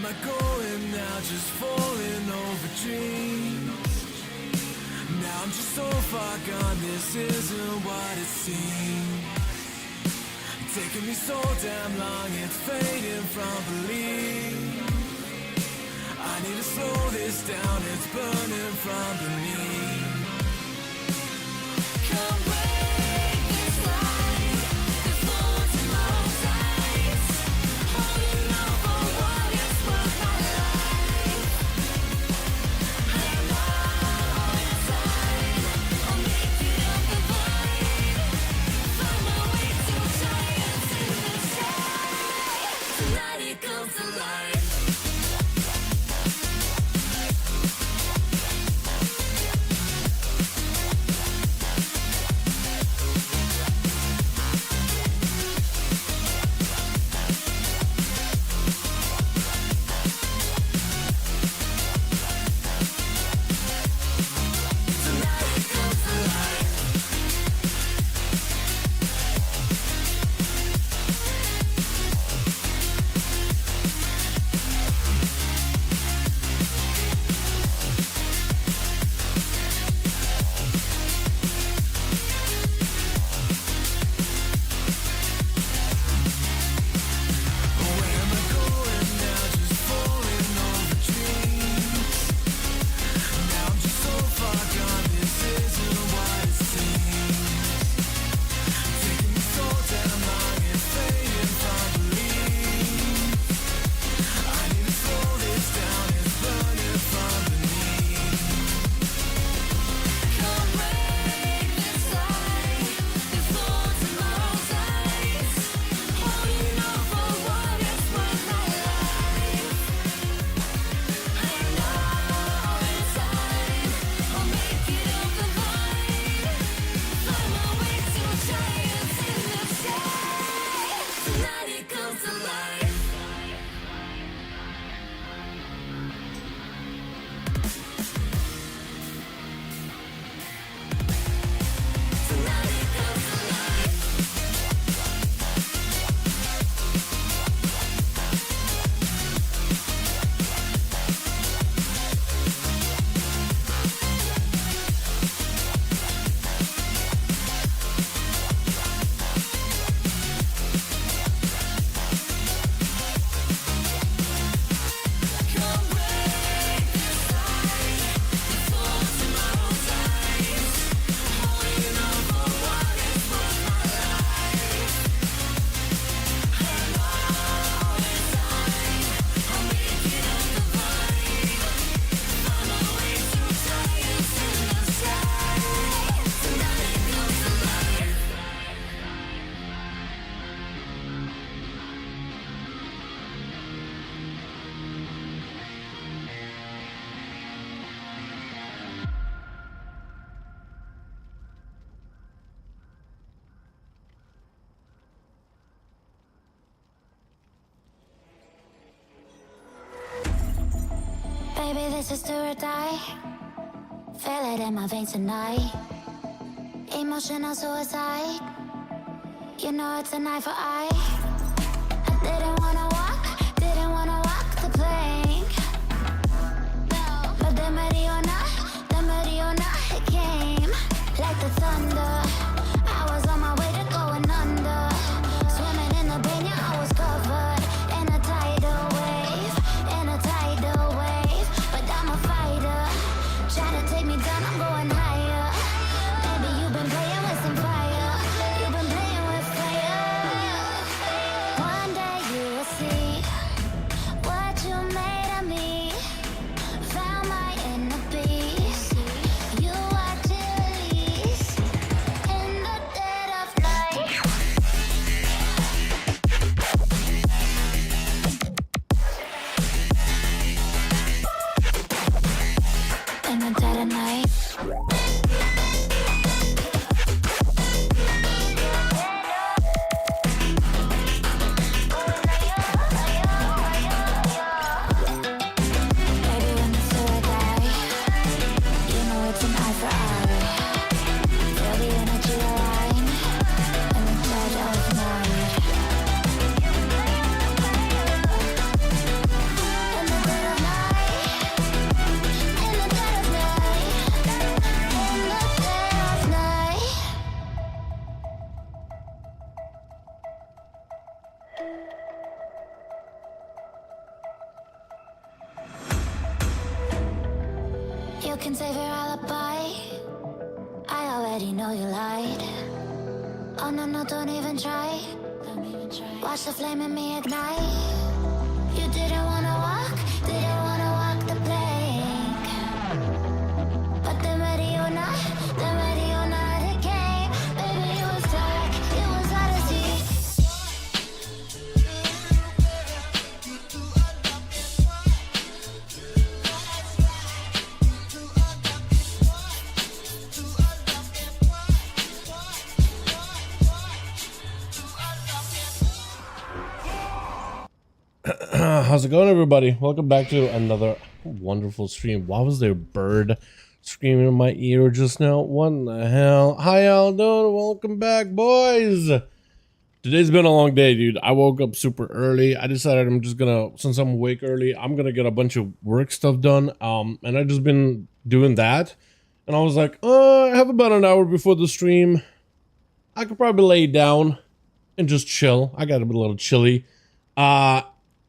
am I going now? Just falling over dreams. Now I'm just so far gone, this isn't what it seems. Taking me so damn long, it's fading from belief. I need to slow this down, it's burning from beneath. Come break this light, the floors in my eyes. Holding on for what is worth my life. I know inside, I'll make it up the void. Find my way to giants in the sky. Tonight it comes alive. Baby, this is do or die. Feel it in my veins tonight. Emotional suicide. You know it's an eye for eye. I didn't wanna walk the plank. No. But the Mariona, it came like the thunder. I was on my way to going under. Swimming in the banya, I was covered in a tidal wave, But I'm a fighter, trying to take me down, I'm going higher. Baby, you've been playing with some fire. You've been playing with fire. can save your alibi. I already know you lied. Oh no, no, don't even try. Watch the flame in me ignite. You didn't wanna walk the plank. But then ready or not, it came. Baby, it was dark, it was odyssey. How's it going, everybody? Welcome back to another wonderful stream. Why was there a bird screaming in my ear just now? What the hell? Hi, y'all doing? Welcome back, boys. Today's been a long day, dude. I woke up super early. I decided I'm just gonna, since I'm awake early, I'm gonna get a bunch of work stuff done. And I just been doing that. And I was like, I have about an hour before the stream. I could probably lay down and just chill. I got a little chilly.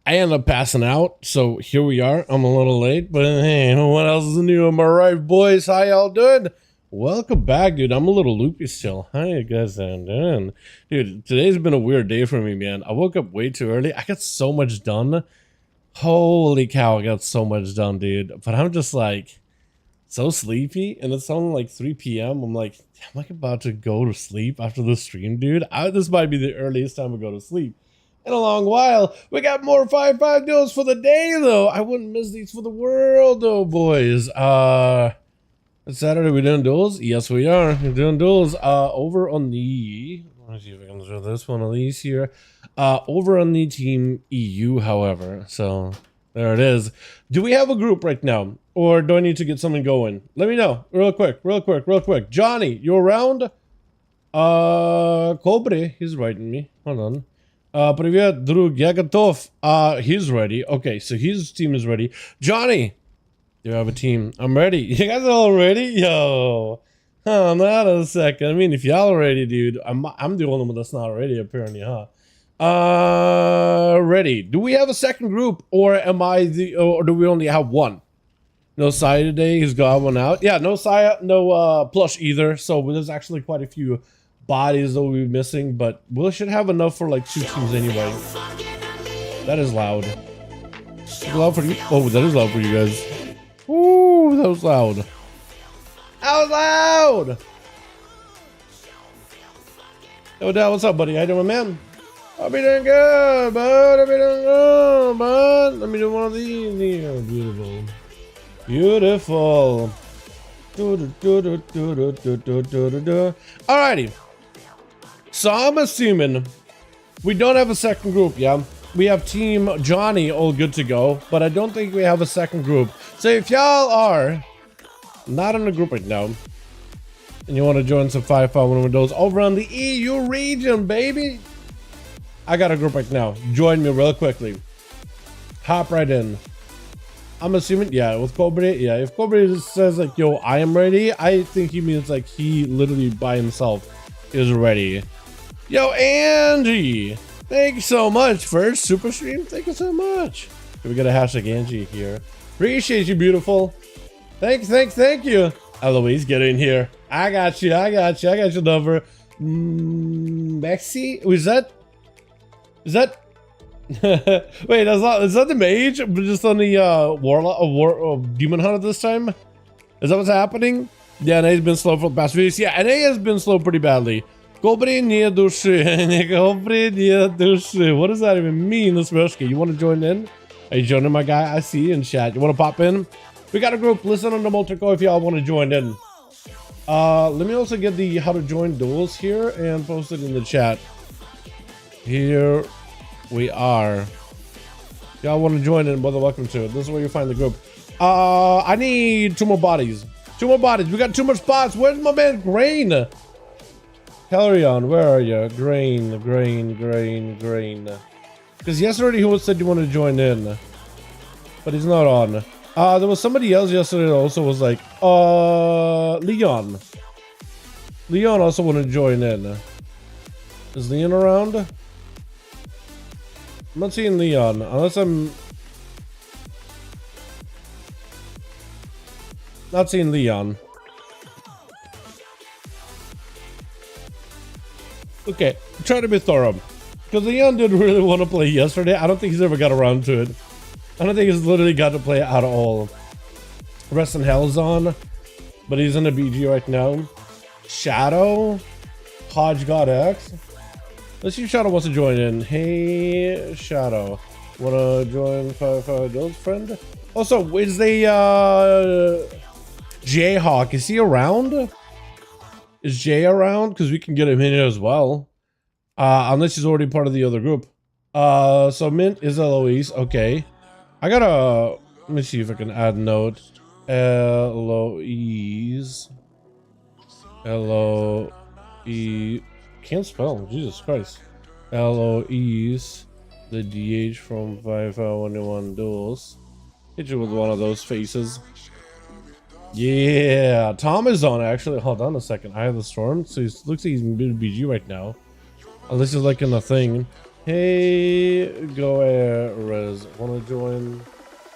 I ended up passing out, so here we are. I'm a little late, but hey, what else is new? Am I right, boys? How y'all doing? Welcome back, dude. I'm a little loopy still. How you guys doing? Dude, today's been a weird day for me, man. I woke up way too early. I got so much done. Holy cow, I got so much done, dude. But I'm just like so sleepy, and it's only like 3 p.m. I'm like, am I about to go to sleep after the stream, dude? This might be the earliest time I go to sleep in a long while. We got more 5v5 duels for the day, though. I wouldn't miss these for the world, though, boys. It's Saturday. We doing duels? Yes, we are. We're doing duels. Over on the, let me see if I can show this one of these here. Over on the team EU, however. So there it is. Do we have a group right now, or do I need to get something going? Let me know, real quick. Johnny, you around? Cobre, he's writing me. Hold on. Привет, друг, я готов. He's ready. Okay, so his team is ready. Johnny, you have a team. I'm ready. You guys are all ready? Yo. Not a second. I mean, if y'all are ready, dude, I'm the only one that's not ready, apparently, huh? Ready. Do we have a second group, or am I the, or do we only have one? No Saya today. He's got one out. Yeah, no Saya, no Plush either. So there's actually quite a few bodies that we'll be missing, but we should have enough for like 2 teams anyway. That is loud. Is it loud for you? Oh, that is loud for you guys. Ooh, that was loud. That was loud. Yo, Dad, what's up, buddy? How you doing, man? I'll be doing good, bud. I'll be doing good, bud. Let me do one of these here. Beautiful. Beautiful. Alrighty. So I'm assuming we don't have a second group, yeah? We have Team Johnny all good to go, but I don't think we have a second group. So if y'all are not in a group right now, and you want to join some 5v5 1v1 DUELS over on the EU region, baby, I got a group right now. Join me real quickly. Hop right in. I'm assuming, yeah, with Cobre, yeah, if Cobre says like, yo, I am ready, I think he means like he literally by himself is ready. Yo, Angie, thank you so much for super stream. Thank you so much. We got a hashtag Angie here. Appreciate you, beautiful. Thank you. Eloise, get in here. I got you number. Maxi, is that wait, is that the mage? But just on the warlock, demon hunter this time? Is that what's happening? Yeah, NA's been slow for the past few weeks. Yeah, NA has been slow pretty badly. What does that even mean, Lismerski? You want to join in? Are you joining, my guy? I see you in chat. You want to pop in? We got a group. Listen on the Multico if y'all want to join in. Let me also get the how to join duels here and post it in the chat. Here we are. Y'all want to join in, brother? Welcome to it. This is where you find the group. I need 2 more bodies. 2 more bodies. We got 2 more spots. Where's my man Grain? Carrion, where are you? Grain. Because yesterday he said you want to join in, but he's not on. There was somebody else yesterday that also was like, Leon. Leon also want to join in. Is Leon around? I'm not seeing Leon unless I'm. Not seeing Leon. Okay, try to be thorough. Because Leon didn't really want to play yesterday. I don't think he's ever got around to it. I don't think he's literally got to play it at all. Rest in Hell's on, but he's in a BG right now. Shadow, Hodge God X. Let's see if Shadow wants to join in. Hey, Shadow, wanna join 5V5 Duels, friend? Also, is the Jayhawk, is he around? Is Jay around? Because we can get him in here as well. Unless he's already part of the other group. So Mint is Eloise. Okay. I gotta, let me see if I can add note. Eloise. L-O-E. Can't spell. Jesus Christ. Eloise. The DH from 5V5 1v1 Duels. Hit you with one of those faces. Yeah. Tom is on actually. Hold on a second. I have the storm. So he looks like he's in BG right now. Unless he's like in the thing. Hey, go air res. Wanna join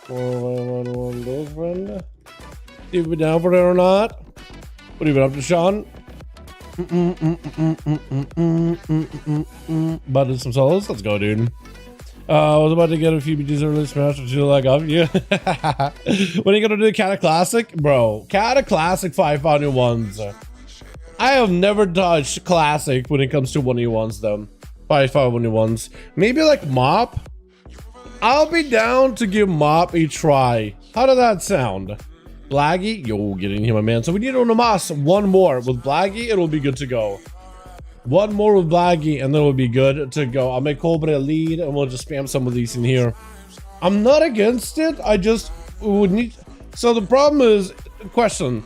1v1 Duels, friend? See if we're down for it or not. What have you been up to, Sean? About to do some solos? Let's go, dude. I was about to get a few BGs early smash to do like off you. When are you gonna do Cata Classic? Bro, Cata Classic 5v1s. I have never touched Classic when it comes to 1v1s though. 5v5 1v1s. Maybe like Mop? I'll be down to give Mop a try. How did that sound? Blaggy? Yo, get in here, my man. So we need Onomas. One more. With Blaggy, it'll be good to go. One more with Blaggy, and then it'll be good to go. I'll make Cobra a lead, and we'll just spam some of these in here. I'm not against it. I just would need... So the problem is... Question.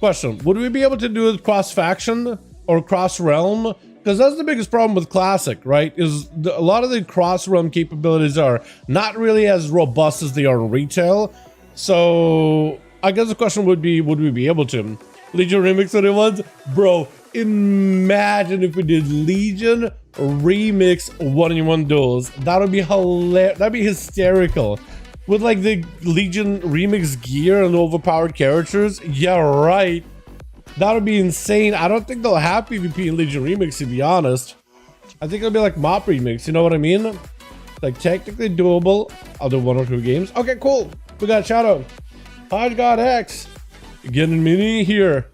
Would we be able to do it cross-faction or cross-realm? Because that's the biggest problem with Classic, right? Is a lot of the cross-realm capabilities are not really as robust as they are in retail. So I guess the question would be, would we be able to? Legion Remix 1v1s? Bro, imagine if we did Legion Remix 1v1 Duels. That would be hilarious. That'd be hysterical. With like the Legion Remix gear and overpowered characters. Yeah, right. That would be insane. I don't think they'll have PvP in Legion Remix, to be honest. I think it'll be like Mop Remix, you know what I mean? Like technically doable. I'll do 1 or 2 games. Okay, cool. We got Shadow. Hodge God X. Getting in here.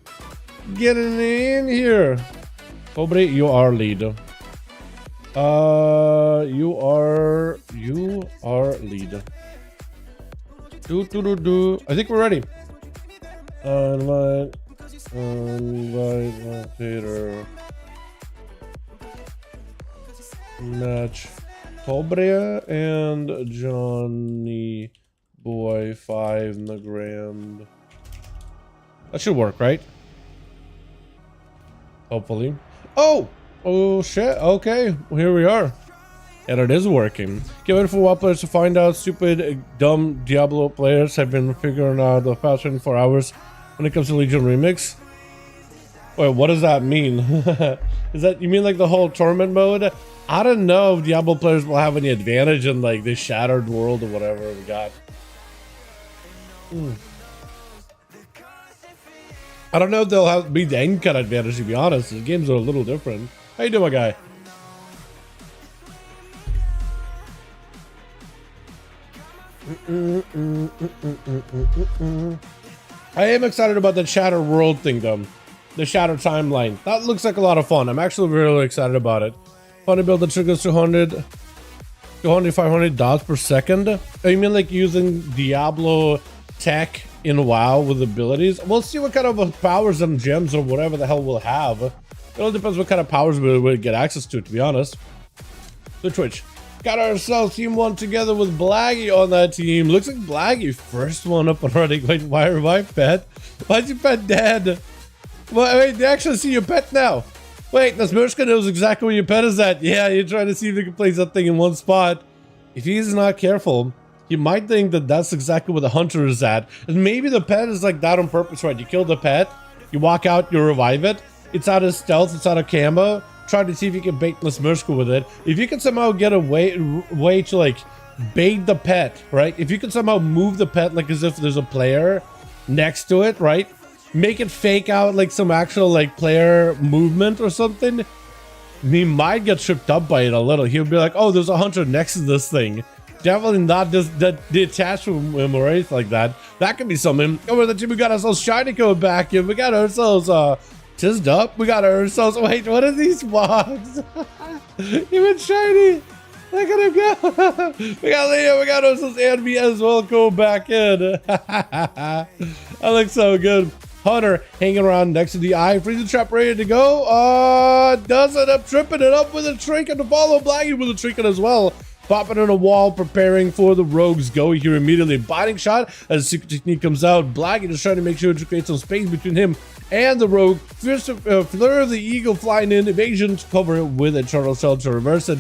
Getting in here. Cobra, you are lead. You are lead. I think we're ready. Invite Peter. Match Cobra and Johnny Boy 5 in the grand. That should work, right? Hopefully. Oh shit. Okay, well, here we are. And it is working. Get ready for WoW players to find out. Stupid, dumb Diablo players have been figuring out the past 24 hours when it comes to Legion Remix. Wait, what does that mean? Is that, you mean like the whole tournament mode? I don't know if Diablo players will have any advantage in like this shattered world or whatever we got. I don't know if they'll have be the end cut advantage, to be honest. The games are a little different. How you doing, my guy? I am excited about the Shattered World thing though. The Shattered Timeline. That looks like a lot of fun. I'm actually really excited about it. Fun to build the triggers 200, 500 dots per second. Oh, you mean like using Diablo tech in WoW with abilities? We'll see what kind of powers and gems or whatever the hell we'll have. It all depends what kind of powers we'll get access to be honest. The Twitch. Got ourselves team 1 together with Blaggy on that team. Looks like Blaggy first one up and running. Wait, why are my pet? Why's your pet dead? Well, wait, they actually see your pet now. Wait, Nasmirska knows exactly where your pet is at. Yeah, you're trying to see if you can place that thing in one spot. If he's not careful, you might think that that's exactly where the hunter is at. And maybe the pet is like that on purpose, right? You kill the pet, you walk out, you revive it. It's out of stealth, it's out of camo. Try to see if you can bait Nasmirska with it. If you can somehow get a way to like bait the pet, right? If you can somehow move the pet like as if there's a player next to it, right? Make it fake out like some actual like player movement or something. He might get tripped up by it a little. He'll be like, oh, there's a hunter next to this thing. Definitely not just detached from him or anything like that. That could be something. Over the team, we got ourselves Shiny coming back in. We got ourselves Tizzed Up. We got ourselves, wait, what are these mods? Even Shiny. Look at him go. We got Leo, we got ourselves Enemy as well. Go back in. That looks so good. Hunter hanging around next to the eye. Freezing trap ready to go. Does it up, tripping it up with a trinket to follow. Blackie with a trinket as well. Popping in a wall, preparing for the rogues go here immediately. Biting shot as the secret technique comes out. Blackie just trying to make sure to create some space between him and the rogue. Fleur of the Eagle flying in. Evasion to cover it with a turtle cell to reverse it.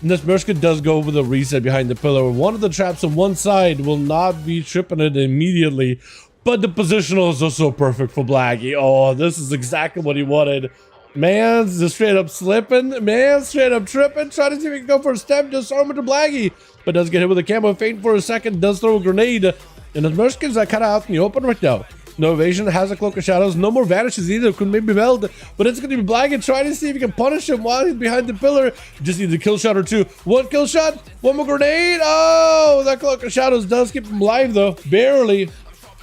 Nesmerska does go with a reset behind the pillar. One of the traps on one side will not be tripping it immediately. But the positional is also perfect for Blackie. Oh, this is exactly what he wanted. Man's just straight up slipping. Man, straight up tripping. Trying to see if he can go for a step. Just armor to Blackie. But does get hit with a camo. Faint for a second. Does throw a grenade. And the Merskins are kind of out in the open right now. No evasion. Has a cloak of shadows. No more vanishes either. Could maybe meld. But it's going to be Blackie trying to see if he can punish him while he's behind the pillar. Just needs a kill shot or two. One kill shot. One more grenade. Oh, that cloak of shadows does keep him alive though. Barely.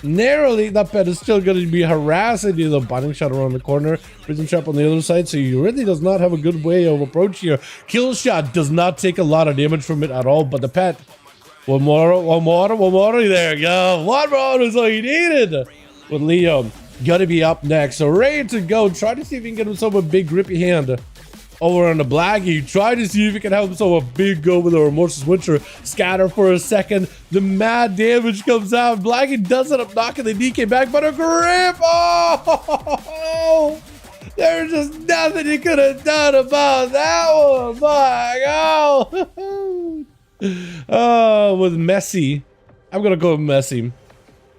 Narrowly, that pet is still going to be harassing you. The binding shot around the corner, prison trap on the other side, so he really does not have a good way of approach here. Kill shot does not take a lot of damage from it at all, but the pet, one more, there you go. One more is all he needed. With Leo, gonna be up next, so ready to go. Try to see if he can get himself a big grippy hand. Over on the Blackie, try to see if he can have himself a big go with a Remorseless Winter. Scatter for a second. The mad damage comes out. Blackie does end up knocking the DK back, but a grip! Oh! There's just nothing he could have done about that one. My God! Oh, with Messy. I'm going to go with Messy.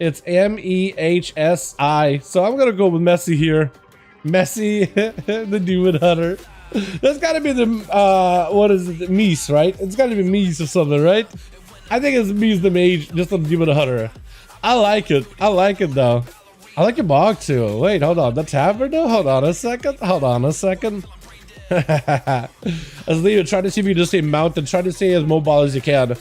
It's M-E-H-S-I. So I'm going to go with Messy here. Messy, the Demon Hunter. That's gotta be the, what is it, Mies, right? It's gotta be Mies or something, right? I think it's Mies the Mage, just on the Demon Hunter. I like it though. I like your bog too. Wait, hold on, the Tavern though? Hold on a second. As Leo, try to see if you just stay mounted, try to stay as mobile as you can.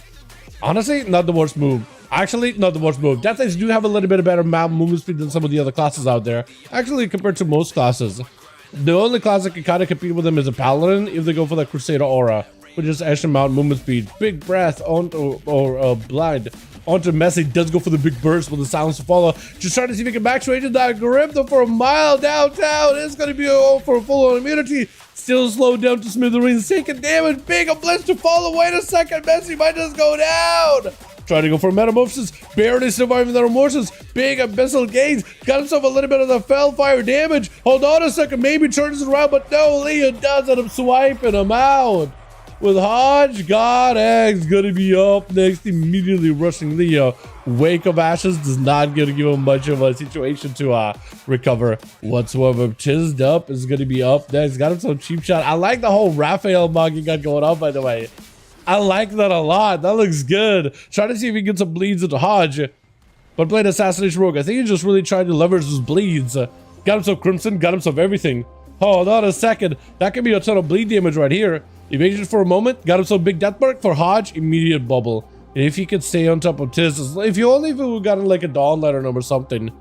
Honestly, not the worst move. Actually, not the worst move. Death Knights do have a little bit of better movement speed than some of the other classes out there. Actually, compared to most classes. The only class that can kind of compete with them is a Paladin if they go for the Crusader Aura, which is extra amount movement speed. Big breath onto blind onto Messy does go for the big burst with the silence to follow. Just trying to see if he can back straight into that grip though for a mile downtown. It's going to be for a full on immunity. Still slowed down to smithereens, taking damage. Big a blitz to follow. Wait a second, Messy might just go down. Trying to go for Metamorphosis, barely surviving the Remorseless. Big Abyssal Gaze, got himself a little bit of the Fellfire damage. Hold on a second, maybe turns it around, but no, Leo does end up swiping him out. With Hodge, God Eggs gonna be up next, immediately rushing Leo. Wake of Ashes does not gonna give him much of a situation to recover whatsoever. Tizzed Up is gonna be up next, got him some cheap shot. I like the whole Raphael mug he got going on, by the way. I like that a lot. That looks good. Try to see if he gets some bleeds into Hodge. But playing Assassination Rogue, I think he's just really trying to leverage his bleeds. Got himself Crimson, got himself everything. Hold on a second. That could be a ton of bleed damage right here. Evasion for a moment. Got himself big death mark for Hodge. Immediate bubble. And if he could stay on top of Tiz, if you only would gotten like a Dawn Letter or something,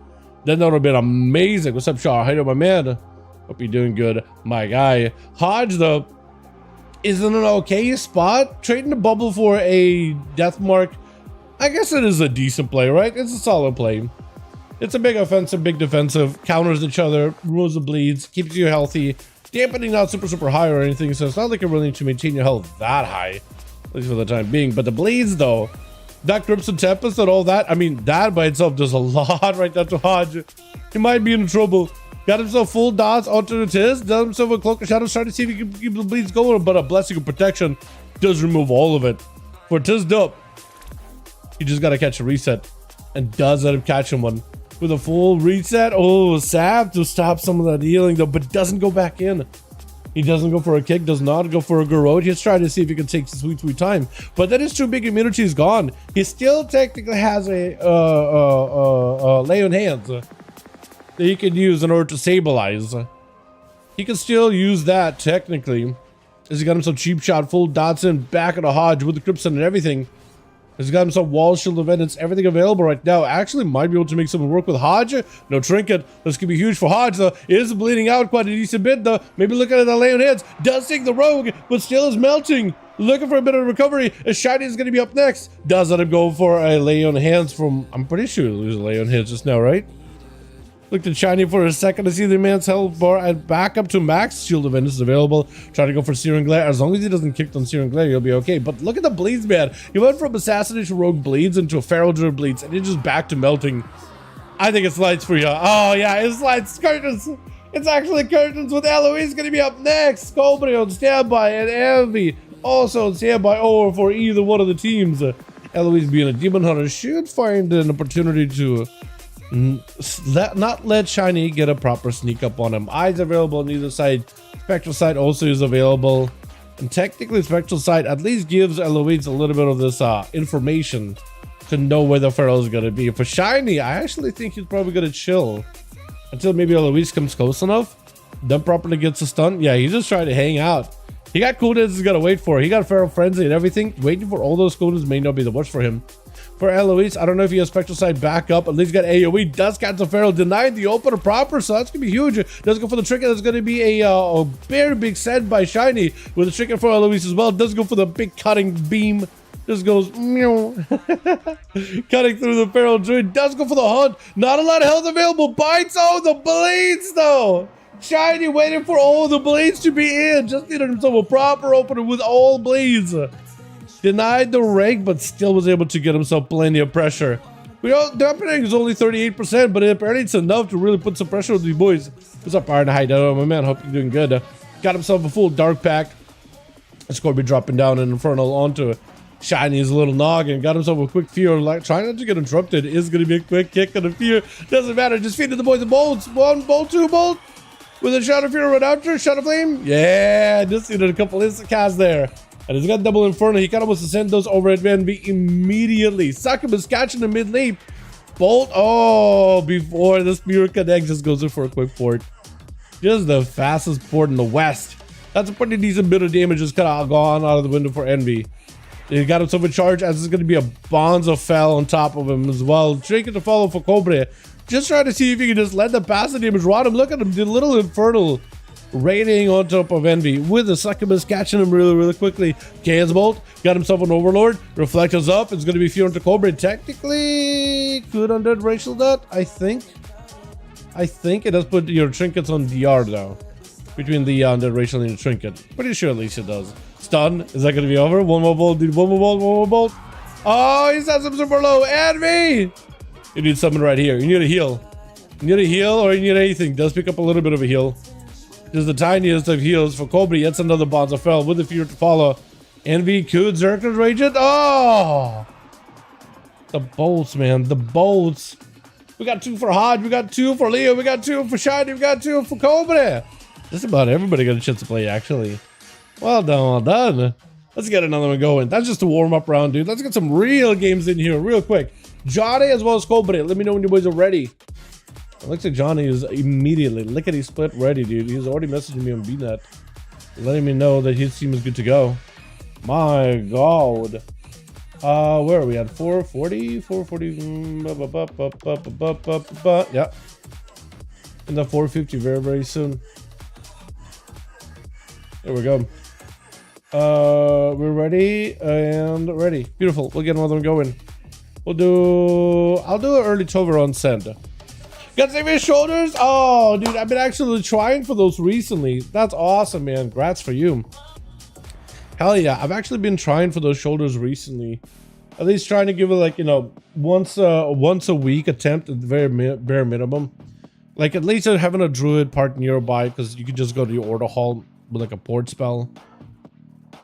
then that would have been amazing. What's up, Shaw? How you doing, my man? Hope you're doing good, my guy. Hodge, though, is in an okay spot. Trading the bubble for a death mark, I guess it is a decent play, right? It's a solid play. It's a big offensive, big defensive, counters each other, removes the bleeds, keeps you healthy, dampening not super high or anything, so it's not like you're really need to maintain your health that high, at least for the time being. But the bleeds though, that Crimson Tempest and all that, I mean, that by itself does a lot right there to Hodge. He might be in trouble. Got himself full dots onto the Tiz, does himself a Cloak of Shadows, trying to see if he can keep the bleeds going, but a Blessing of Protection does remove all of it. For Tizzed Up, you just gotta catch a reset, and does end up catching one. With a full reset, oh, Sap to stop some of that healing though, but doesn't go back in. He doesn't go for a kick, does not go for a garrote. He's trying to see if he can take some sweet time. But then his two big immunity is gone. He still technically has a lay on hands that he can use in order to stabilize. He can still use that technically. As he got him some cheap shot, full Dotson, back of the Hodge with the Crimson and everything. He's got him some wall shield events, everything available right now. Actually might be able to make something work with Hodge. No trinket. This could be huge for Hodge though. It is bleeding out quite a decent bit though. Maybe looking at the lay on hands. Does take the rogue, but still is melting. Looking for a bit of recovery. Shiny is going to be up next. Does let him go for a lay on hands from, I'm pretty sure he loses a lay on hands just now, right? Looked at Shiny for a second to see the man's health bar and back up to max. Shield event is available. Try to go for Searing Glare. As long as he doesn't kick on Searing Glare, he'll be okay. But look at the bleeds, man. He went from Assassination Rogue bleeds into a Feral Druid bleeds, and he's just back to melting. I think it's lights for you. Oh, yeah, it's lights. Curtains. It's actually curtains with Eloise going to be up next. Cobra on standby, and Envy also on standby over for either one of the teams. Eloise being a Demon Hunter should find an opportunity to not let Shiny get a proper sneak up on him. Eyes available on either side. Spectral Sight also is available, and technically Spectral Sight at least gives Eloise a little bit of this information to know where the Feral is going to be. For Shiny, I actually think he's probably going to chill until maybe Eloise comes close enough, then properly gets a stun. Yeah, he's just trying to hang out. He got cooldowns he's got to wait for. He got Feral Frenzy and everything. Waiting for all those cooldowns may not be the worst for him. For Eloise, I don't know if he has Spectral Sight back up. At least got AoE. Does cancel Feral. Denied the opener proper, so that's going to be huge. Does go for the trinket. That's going to be a very big send by Shiny with the trinket for Eloise as well. Does go for the big cutting beam. Just goes meow. Cutting through the Feral Druid. Does go for the hunt. Not a lot of health available. Bites. Oh, the blades though. Shiny waiting for all the blades to be in. Just needed himself a proper opener with all blades. Denied the rank, but still was able to get himself plenty of pressure. The opening is only 38%, but apparently it's enough to really put some pressure on these boys. What's up, Iron Hideout? My man, hope you're doing good. Got himself a full dark pack. Scorby dropping down an Infernal onto Shiny's little noggin. Got himself a quick fear. Like, trying not to get interrupted is going to be a quick kick and a fear. Doesn't matter. Just feed the boys the bolts. One bolt, two bolt. With a Shadow Fear right after. Shadow Flame. Yeah, just needed a couple instant casts there. And he's got double Inferno. He kind of wants to send those over at Envy immediately. Succubus catching the mid leap. Bolt. Oh, before the Spear connects, just goes in for a quick port. Just the fastest port in the West. That's a pretty decent bit of damage just kind of gone out of the window for Envy. He got himself in charge as it's going to be a Bonzo Fell on top of him as well. Trinket to follow for Cobra. Just trying to see if he can just let the passive damage rot him. Look at him. The little Infernal raining on top of Envy with the Succubus catching him really quickly. Chaos Bolt got himself an Overlord. Reflectors up. It's going to be Fear into Cobra. Technically could undead racial that. I think it does put your trinkets on DR though, between the undead racial and the trinket. Pretty sure at least it does. Stun. Is that going to be over? One more bolt, dude. One more bolt. One more bolt. Oh, he sets him super low. Envy. You need something right here. You need a heal. You need a heal or you need anything. Does pick up a little bit of a heal. Just the tiniest of heals for Cobra. That's another Bonzo Fell with the Fear to follow. Envy could Zerkers Rage it. Oh! The bolts, man. The bolts. We got two for Hodge. We got two for Leo. We got two for Shiny. We got two for Cobra. Just about everybody got a chance to play, actually. Well done, well done. Let's get another one going. That's just a warm-up round, dude. Let's get some real games in here real quick. Johnny as well as Cobra. Let me know when you boys are ready. It looks like Johnny is immediately lickety split ready, dude. He's already messaging me on BNet, letting me know that his team is good to go. My God. Where are we at? 440? 440. Yeah. In the 450 very soon. There we go. We're ready and ready. Beautiful. We'll get another one going. I'll do an early Tover on send. Got Xavier's shoulders? Oh, dude, I've been actually trying for those recently. That's awesome, man. Congrats for you. Hell yeah, I've actually been trying for those shoulders recently. At least trying to give it like, you know, once a week attempt at the very bare minimum. Like at least having a druid part nearby, because you could just go to your order hall with like a port spell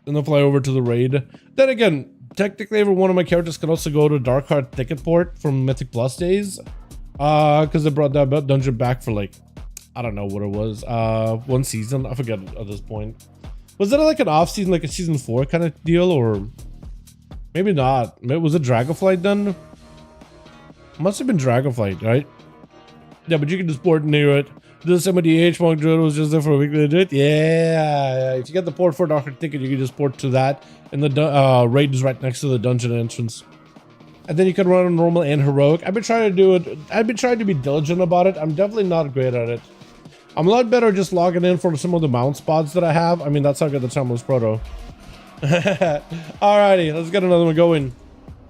and then fly over to the raid. Then again, technically every one of my characters can also go to Darkheart Thicket port from Mythic Plus days. Because they brought that dungeon back for like I don't know what it was. One season. I forget at this point. Was it like an off season, like a season 4 kind of deal, or maybe not? Was it Dragonflight done? Must have been Dragonflight, right? Yeah, but you can just port near it. This MDH Monk Druid was just there for a week. Yeah. If you get the port for Doctor Ticket, you can just port to that, and the raid is right next to the dungeon entrance. And then you can run on normal and heroic. I've been trying to do it. I've been trying to be diligent about it. I'm definitely not great at it. I'm a lot better just logging in for some of the mount spots that I have. I mean, that's how I get the Timeless Proto. Alrighty, let's get another one going.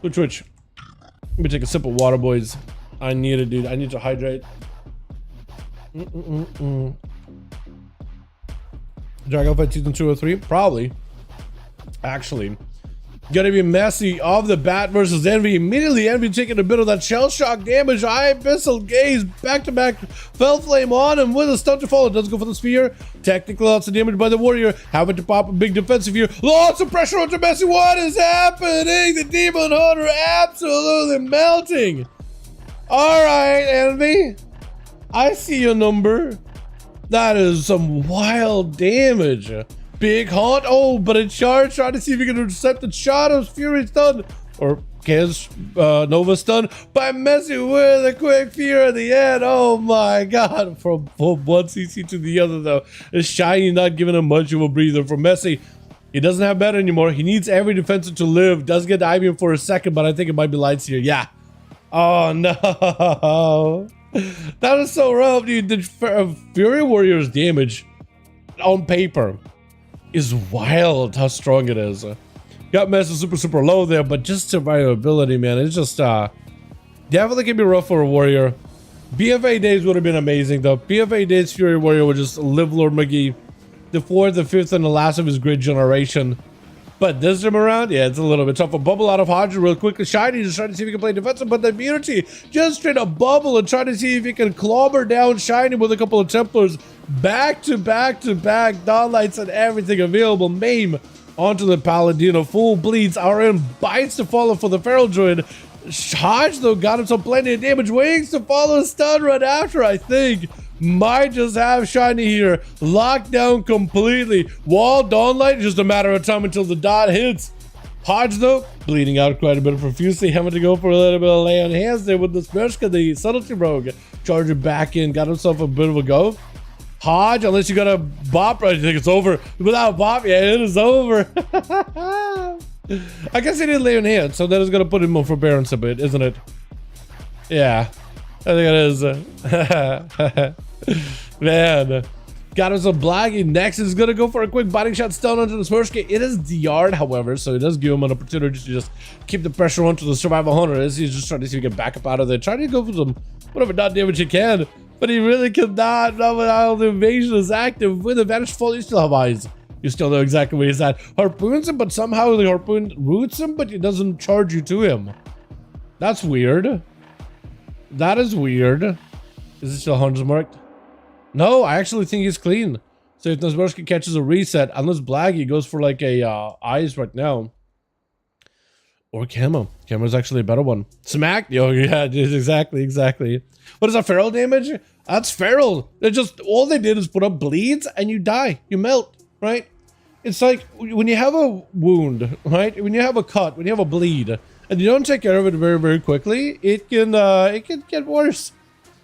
Twitch. Let me take a sip of water, boys. I need it, dude. I need to hydrate. Dragonflight Season 2 or 3? Probably. Actually. Gonna be messy off the bat versus Envy. Immediately Envy taking a bit of that shell shock damage. Eye Missile Gaze back to back. Fell Flame on him with a stun to follow. Does go for the spear. Technical lots of damage by the warrior. Having to pop a big defensive here. Lots of pressure onto Messi. What is happening? The Demon Hunter absolutely melting. Alright, Envy. I see your number. That is some wild damage. Big haunt. Oh, but a charge. Trying to see if we can intercept the shot of Fury stun. Or Chaos Nova stun by Messi with a quick fear at the end. Oh my god. From one CC to the other though. Is Shiny not giving him much of a breather for Messi. He doesn't have better anymore. He needs every defensive to live. Does get Ivian for a second, but I think it might be lights here. Yeah. Oh no. That is so rough, dude. The Fury Warrior's damage on paper is wild how strong it is. Got Messi super low there, but just survivability, man. It's just definitely can be rough for a warrior. BFA days would have been amazing though. BFA days Fury Warrior would just live Lord McGee, the 4th, the 5th, and the last of his grid generation. But this time around, yeah, it's a little bit tough. A bubble out of Hodge real quickly. Shiny just trying to see if he can play defensive, but the immunity just straight up bubble and trying to see if he can clobber down Shiny with a couple of Templars. Back to back to back. Dawnlights and everything available. Maim onto the Paladino. Full bleeds. RN bites to follow for the Feral Druid. Hodge, though, got himself plenty of damage. Wings to follow a stun right after, I think. Might just have Shiny here. Locked down completely. Wall, Dawnlight, just a matter of time until the dot hits. Hodge, though, bleeding out quite a bit profusely. Having to go for a little bit of lay on hands there with the Smershka, the Subtlety Rogue. Charging back in. Got himself a bit of a go. Hodge, unless you got a bop, right? I think it's over. Without a bop, yeah, it is over. I guess he didn't lay on hands, so that is going to put him on forbearance a bit, isn't it? Yeah, I think it is. Man, got us a Blaggy. Next is going to go for a quick body shot stun onto the Smershka. It is DR'd, however, so it does give him an opportunity to just keep the pressure onto the Survival Hunter as he's just trying to see if he can back up out of there. Trying to go for some whatever dot damage he can, but he really cannot. Not while the invasion is active. With a Vanished Fall, you still have eyes. You still know exactly where he's at. Harpoons him, but somehow the harpoon roots him, but it doesn't charge you to him. That's weird. That is weird. Is it still 100 marked? No, I actually think he's clean. So if Nosberski catches a reset, unless Blaggy goes for like a eyes right now. Or Camo. Camo's actually a better one. Smack? Yo, yeah, exactly. What is that, feral damage? That's feral. They just, all they did is put up bleeds and you die. You melt, right? It's like when you have a wound, right? When you have a cut, when you have a bleed, and you don't take care of it very, very quickly, it can get worse.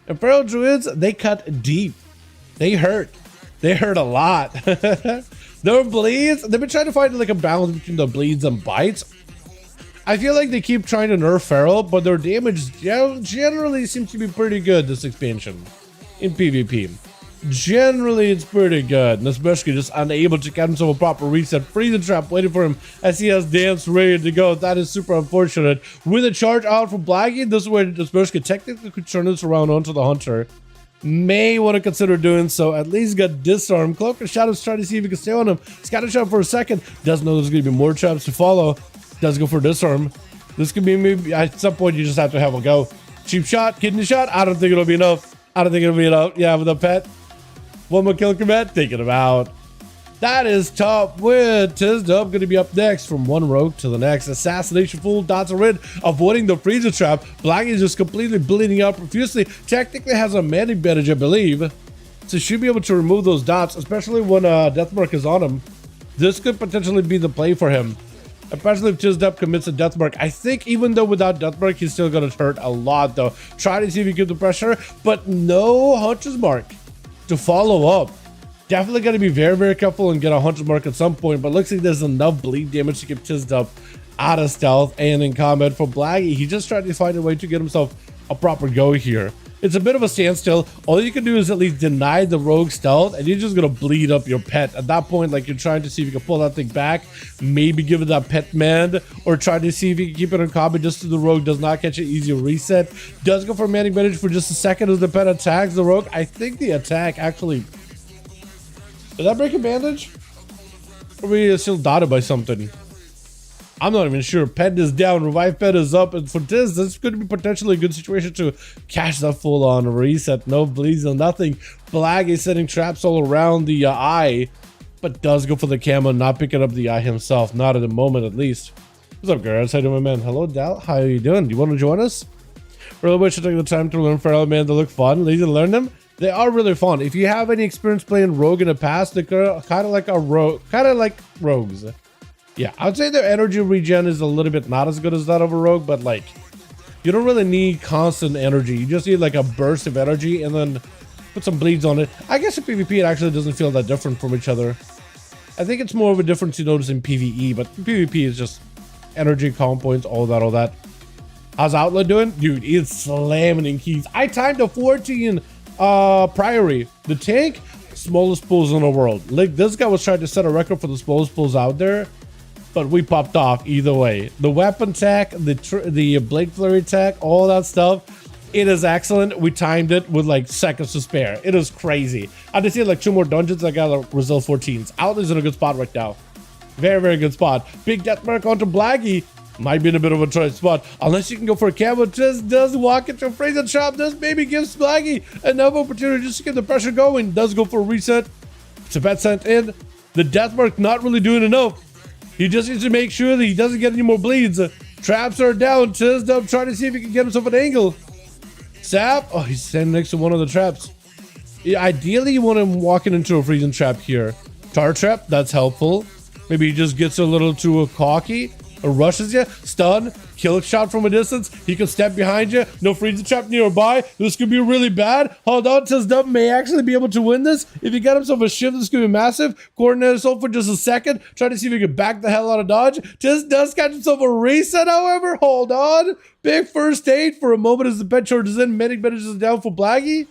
And feral druids, they cut deep. They hurt. They hurt a lot. Their bleeds, they've been trying to find like a balance between the bleeds and bites. I feel like they keep trying to nerf feral, but their damage generally seems to be pretty good this expansion in PvP. Generally, it's pretty good. And especially just unable to get himself a proper reset. Freezing trap waiting for him as he has dance ready to go. That is super unfortunate. With a charge out from Blaggy, this is where Disperse technically could turn this around onto the Hunter. May want to consider doing so. At least got disarm. Cloak of Shadows trying to see if he can stay on him. Scatter shot for a second. Doesn't know there's going to be more traps to follow. Does go for disarm. This could be maybe at some point you just have to have a go. Cheap shot, kidney shot. I don't think it'll be enough. Yeah, with a pet. One more kill command, taking him out. That is top with Tizdub going to be up next from one rogue to the next. Assassination Fool, dots are red, avoiding the freezer trap. Black is just completely bleeding out profusely. Technically has a man advantage, I believe. So you should be able to remove those dots, especially when Deathmark is on him. This could potentially be the play for him. Especially if Chizdep commits a Deathmark. I think even though without Deathmark, he's still going to hurt a lot though. Try to see if you get the pressure, but no Hunter's Mark to follow up. Definitely got to be very, very careful and get a Hunter's Mark at some point, but looks like there's enough bleed damage to keep Chizdep out of stealth and in combat. For Blaggy, he just tried to find a way to get himself a proper go here. It's a bit of a standstill. All you can do is at least deny the rogue stealth, and you're just gonna bleed up your pet. At that point, like, you're trying to see if you can pull that thing back, maybe give it that pet man, or try to see if you can keep it in combat just so the rogue does not catch an easy reset. Does go for manic bandage for just a second as the pet attacks the rogue. I think the attack actually... Did that break a bandage? Or were we still dotted by something? I'm not even sure. Pet is down, revive pet is up, and for this could be potentially a good situation to catch that full on reset. No bleeds, no nothing. Blag is setting traps all around the eye, but does go for the camo, not picking up the eye himself, not at the moment at least. What's up, guys? How you doing, my man? Hello, Dal. How are you doing? Do you want to join us? Really wish you took the time to learn Feral Man. They look fun. Lazy to learn them. They are really fun. If you have any experience playing Rogue in the past, they're kind of like a rogue, kind of like rogues. Yeah, I'd say their energy regen is a little bit not as good as that of a rogue, but like, you don't really need constant energy. You just need like a burst of energy and then put some bleeds on it. I guess in PvP it actually doesn't feel that different from each other. I think it's more of a difference you notice in PvE, but PvP is just energy, calm points, all that. How's Outlet doing? Dude, it's slamming in keys. I timed a 14 Priory. The tank, smallest pulls in the world. Like, this guy was trying to set a record for the smallest pulls out there, but we popped off either way. The weapon tech, the blade flurry tech, all that stuff, it is excellent. We timed it with like seconds to spare. It is crazy. I just need like 2 more dungeons. I got like result 14s. Outlet's in a good spot right now. Very, very good spot. Big death mark onto Blaggy. Might be in a bit of a choice spot. Unless you can go for a camo. Just does walk into a Fraser trap. This maybe gives Blaggy enough opportunity just to get the pressure going. Does go for a reset. It's a bet sent in. The death mark not really doing enough. He just needs to make sure that he doesn't get any more bleeds. Traps are down. Chizdub trying to see if he can get himself an angle. Sap. Oh, he's standing next to one of the traps. Yeah, ideally, you want him walking into a freezing trap here. Tar trap, that's helpful. Maybe he just gets a little too cocky. Or rushes you, stun, kill shot from a distance. He can step behind you. No freezing trap nearby. This could be really bad. Hold on, Chizdub may actually be able to win this. If he got himself a shift, this could be massive. Coordinate himself for just a second. Try to see if he can back the hell out of dodge. Just does catch himself a reset, however. Hold on. Big first aid for a moment as the pet charges in. Medic bandages down for Blaggy.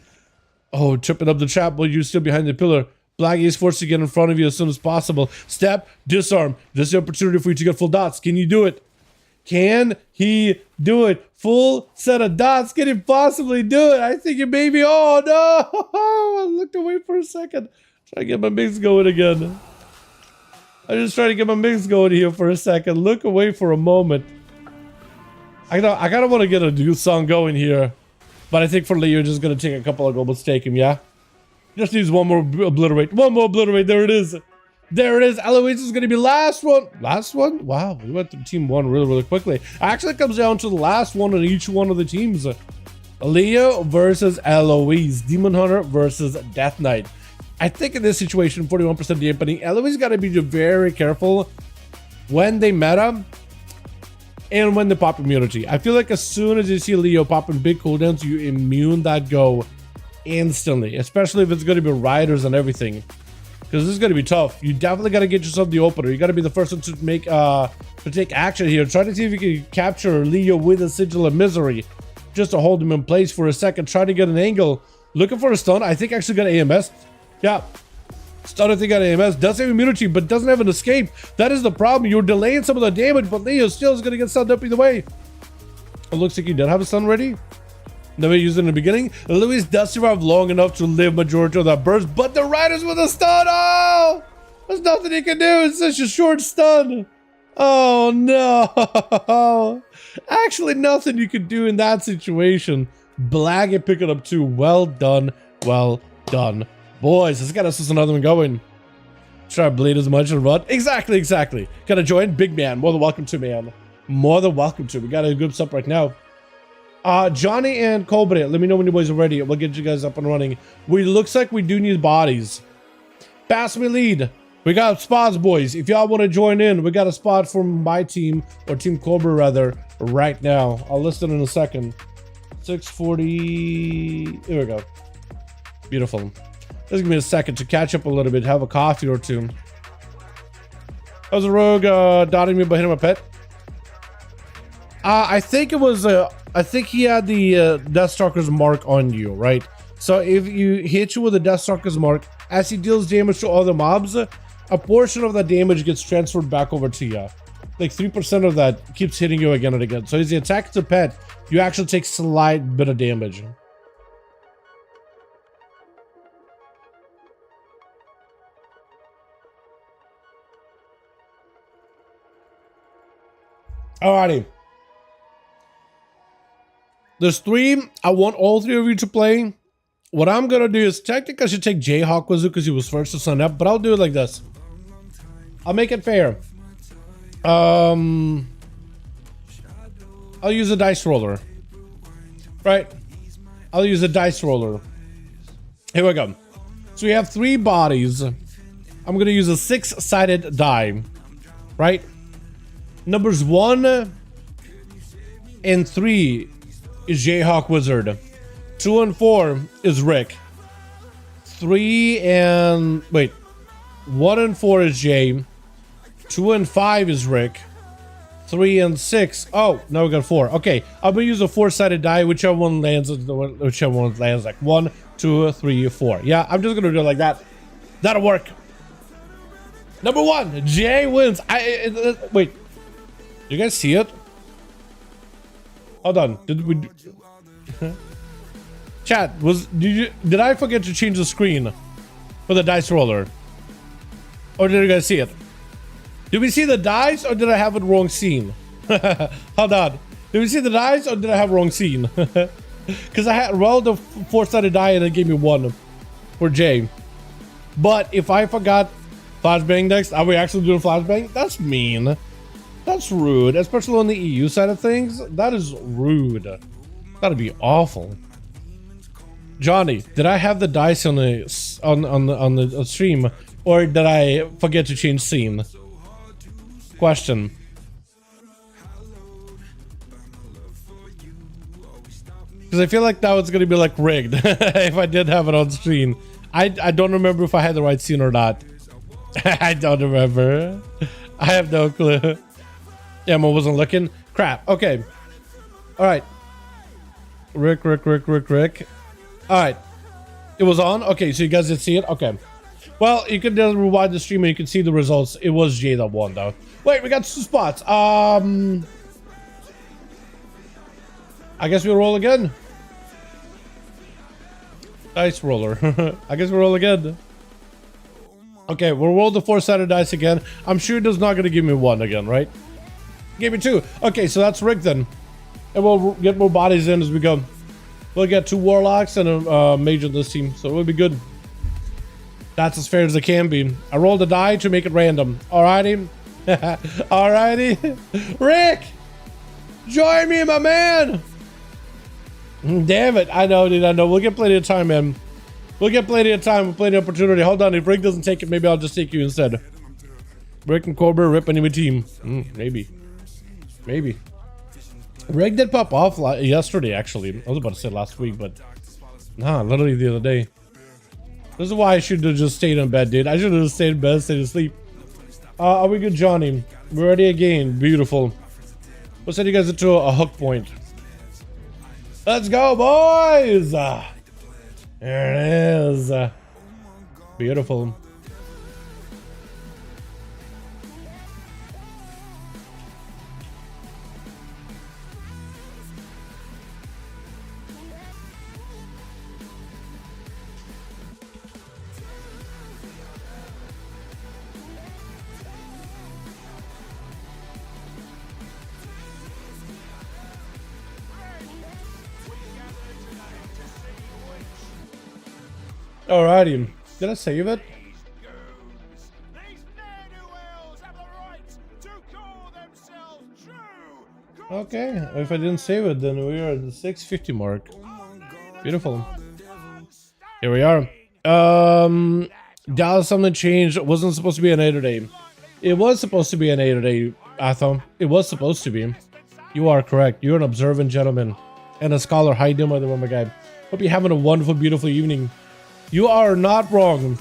Oh, tripping up the trap while you're still behind the pillar. Blaggy is forced to get in front of you as soon as possible. Step, disarm. This is the opportunity for you to get full dots. Can you do it? Can he do it? Full set of dots. Can he possibly do it? I think it may be. Oh, no. I looked away for a second. Try to get my mix going again. I just trying to get my mix going here for a second. Look away for a moment. I kind of want to get a new song going here. But I think for Leo, just going to take a couple of globals, take him, yeah? Just needs one more obliterate. One more obliterate. There it is. There it is. Eloise is going to be last one. Last one? Wow. We went through team 1 really, really quickly. Actually, it comes down to the last one on each one of the teams. Leo versus Eloise. Demon Hunter versus Death Knight. I think in this situation, 41% dampening. Eloise got to be very careful when they meta and when they pop immunity. I feel like as soon as you see Leo popping big cooldowns, you immune that go instantly, especially if it's going to be riders and everything, because this is going to be tough. You definitely got to get yourself the opener. You got to be the first one to make to take action here. Try to see if you can capture Leo with a sigil of misery, just to hold him in place for a second. Try to get an angle, looking for a stun. I think actually got AMS. Yeah, stun. I think got AMS. Does have immunity, but doesn't have an escape. That is the problem. You're delaying some of the damage, but Leo still is going to get stunned up either way. It looks like he did have a stun ready. Never used it in the beginning. Luis does survive long enough to live majority of that burst, but the riders with a stun. Oh, there's nothing he can do. It's such a short stun. Oh no. Actually, nothing you could do in that situation. Blaggy pick it up too. Well done. Well done. Boys, let's get us another one going. Try to bleed as much and run. Exactly. Can I join? Big man. More than welcome to, man. More than welcome to. We got a good stuff right now. Johnny and Colbert, let me know when you boys are ready. We'll get you guys up and running. Looks like we do need bodies. Pass me lead. We got spots, boys. If y'all want to join in, we got a spot from my team, or Team Colbert rather, right now. I'll list it in a second. 640. Here we go. Beautiful. Just give me a second to catch up a little bit, have a coffee or two. How's a rogue dotting me by hitting my pet? I think it was I think he had the Deathstalker's mark on you, right? So if you hit you with a Deathstalker's mark, as he deals damage to other mobs, a portion of that damage gets transferred back over to you. Like 3% of that keeps hitting you again and again. So as you attack the pet, you actually take slight bit of damage. Alrighty. There's 3. I want all 3 of you to play. What I'm gonna do is technically I should take Jayhawk with you because he was first to sign up, but I'll do it like this. I'll make it fair. I'll use a dice roller. Right? I'll use a dice roller. Here we go. So we have 3 bodies. I'm gonna use a 6-sided die. Right? Numbers 1 and 3 is Jayhawk Wizard. 2 and 4 is Rick. 3 and... Wait. 1 and 4 is Jay. 2 and 5 is Rick. 3 and 6. Oh, now we got 4. Okay, I'm gonna use a 4-sided die. Whichever one lands like 1, 2, 3, 4. Yeah, I'm just gonna do it like that. That'll work. Number 1, Jay wins. Wait. You guys see it? Hold on. Did we? Chat, did I forget to change the screen for the dice roller? Or did you guys see it? Did we see the dice or did I have it wrong scene? Hold on. Did we see the dice or did I have wrong scene? Because I had rolled the 4-sided die and it gave me 1 for Jay. But if I forgot flashbang next, are we actually doing flashbang? That's mean. That's rude, especially on the EU side of things. That is rude. That'd be awful. Johnny, did I have the dice on the stream, or did I forget to change scene? Question. Because I feel like that was gonna be like rigged if I did have it on screen. I don't remember if I had the right scene or not. I don't remember. I have no clue. Emma wasn't looking. Crap. Okay. All right. Rick. All right. It was on. Okay, so you guys did see it. Okay. Well, you can just rewind the stream and you can see the results. It was Jay that won, though. Wait, we got 2 spots. I guess we'll roll again. Dice roller. I guess we'll roll again. Okay, we'll roll the 4-sided dice again. I'm sure it's not going to give me 1 again, right? Gave me 2. Okay, so that's rigged then. And we'll get more bodies in as we go. We'll get 2 warlocks and a mage on this team, so it'll be good. That's as fair as it can be. I rolled a die to make it random. Alrighty. Alrighty. Rick! Join me, my man! Damn it. I know, dude. I know. We'll get plenty of time, man. We'll get plenty of time. Plenty of opportunity. Hold on. If Rick doesn't take it, maybe I'll just take you instead. Rick and Colbert rip enemy team. Maybe. Maybe. Rick did pop off yesterday, actually. I was about to say last week, but nah, literally the other day. This is why I should have just stayed in bed, dude. I should have just stayed in bed, stayed asleep. Are we good, Johnny? We're ready again. Beautiful. We'll send you guys into a hook point. Let's go, boys! There it is. Beautiful. Alrighty, did I save it? These ne'er-do-wells have the right to call themselves true Okay, if I didn't save it, then we are at the 650 mark. Beautiful. Here we are. Dallas, something changed. It wasn't supposed to be an 8 today. It was supposed to be an 8 today, Athom. It was supposed to be. You are correct. You're an observant gentleman and a scholar. How you doing, by the way, my guy? Hope you're having a wonderful, beautiful evening. You are not wrong.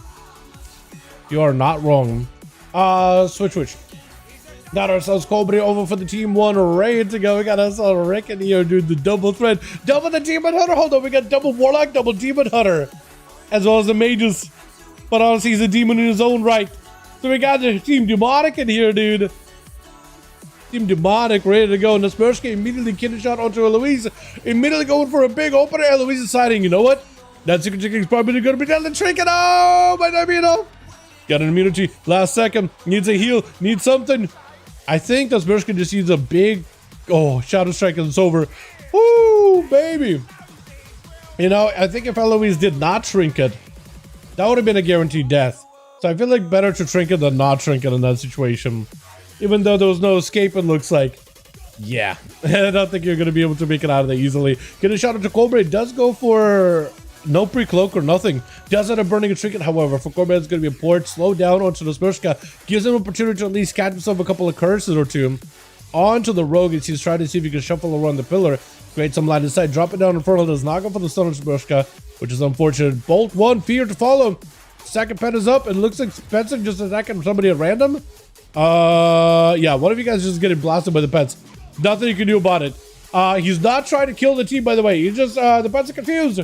You are not wrong. Switch. Got ourselves Cobra over for the team one, ready to go. We got ourselves Rick and here, dude, the double threat. Double the Demon Hunter. Hold on, we got double Warlock, double Demon Hunter. As well as the mages. But honestly, he's a demon in his own right. So we got the Team Demonic in here, dude. Team Demonic ready to go. And the Smirska immediately killing shot onto Eloise. Immediately going for a big opener. Eloise deciding, you know what? That secret chicken is probably going to be down the trinket. Oh, might not be enough. Got an immunity. Last second. Needs a heal. Needs something. I think the Smirska just needs a big... Oh, Shadow Strike and it's over. Woo, baby. You know, I think if Eloise did not trinket, that would have been a guaranteed death. So I feel like better to trinket than not trinket in that situation. Even though there was no escape, it looks like. Yeah. I don't think you're going to be able to make it out of there easily. Get a shot into Cobra. It does go for... No pre-cloak or nothing. Does end up burning a trinket, however. For Corbett, it's going to be a port. Slow down onto the Smirska. Gives him an opportunity to at least catch himself a couple of curses or two. Onto the Rogue as he's trying to see if he can shuffle around the pillar. Create some line of sight. Drop it down in front of does not go for the stun on Smirska, which is unfortunate. Bolt 1, Fear to follow. Second pet is up. It looks like Spencer just attacking somebody at random. Yeah, one of you guys just getting blasted by the pets. Nothing you can do about it. He's not trying to kill the team, by the way. He's just, the pets are confused.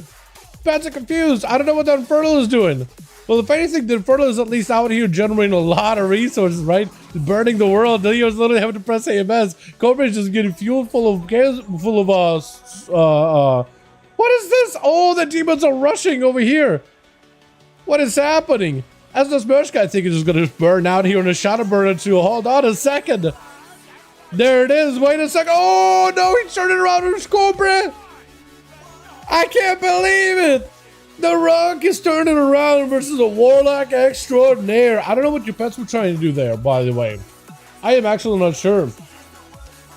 Pets are confused. I don't know what the Infernal is doing. Well, if anything, the Infernal is at least out here generating a lot of resources, right? Burning the world. Then he was literally having to press AMS. Cobra is just getting fueled full of what is this? Oh, the demons are rushing over here. What is happening? As this Smirska, I think, is just going to burn out here in a shadow burner too. Hold on a second. There it is. Wait a second. Oh, no, he's turning around with Cobra. I can't believe it! The Rock is turning around versus a Warlock extraordinaire. I don't know what your pets were trying to do there, by the way. I am actually not sure.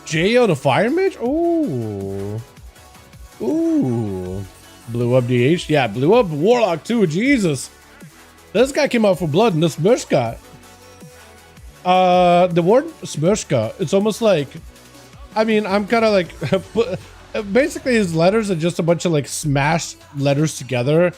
Jay on a Fire Mage? Ooh. Ooh. Blew up DH? Yeah, blew up Warlock too. Jesus. This guy came out for blood and this Smirska. The word Smirska, it's almost like... I mean, I'm kind of like... Basically, his letters are just a bunch of like smashed letters together.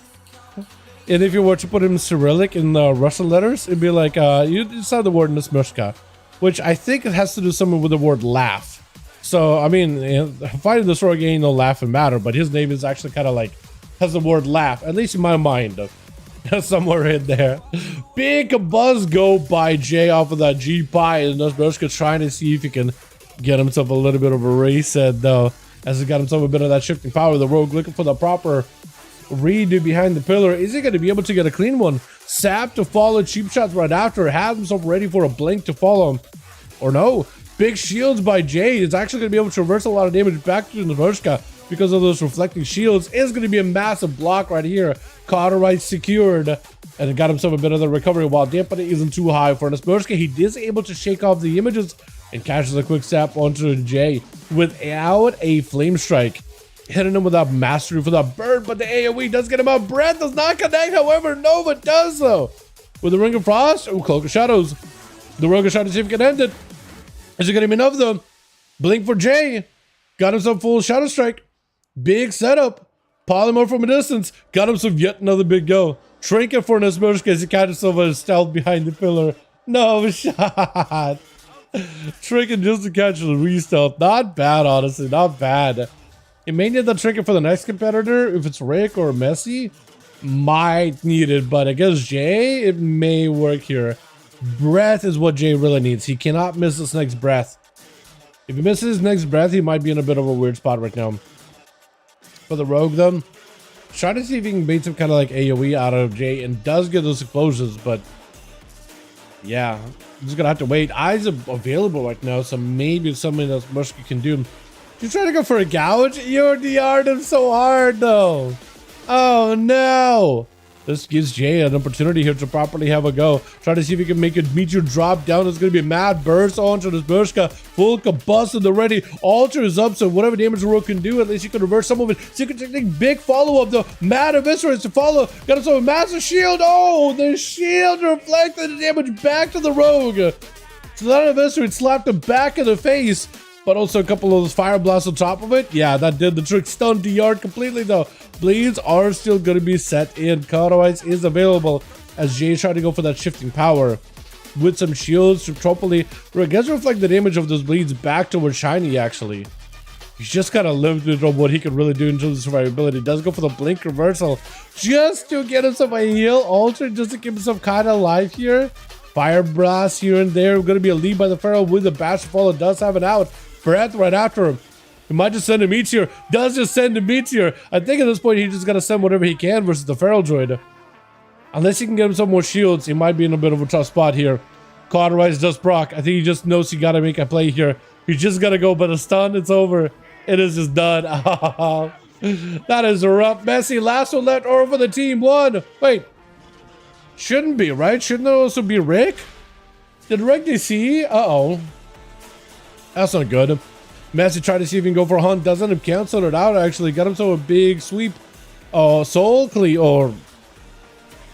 And if you were to put him in Cyrillic in Russian letters, it'd be like, you just have the word Nesmishka, which I think it has to do something with the word laugh. So, I mean, fighting this rogue ain't no laughing matter, but his name is actually kind of like, has the word laugh, at least in my mind. Somewhere in there. Big buzz go by Jay off of that G-Pie, and Nesmishka trying to see if he can get himself a little bit of a reset, though. As he got himself a bit of that shifting power, the Rogue looking for the proper redo behind the pillar. Is he going to be able to get a clean one? Sap to follow, cheap shots right after. Has himself ready for a blink to follow him. Or no. Big shields by Jay. Is actually going to be able to reverse a lot of damage back to Navrshka because of those reflecting shields. Is going to be a massive block right here. Cauterize secured. And got himself a bit of the recovery while dampening isn't too high for Navrshka. He is able to shake off the images and catches a quick sap onto Jay without a flame strike. Hitting him without mastery for that bird, but the AoE does get him out. Breath does not connect, however, Nova does though. With the Ring of Frost, oh, Cloak of Shadows. The Rogue is trying to see if he can end it. Is it getting enough though? Blink for Jay. Got himself full Shadow Strike. Big setup. Polymorph from a distance. Got himself yet another big go. Trinket for Nesmishka as he catches himself a stealth behind the pillar. No shot. Trinket just to catch the re-stealth. Not bad, honestly. Not bad. It may need the trinket for the next competitor. If it's Rick or Messi, might need it. But against Jay, it may work here. Breath is what Jay really needs. He cannot miss this next breath. If he misses his next breath, he might be in a bit of a weird spot right now. For the Rogue, though, try to see if he can bait some kind of like AoE out of Jay and does get those explosions, but yeah, I'm just gonna have to wait. Eyes are available right now, so maybe it's something that Mushki can do. You trying to go for a gouge? You're DR'd him so hard though. Oh no. This gives Jay an opportunity here to properly have a go. Try to see if he can make a meteor drop down. It's going to be a mad burst onto this Bershka. Full combustion already. Alter is up, so whatever damage the rogue can do, at least you can reverse some of it. So you can take big follow-up, though. Mad Eviscerate to follow. Got himself a massive shield. Oh, the shield reflected the damage back to the rogue. So that Eviscerate slapped him back in the face. But also a couple of those fire blasts on top of it. Yeah, that did the trick. Stunned the yard completely, though. Bleeds are still going to be set in. Cauterize is available as Jay tried to go for that shifting power with some shields to properly, I guess, reflect the damage of those bleeds back towards Shiny, actually. He's just kind of limited on what he can really do in terms of survivability. Does go for the blink reversal just to get himself a heal. Alter just to keep himself kind of alive here. Fire blast here and there. Going to be a lead by the Pharaoh with the bash fall. It does have it out. Breath right after him. He might just send a meteor. Does just send a meteor. I think at this point he just got to send whatever he can versus the Feral Droid. Unless he can get him some more shields, he might be in a bit of a tough spot here. Cauterize does proc. I think he just knows he got to make a play here. He just got to go, but a stun, it's over. It is just done. That is rough. Messy. Last one left over for the team. One. Wait. Shouldn't be, right? Shouldn't it also be Rick? Did Rick DC? Uh-oh. That's not good. Messi tried to see if he can go for a hunt. Doesn't have canceled it out, actually. Got himself a big sweep. Soul Cle or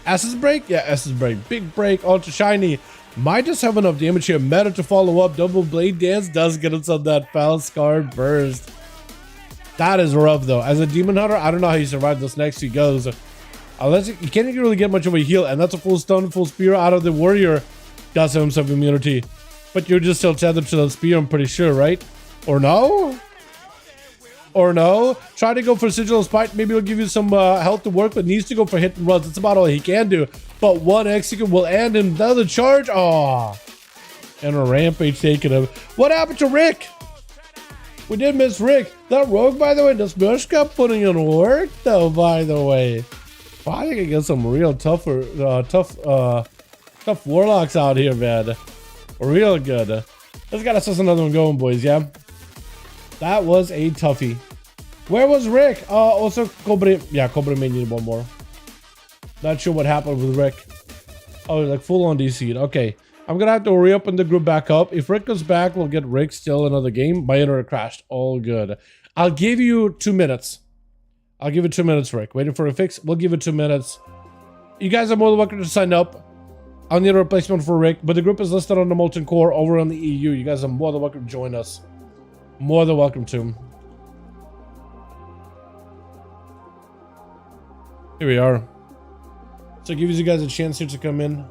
ASUS break? Yeah, ASUS break. Big break onto Shiny. Might just have enough damage here. Meta to follow up. Double blade dance does get himself that foul scarred burst. That is rough, though. As a demon hunter, I don't know how he survived this next few goes. Unless you can't really get much of a heal, and that's a full stun, full spear out of the warrior. Does have himself immunity. But you're just still tethered to the spear, I'm pretty sure, right? Or no? Or no? Try to go for Sigil of Spite. Maybe it'll give you some health to work, but needs to go for hit and runs. That's about all he can do. But one execute will end him. Another charge. Oh. And a rampage taking him. What happened to Rick? We did miss Rick. That rogue, by the way, does Bershka putting in work, though, by the way. Well, I think I get some real tough warlocks out here, man. Real good. Let's get us another one going, boys, yeah? That was a toughie. Where was Rick? Also, Cobra. Yeah, Cobra may need one more. Not sure what happened with Rick. Oh, like full on DC'd. Okay. I'm gonna have to reopen the group back up. If Rick comes back, we'll get Rick still another game. My internet crashed. All good. I'll give you 2 minutes. I'll give it 2 minutes, Rick. Waiting for a fix. We'll give it 2 minutes. You guys are more than welcome to sign up. I'll need a replacement for Rick, but the group is listed on the Molten Core over on the EU. You guys are more than welcome to join us. More than welcome to. Here we are. So it gives you guys a chance here to come in.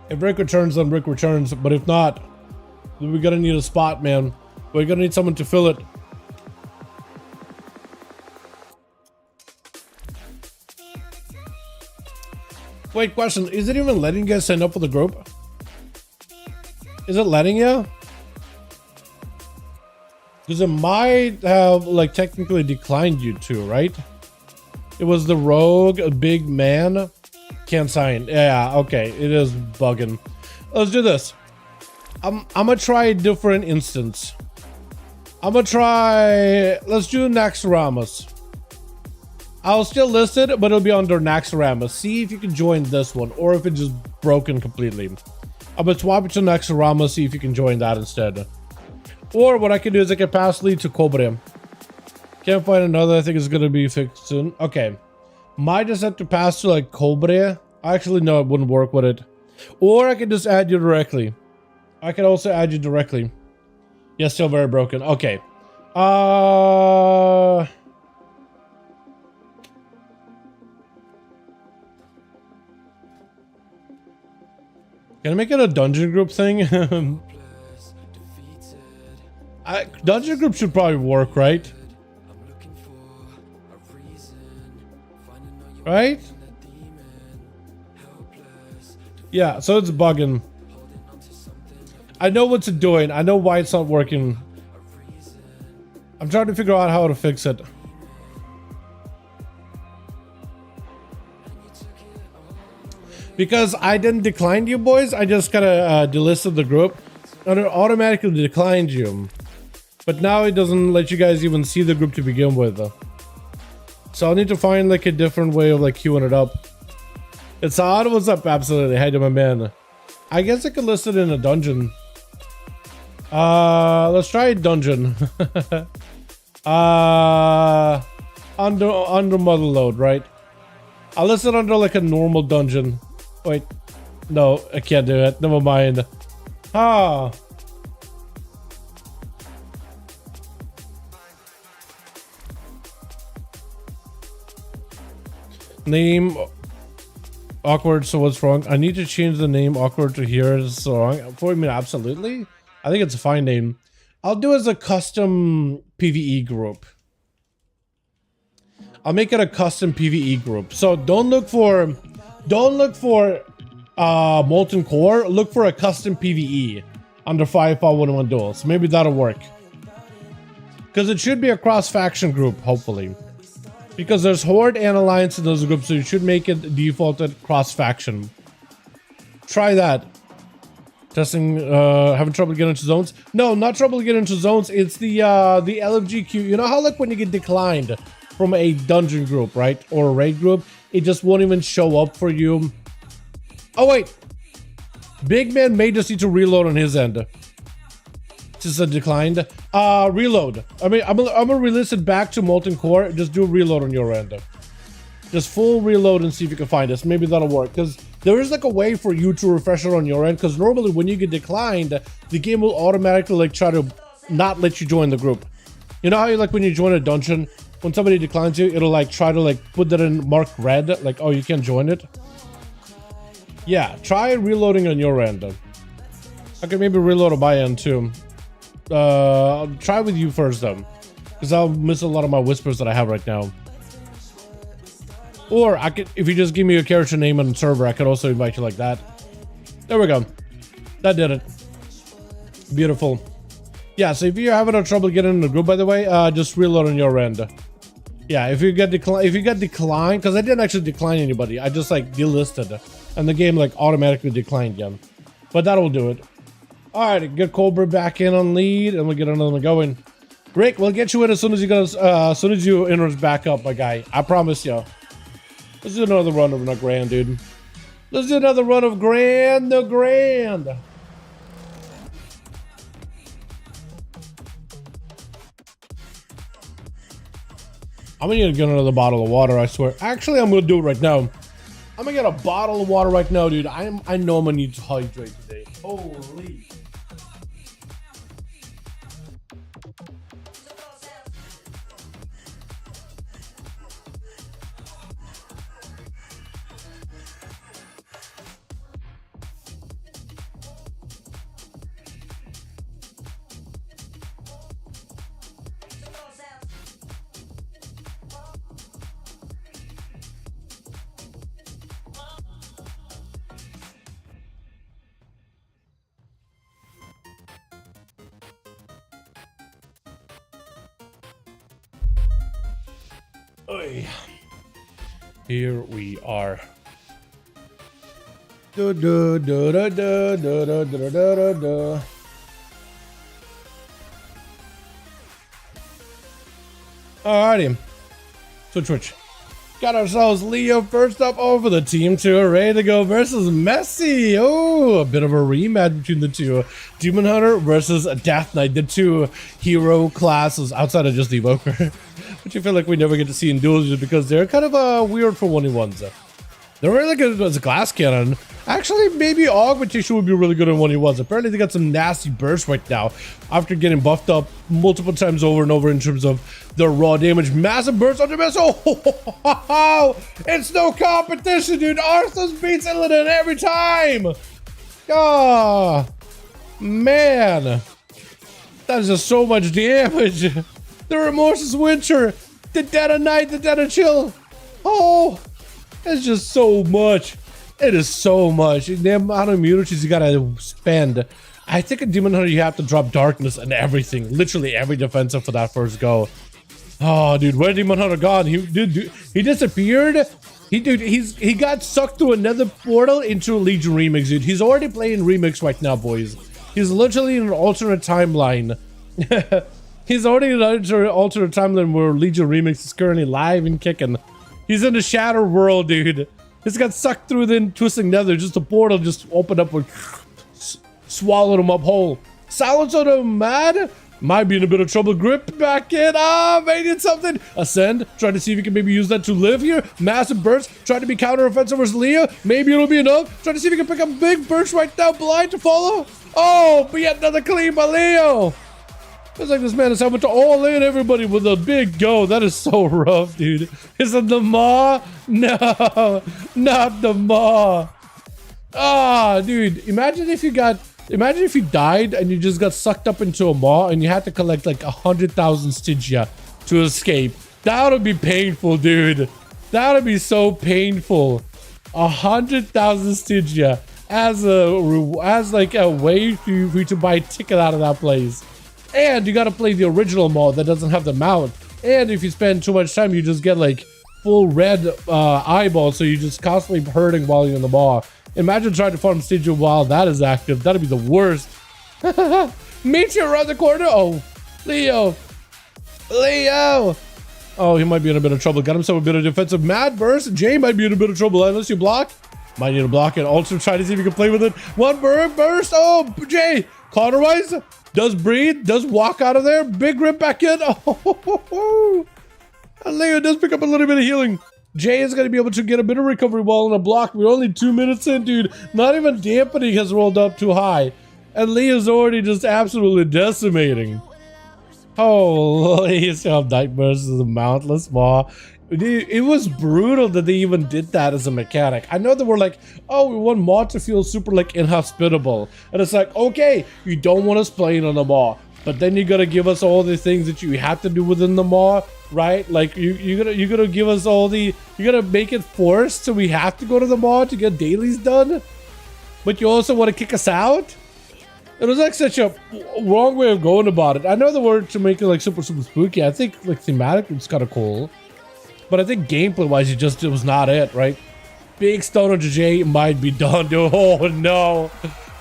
If Rick returns, then Rick returns. But if not, then we're gonna need a spot, man. We're gonna need someone to fill it. Wait, question. Is it even letting you guys sign up for the group? Is it letting you? Because it might have, like, technically declined you too, right? It was the rogue, a big man. Can't sign. Yeah, okay. It is bugging. Let's do this. I'm gonna try a different instance. I'm gonna try... Let's do Naxxramas. I'll still list it, but it'll be under Naxxramas. See if you can join this one, or if it's just broken completely. I'm gonna swap it to Naxxramas, see if you can join that instead. Or what I can do is I can pass lead to Cobra. Can't find another. I think it's gonna be fixed soon. Okay. Might just have to pass to like Cobra. Actually, no, it wouldn't work with it. Or I can just add you directly. I can also add you directly. Yeah, still very broken. Okay. Can I make it a dungeon group thing? Dungeon group should probably work, right? Right? Yeah, so it's bugging. I know what it's doing. I know why it's not working. I'm trying to figure out how to fix it. Because I didn't decline you, boys. I just kind of delisted the group. And it automatically declined you. But now it doesn't let you guys even see the group to begin with. So I'll need to find like a different way of like queuing it up. It's odd. What's up? Absolutely. Hey to my man. I guess I could list it in a dungeon. Let's try a dungeon. Under Motherload, right? I'll list it under like a normal dungeon. Wait. No, I can't do it. Never mind. Ah. Name awkward, so what's wrong? I need to change the name awkward to here is so wrong. For me, absolutely. I think it's a fine name. I'll do it as a custom PvE group. I'll make it a custom PvE group. So don't look for Molten Core, look for a custom PvE under 5V5 1v1 Duels. Maybe that'll work. Because it should be a cross-faction group, hopefully. Because there's Horde and Alliance in those groups, so you should make it defaulted cross-faction. Try that. Testing, having trouble getting into zones? No, not trouble getting into zones. It's the LFG queue. You know how like when you get declined from a dungeon group, right? Or a raid group, it just won't even show up for you. Oh, wait. Big Man may just need to reload on his end. Just a declined. Reload. I mean, I'm gonna release it back to Molten Core. Just do a reload on your end. Just full reload and see if you can find us. Maybe that'll work. Because there is like a way for you to refresh it on your end. Because normally when you get declined, the game will automatically like try to not let you join the group. You know how you like when you join a dungeon, when somebody declines you, it'll like try to like put that in marked red. Like, oh, you can't join it. Yeah, try reloading on your end. I can maybe reload on my end too. I'll try with you first though, because I'll miss a lot of my whispers that I have right now. Or I could, if you just give me a character name and server, I could also invite you like that. There we go. That did it. Beautiful. Yeah, so if you're having a trouble getting in the group, by the way, just reload on your end. Yeah, if you get declined, because I didn't actually decline anybody, I just like delisted, and the game like automatically declined again. But that'll do it. All right, get Cobra back in on lead, and we'll get another one going. Rick, we'll get you in as soon as you enters back up, my guy. I promise you. Let's do another run of the Grand, dude. Let's do another run of Grand the Grand. I'm gonna get another bottle of water, I swear. Actually, I'm gonna do it right now. I'm gonna get a bottle of water right now, dude. I know I'm gonna need to hydrate today. Holy. Oy. Here we are. Da, da, da, da, da, da, da, da, da, da. Alrighty. So Twitch. Got ourselves Leo first up over the team 2, ready to go versus Messi. Oh, a bit of a rematch between the two. Demon Hunter versus Death Knight, the two hero classes outside of just the Evoker, which I feel like we never get to see in duels just because they're kind of weird for 1v1s. They're really good as a glass cannon. Actually, maybe augmentation would be really good on 1v1s. Apparently, they got some nasty bursts right now after getting buffed up multiple times over and over in terms of their raw damage. Massive bursts under missile. Oh, it's no competition, dude. Arthas beats Illidan every time. Ah, man. That is just so much damage. The Remorseless Winter, the Dead of Night, the Dead of Chill. Oh. It's just so much. It is so much. The amount of immunities you gotta spend. I think a Demon Hunter, you have to drop Darkness and everything. Literally every defensive for that first go. Oh, dude, where Demon Hunter gone? He disappeared. He got sucked through another portal into Legion Remix, dude. He's already playing Remix right now, boys. He's literally in an alternate timeline. He's already in an alternate timeline where Legion Remix is currently live and kicking. He's in the shadow world, dude. He's got sucked through the twisting nether. Just a portal just opened up and swallowed him up whole. Silence on him, mad. Might be in a bit of trouble. Grip back in. Ah, made something. Ascend. Try to see if you can maybe use that to live here. Massive burst. Try to be counter-offensive versus Leo. Maybe it'll be enough. Try to see if you can pick up big burst right now. Blind to follow. Oh, but yet another clean by Leo. It's like this man is having to all in everybody with a big go. That is so rough, dude. Is it the maw? No, not the maw. Ah, dude. Imagine if you died and you just got sucked up into a maw and you had to collect like 100,000 Stygia to escape. That would be painful, dude. That would be so painful. 100,000 Stygia as like a way for you to buy a ticket out of that place. And you gotta play the original mode that doesn't have the mount. And if you spend too much time, you just get like full red eyeballs, so you're just constantly hurting while you're in the maw. Imagine trying to farm Stygia while that is active. That'd be the worst. Meet you around the corner. Oh, Leo. Oh, he might be in a bit of trouble. Got himself a bit of defensive mad burst. Jay might be in a bit of trouble unless you block. Might need to block it. Also try to see if you can play with it. One burst. Oh, Jay. Cauterize. Does breathe. Does walk out of there. Big rip back in. Oh, and Leo does pick up a little bit of healing. Jay is going to be able to get a bit of recovery while in a block. We're only 2 minutes in, dude. Not even dampening has rolled up too high. And Leo's already just absolutely decimating. Holy, see how Night versus the Mountless Maw. It was brutal that they even did that as a mechanic. I know they were like, oh, we want Maw to feel super like inhospitable. And it's like, okay, you don't want us playing on the Maw. But then you gotta give us all the things that you have to do within the Maw, right? Like you're gonna give us all the, you're gonna make it forced so we have to go to the Maw to get dailies done. But you also want to kick us out? It was like such a wrong way of going about it. I know the word to make it like super spooky. I think like thematic it's kind of cool. But I think gameplay wise it was not it, right? Big stone on J might be done, dude. Oh no.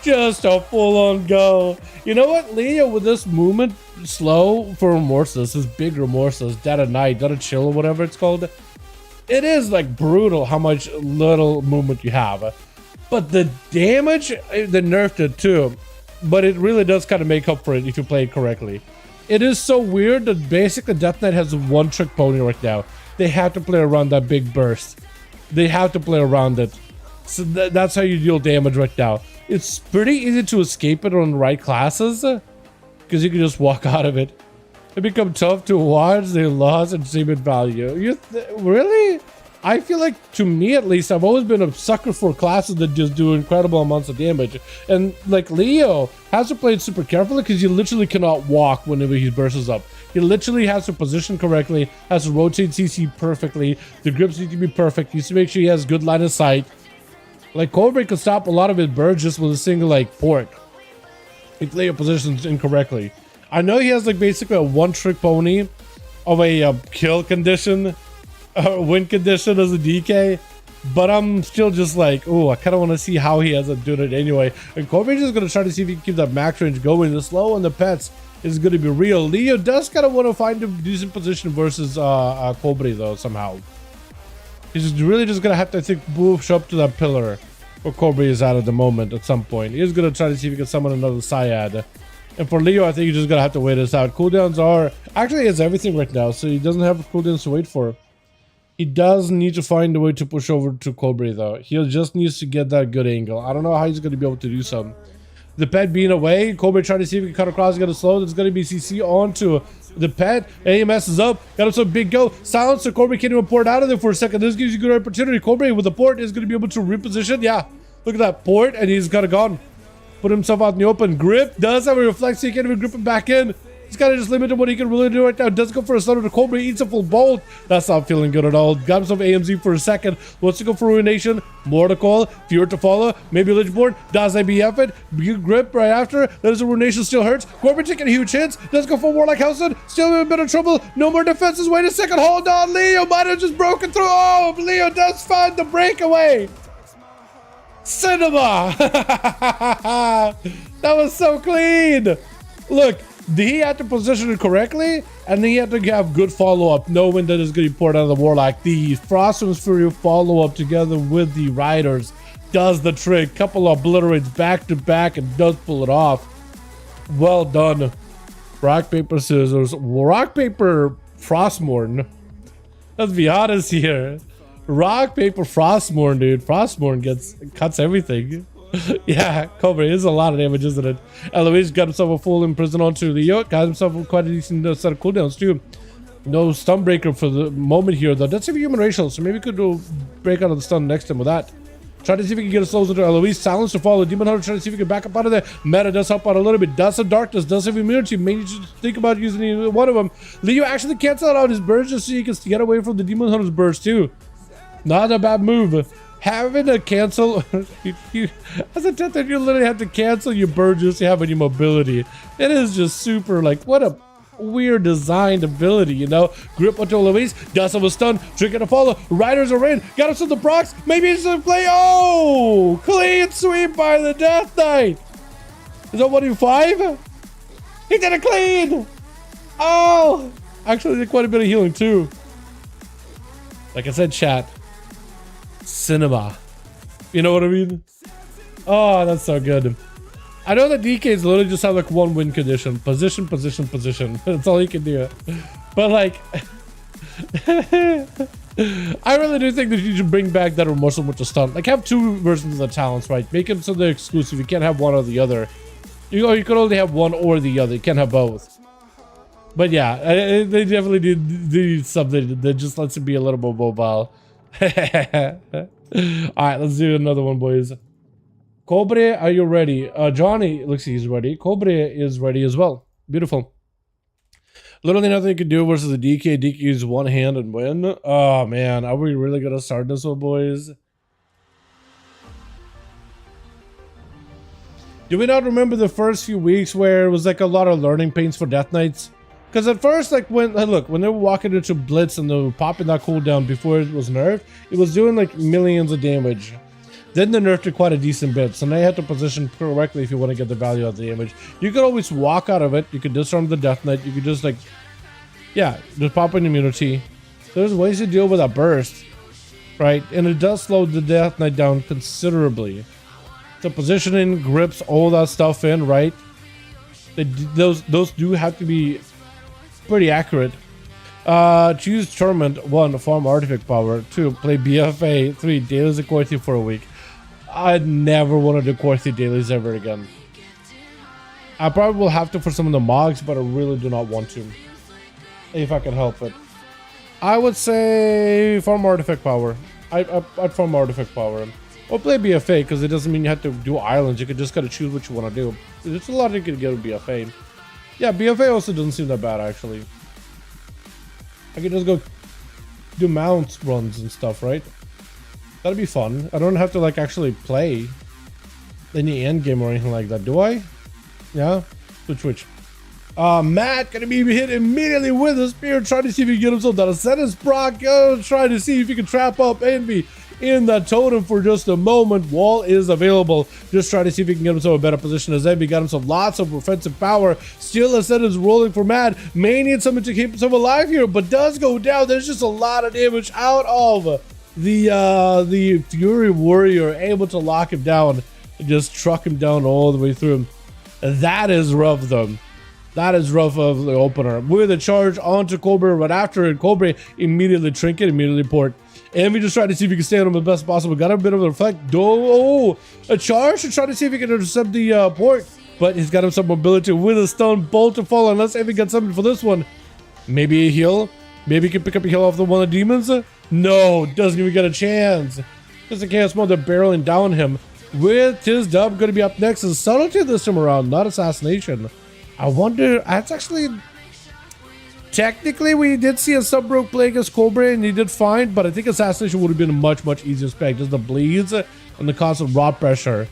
Just a full-on go. You know what, Leo, with this movement slow for Remorseless, this big Remorseless, Dead at Night, Dead at Chill, or whatever it's called, it is like brutal how much little movement you have. But the damage, they nerfed it too. But it really does kind of make up for it if you play it correctly. It is so weird that basically Death Knight has a one-trick pony right now. They have to play around that big burst. They have to play around it. So that's how you deal damage right now. It's pretty easy to escape it on the right classes, because you can just walk out of it. It becomes tough to watch. They lost achievement value. Really? I feel like, to me at least, I've always been a sucker for classes that just do incredible amounts of damage. And like Leo has to play it super carefully because you literally cannot walk whenever he bursts up. He literally has to position correctly, has to rotate CC perfectly. The grips need to be perfect. He needs to make sure he has good line of sight. Like Cobra can stop a lot of his birds just with a single like port. If Leo positions incorrectly. I know he has like basically a one-trick pony of a kill condition. Win condition as a DK, but I'm still just like, oh, I kind of want to see how he has to do it anyway. And Corbin is going to try to see if he can keep that max range going. The slow on the pets is going to be real. Leo does kind of want to find a decent position versus Cobra though somehow. He's really just going to have to, I think, push up to that pillar where Cobra is at the moment at some point. He's going to try to see if he can summon another Syad. And for Leo, I think he's just going to have to wait this out. Cooldowns are, actually he has everything right now, so he doesn't have cooldowns to wait for. He does need to find a way to push over to Cobra though. He just needs to get that good angle. I don't know how he's going to be able to do something. The pet being away, Cobra trying to see if he can cut across, get a slow. There's going to be CC onto the pet. AMS is up. Got him some big go. Silence, so Cobra can't even port out of there for a second. This gives you a good opportunity. Cobra with the port is going to be able to reposition. Yeah, look at that port, and he's kind of gone. Put himself out in the open. Grip does have a reflex, so he can't even grip him back in. He's kind of just limited what he can really do right now. Does go for a stutter to Cobra, eats a full bolt. That's not feeling good at all. Got himself AMZ for a second. Wants to go for Ruination. More to call. Fear to follow. Maybe Lichboard. Does IBF it. Big grip right after. That is a Ruination still hurts. Cobra taking huge hits. Does go for Warlock Housen. Still in a bit of trouble. No more defenses. Wait a second. Hold on. Leo might have just broken through. Oh, Leo does find the breakaway. Cinema. That was so clean. Look. he had to position it correctly, and he had to have good follow-up, knowing that it's going to be poured out of the Warlock. The Frostman's Fury follow-up together with the Riders does the trick. Couple of obliterates back to back and does pull it off. Well done. Rock, paper, scissors. Rock, paper, Frostmourne. Let's be honest here. Rock, paper, Frostmourne, dude. Frostmourne cuts everything. Yeah, Cobra is a lot of damage, isn't it? Eloise got himself a full imprison onto the yoke. Got himself quite a decent set of cooldowns too. No stun breaker for the moment here though. That's a human racial, so maybe we could do break out of the stun next time with that. Try to see if we can get a souls into Eloise. Silence to follow. Demon Hunter, try to see if we can back up out of there. Meta does help out a little bit. Does have darkness, does have immunity. Maybe you should think about using either one of them. Leo actually cancel out his burst just so you can get away from the Demon Hunter's burst too. Not a bad move. Having to cancel, as a tenth, you literally have to cancel your burst just to have any mobility. It is just super, like, what a weird designed ability, you know? Grip onto Eloise, does have a stun, trigger to follow, Riders are in, got himself the procs, maybe it's a play. Oh, clean sweep by the Death Knight. Is that 1v5? He did a clean. Oh, actually did quite a bit of healing too. Like I said, chat, cinema, you know what I mean? Oh, that's so good. I know that DKs literally just have like one win condition: position, position, position. That's all you can do. But like, I really do think that you should bring back that remorseful with the stun. Like, have two versions of the talents, right? Make them so they're exclusive. You can't have one or the other. You could only have one or the other. You can't have both. But yeah, they definitely do something that just lets it be a little more mobile. All right, let's do another one, boys. Cobre, are you ready? Johnny looks like he's ready. Cobre is ready as well. Beautiful. Literally nothing you can do versus a DK. DK use one hand and win. Oh man, are we really gonna start this one, boys? Do we not remember the first few weeks where it was like a lot of learning pains for Death Knights? Because at first, like when they were walking into Blitz and they were popping that cooldown before it was nerfed, it was doing like millions of damage. Then they nerfed it quite a decent bit, so now you have to position correctly if you want to get the value of the damage. You could always walk out of it. You could disarm the Death Knight. You could just like, yeah, just pop an immunity. There's ways to deal with a burst, right? And it does slow the Death Knight down considerably. So positioning, grips, all that stuff in, right? Those do have to be pretty accurate. Choose Torment. 1, farm artifact power. 2, play BFA. 3, dailies of Quarthy for a week. I never want to do Quarthy dailies ever again. I probably will have to for some of the mogs, but I really do not want to. If I can help it. I would say farm artifact power. I'd farm artifact power. Or play BFA, because it doesn't mean you have to do islands. You can just gotta choose what you want to do. There's a lot you can get with BFA. Yeah, BFA also doesn't seem that bad, actually. I could just go do mount runs and stuff, right? That'd be fun. I don't have to, like, actually play any end game or anything like that, do I? Yeah? Switch. Matt gonna be hit immediately with a spear, trying to see if he can get himself down. Set his proc, trying to see if he can trap up Envy in that totem for just a moment. Wall is available. Just trying to see if he can get himself a better position as Envy got himself lots of offensive power. Still, Ascent is rolling for Matt. May need something to keep himself alive here, but does go down. There's just a lot of damage out of the Fury Warrior, able to lock him down and just truck him down all the way through. That is rough, though. That is rough of the opener. With a charge onto Cobra right after it. Cobra immediately trinket, immediately port. And we just tried to see if he can stay on him the best possible. Got a bit of a reflect. Oh, a charge to try to see if he can intercept the port. But he's got him some mobility with a stone bolt to fall. Unless Envy gets something for this one. Maybe a heal. Maybe he can pick up a heal off the one of the demons. No, doesn't even get a chance. Just a chaos mode, they're barreling down him. With his dub going to be up next is subtlety this time around, not assassination. I wonder, that's actually, technically we did see a sub-broke play against Cobra and he did fine, but I think assassination would have been a much easier spec. Just the bleeds and the constant raw pressure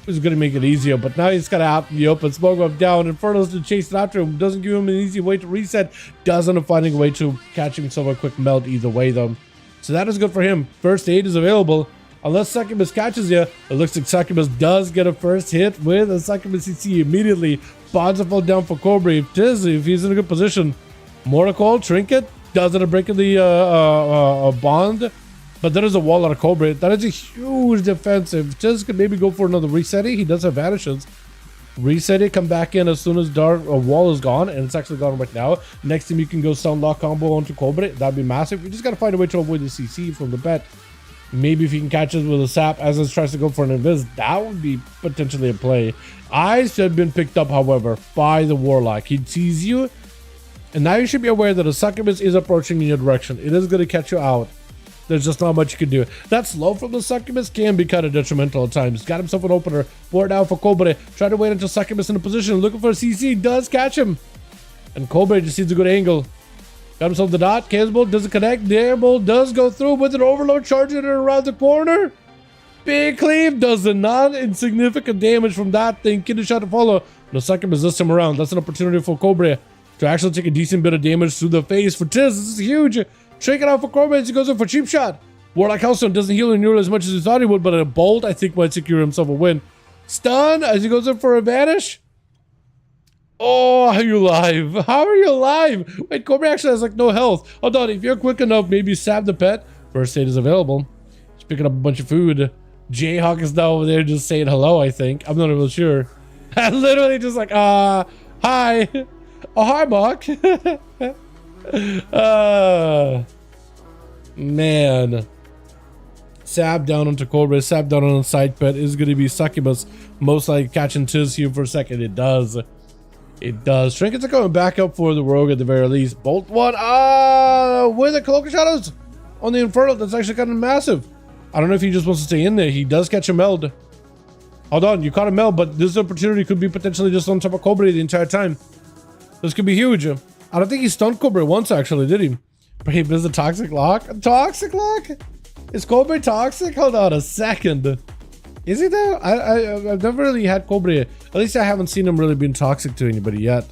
is going to make it easier, but now he's got to out in the open, smoke him down, Inferno's to chase it after him, doesn't give him an easy way to reset, doesn't end up finding a way to catch himself a quick melt either way though. So that is good for him. First aid is available. Unless Succubus catches you, it looks like Succubus does get a first hit with a Succubus CC immediately. Bonds fall down for Cobra. If he's in a good position, Mortal Coil, Trinket, doesn't it break the bond? But there is a wall out of Cobra. That is a huge defensive. Tiz could maybe go for another reset. He does have vanishes. Reset it, come back in as soon as wall is gone, and it's actually gone right now. Next time you can go sound lock combo onto Cobra. That'd be massive. You just gotta find a way to avoid the CC from the bet. Maybe if you can catch it with a sap as it tries to go for an invis, that would be potentially a play. Eyes have been picked up, however, by the Warlock. He sees you, and now you should be aware that a succubus is approaching in your direction. It is gonna catch you out. There's just not much you can do. That slow from the succubus can be kind of detrimental at times. Got himself an opener. Board down for Cobra. Try to wait until succubus in a position. Looking for a CC. Does catch him. And Cobra just sees a good angle. Got himself the dot. Chaos Bolt doesn't connect. The air bolt does go through with an overload charging it around the corner. Big cleave does a not insignificant damage from that thing. Kidney shot to follow. The succubus does him around. That's an opportunity for Cobra to actually take a decent bit of damage to the face for Tiz. This is huge. Shake it out for Cobra as he goes in for cheap shot. Warlock Hellstone doesn't heal nearly as much as he thought he would, but a bolt I think might secure himself a win. Stun as he goes in for a vanish. Oh, are you alive? How are you alive? Wait, Cobra actually has like no health. Hold on, if you're quick enough, maybe stab the pet. First aid is available. He's picking up a bunch of food. Jayhawk is now over there just saying hello, I think. I'm not even sure. Literally just like, hi. Oh, hi, Mark. Man. Sab down onto Cobra, sab down on the side pet is going to be succubus. Most likely catching Tiz here for a second. It does. It does. Trinkets are coming back up for the rogue at the very least. Bolt one. With the Cloak of Shadows on the Inferno. That's actually kind of massive. I don't know if he just wants to stay in there. He does catch a meld. Hold on, you caught a meld, but this opportunity could be potentially just on top of Cobra the entire time. This could be huge. I don't think he stunned Cobra once actually, did he? Brave is a toxic lock. Toxic lock? Is Cobra toxic? Hold on a second. Is he though? I've never really had Cobra. At least I haven't seen him really being toxic to anybody yet.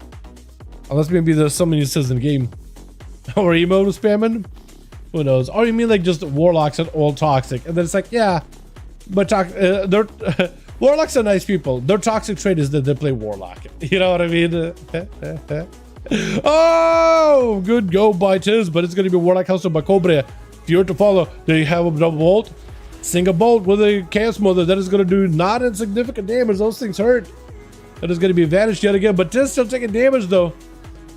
Unless maybe there's something he says in the game. Or emo spamming? Who knows? Or you mean like just warlocks are all toxic? And then it's like, yeah, but they're warlocks are nice people. Their toxic trait is that they play warlock. You know what I mean? Oh, good go by Tiz, but it's going to be Warlock House by Cobra. Fear to follow. They have a double bolt. Single bolt with a Chaos Mother. That is going to do not insignificant damage. Those things hurt. That is going to be vanished yet again, but Tiz still taking damage though.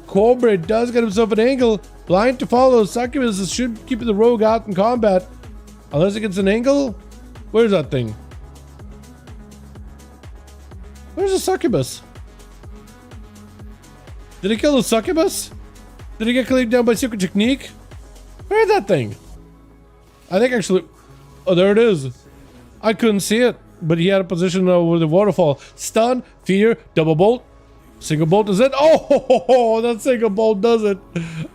Cobra does get himself an angle. Blind to follow. Succubus should keep the rogue out in combat. Unless it gets an angle. Where's that thing? Where's the succubus? Did he kill the succubus? Did he get cleaved down by secret technique? Where's that thing? I think actually... Oh, there it is. I couldn't see it, but he had a position over the waterfall. Stun, fear, double bolt. Single bolt is it. Oh, that single bolt does it.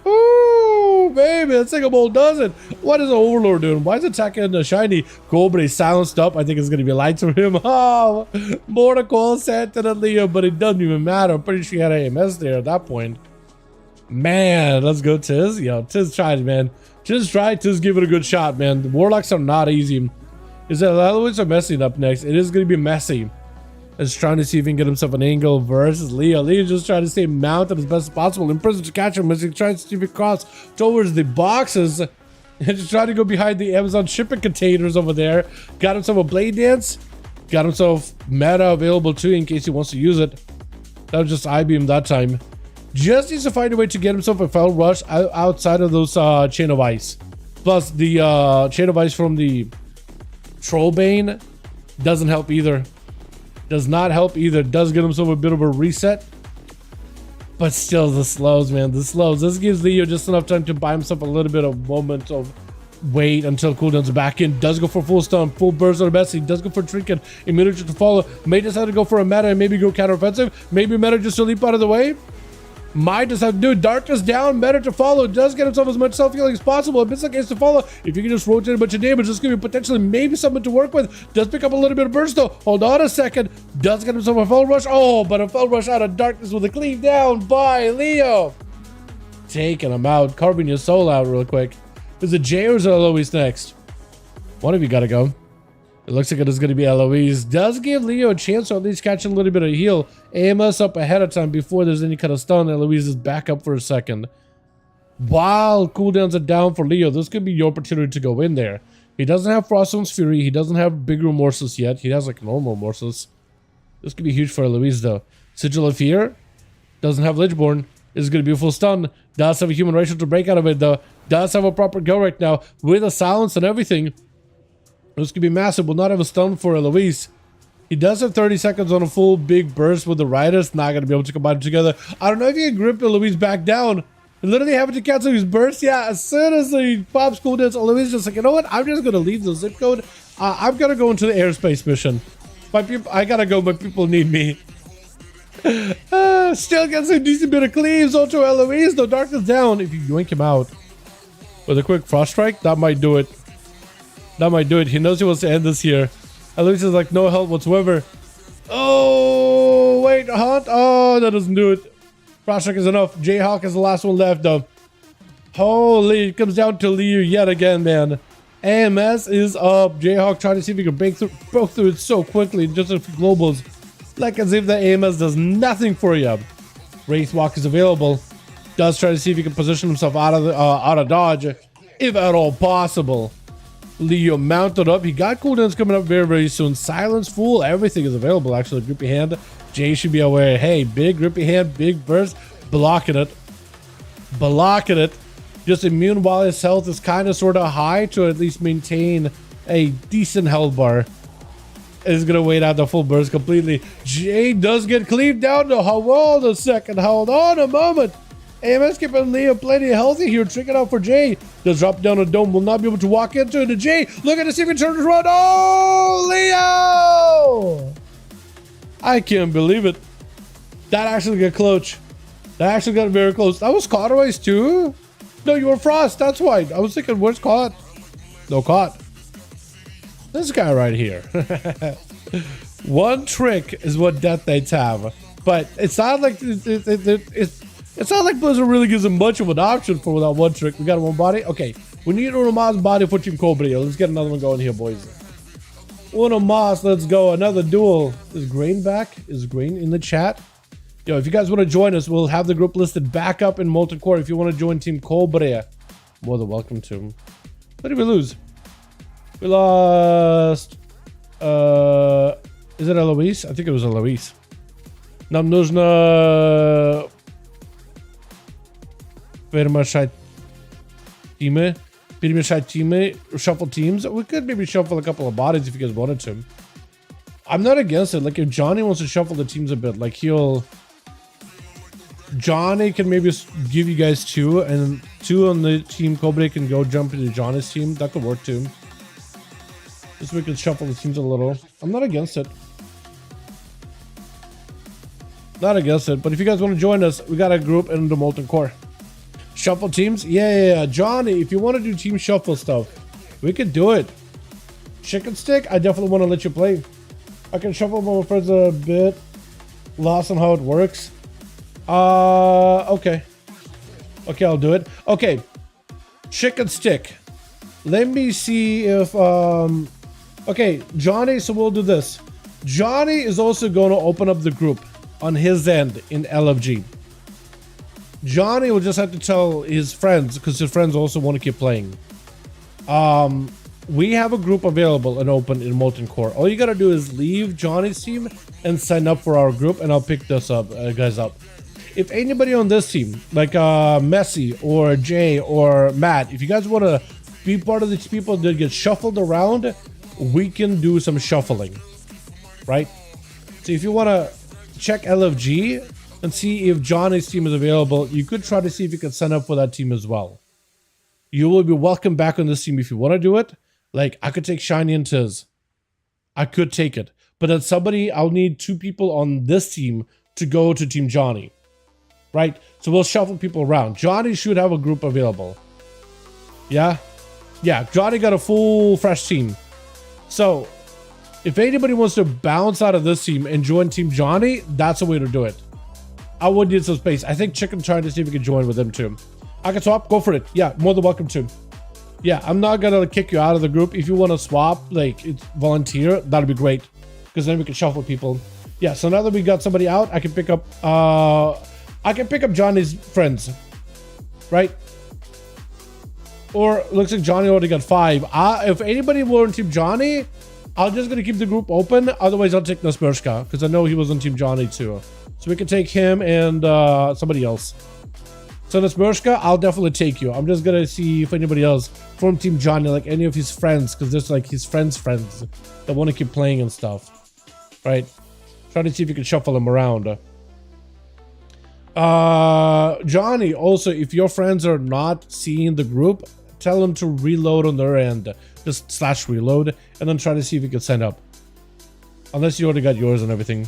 Ooh, baby, that single bolt does it. What is the Overlord doing? Why is it attacking the shiny? Cobra is silenced up. I think it's going to be lights for him. Oh, Mortal Coil sent to the Leo, but it doesn't even matter. I'm pretty sure he had AMS there at that point. Man, let's go, Tiz. Yo, Tiz tried, man. Tiz tried. Tiz give it a good shot, man. The Warlocks are not easy. Is that Alois are messing up next? It is going to be messy. Is trying to see if he can get himself an angle versus Leo. Leo's just trying to stay mounted as best as possible. In prison to catch him as he tries to see if he cross towards the boxes. And just trying to go behind the Amazon shipping containers over there. Got himself a blade dance. Got himself meta available too in case he wants to use it. That was just I-beam that time. Just needs to find a way to get himself a fell rush outside of those chain of ice. Plus the chain of ice from the Trollbane doesn't help either. Does not help either. Does get himself a bit of a reset. But still, the slows, man. The slows. This gives Leo just enough time to buy himself a little bit of moment of wait until cooldowns back in. Does go for full stun. Full burst on the best. He does go for trinket. Immediately to follow. May decide to go for a meta and maybe go counteroffensive. Maybe meta just to leap out of the way. Might just have to do darkness down, better to follow. Does get himself as much self-healing as possible. If it's against to follow, if you can just rotate a bunch of damage, this could be potentially maybe something to work with. Does pick up a little bit of burst though. Hold on a second. Does get himself a fell rush. Oh, but a fell rush out of darkness with a cleave down by Leo. Taking him out, carving your soul out real quick. Is it Jay or is it Alois next? One of you gotta go. It looks like it is going to be Eloise. Does give Leo a chance to at least catch a little bit of heal. AMS up ahead of time before there's any kind of stun. Eloise is back up for a second. While cooldowns are down for Leo, this could be your opportunity to go in there. He doesn't have Froststone's Fury. He doesn't have big Remorseless yet. He has like normal Remorseless. This could be huge for Eloise though. Sigil of Fear. Doesn't have Lichborn. This is going to be a full stun. Does have a human racial to break out of it though. Does have a proper go right now with a silence and everything. This could be massive. Will not have a stun for Eloise. He does have 30 seconds on a full big burst with the Riders. Not going to be able to combine them together. I don't know if you can grip Eloise back down. Literally having to cancel his burst. Yeah, as soon as he pops cooldowns, Eloise just like, you know what? I'm just going to leave the zip code. I'm going to go into the airspace mission. My people, I got to go. My people need me. Still gets a decent bit of cleaves onto Eloise. No darkness down. If you yoink him out with a quick frost strike, that might do it. That might do it. He knows he wants to end this here. Eloise is like no help whatsoever. Oh, wait, Hunt. Oh, that doesn't do it. Frost strike is enough. Jayhawk is the last one left though. Holy, it comes down to Liu yet again, man. AMS is up. Jayhawk trying to see if he can broke through it so quickly. Just a few globals. Like as if the AMS does nothing for you. Wraithwalk is available. Does try to see if he can position himself out of dodge, if at all possible. Leo mounted up. He got cooldowns coming up very, very soon. Silence, Fool, everything is available. Actually, Grippy Hand. Jay should be aware. Hey, big Grippy Hand, big burst. Blocking it. Blocking it. Just immune while his health is kind of sort of high to at least maintain a decent health bar. Is going to wait out the full burst completely. Jay does get cleaved down to hold on a second. Hold on a moment. AMS keeping Leo plenty healthy here. Trick it out for Jay. Does drop down a dome. Will not be able to walk into it. Jay, look at the see if he turns around. Oh, Leo! I can't believe it. That actually got close. That actually got very close. That was Cauterized too? No, you were Frost. That's why. I was thinking, where's Caught? No Caught. This guy right here. One trick is what Death Knights have. But it's not like it's not like Blizzard really gives him much of an option for that one trick. We got one body. Okay, we need Uno Mas body for Team Cobra. Let's get another one going here, boys. Uno Mas, let's go. Another duel. Is Grain back? Is Grain in the chat? Yo, if you guys want to join us, we'll have the group listed back up in Molten Core. If you want to join Team Cobra, more than welcome to. What did we lose? We lost. Is it Eloise? I think it was Eloise. Nam нужно перемешать teamы, shuffle teams. We could maybe shuffle a couple of bodies if you guys wanted to. I'm not against it. Like if Johnny wants to shuffle the teams a bit, like Johnny can maybe give you guys two, and two on the team Cobra can go jump into Johnny's team. That could work too. Just so we could shuffle the teams a little. I'm not against it. Not against it, but if you guys want to join us, we got a group in the Molten Core. Shuffle teams? Yeah. Johnny, if you want to do team shuffle stuff, we could do it. Chicken Stick, I definitely want to let you play. I can shuffle my friends a bit. Lost on how it works. Okay. Okay, I'll do it. Okay. Chicken Stick. Let me see if, okay, Johnny, so we'll do this. Johnny is also going to open up the group on his end in LFG. Johnny will just have to tell his friends, because his friends also want to keep playing. We have a group available and open in Molten Core. All you gotta do is leave Johnny's team and sign up for our group, and I'll pick this up, guys up. If anybody on this team, like Messi or Jay or Matt, if you guys want to be part of these people that get shuffled around, we can do some shuffling, right? So if you want to check LFG and see if Johnny's team is available, you could try to see if you can sign up for that team as well. You will be welcome back on this team if you want to do it. Like, I could take Shiny and Tiz. I could take it. But then somebody, I'll need two people on this team to go to Team Johnny. Right? So we'll shuffle people around. Johnny should have a group available. Yeah? Yeah, Johnny got a full fresh team. So, if anybody wants to bounce out of this team and join Team Johnny, that's the way to do it. I would need some space. I think Chicken trying to see if we can join with them too. I can swap, go for it. Yeah, more than welcome to. Yeah, I'm not gonna kick you out of the group. If you want to swap, like, it's volunteer, that'd be great. Because then we can shuffle people. Yeah, so now that we got somebody out, I can pick up Johnny's friends. Right? Or looks like Johnny already got 5. If anybody will on Team Johnny, I'm just gonna keep the group open. Otherwise, I'll take Naspershka because I know he was on Team Johnny too. So we can take him and somebody else. So Naspershka, I'll definitely take you. I'm just gonna see if anybody else from Team Johnny, like any of his friends, because there's like his friends that want to keep playing and stuff. Right? Try to see if you can shuffle them around. Johnny, also, if your friends are not seeing the group, tell them to reload on their end. Just /reload and then try to see if you can send up. Unless you already got yours and everything.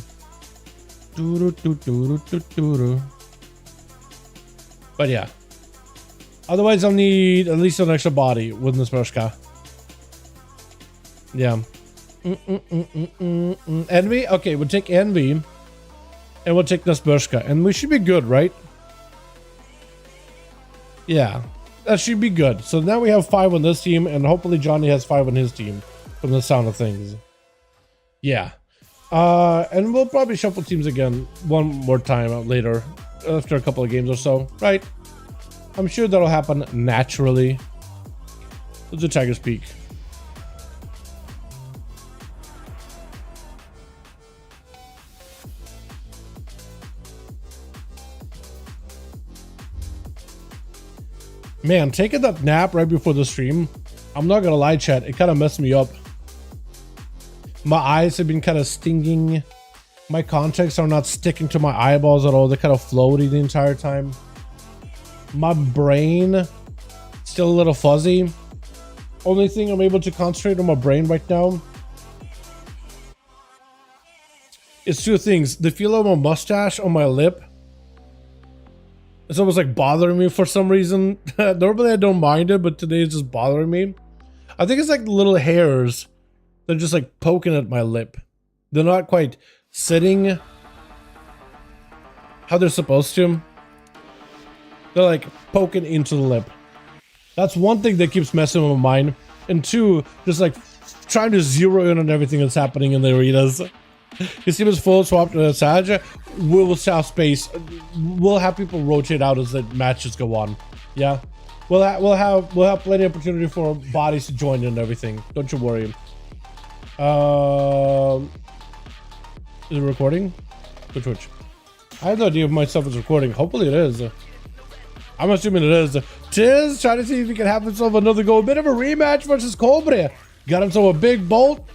But yeah. Otherwise, I'll need at least an extra body with Naspershka. Yeah. Envy? Okay, we'll take Envy. And we'll take Naspershka. And we should be good, right? Yeah. That should be good. So now we have 5 on this team. And hopefully Johnny has 5 on his team. From the sound of things. Yeah. And we'll probably shuffle teams again one more time later. After a couple of games or so. Right? I'm sure that'll happen naturally. Let's do Tiger's Peak. Man, taking that nap right before the stream, I'm not gonna lie, chat, it kind of messed me up. My eyes have been kind of stinging. My contacts are not sticking to my eyeballs at all. They're kind of floaty the entire time. My brain, still a little fuzzy. Only thing I'm able to concentrate on my brain right now is 2 things. The feel of my mustache on my lip. It's almost like bothering me for some reason. Normally I don't mind it, but today it's just bothering me. I think it's like the little hairs. They're just like poking at my lip. They're not quite sitting how they're supposed to. They're like poking into the lip. That's one thing that keeps messing with my mind. And 2, just like trying to zero in on everything that's happening in the arenas. His team is full, swapped to Saj. We'll have space. We'll have people rotate out as the matches go on. Yeah, we'll have plenty of opportunity for bodies to join in and everything. Don't you worry. Is it recording? Which? I have no idea if my stuff is recording. Hopefully it is. I'm assuming it is. Tiz trying to see if he can have himself another go. A bit of a rematch versus Cobra. Got himself a big bolt.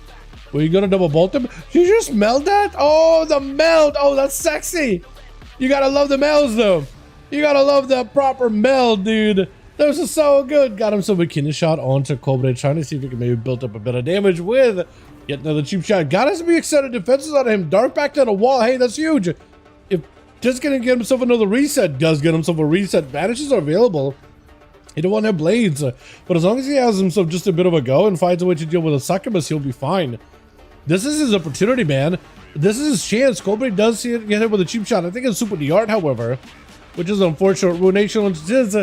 Were you gonna double bolt him? Did you just meld that? Oh, the meld. Oh, that's sexy. You gotta love the melds, though. You gotta love the proper meld, dude. Those are so good. Got him some bikini shot onto Cobra, trying to see if he can maybe build up a bit of damage with yet another cheap shot. Got us to be extended defenses on him. Dark back to the wall. Hey, that's huge. If just gonna get himself another reset, does get himself a reset. Vanishes are available. He don't want to have blades, but as long as he has himself just a bit of a go and finds a way to deal with a succubus, he'll be fine. This is his opportunity, man. This is his chance. Cobra does get hit with a cheap shot. I think it's super the art, however, which is unfortunate. Ruination is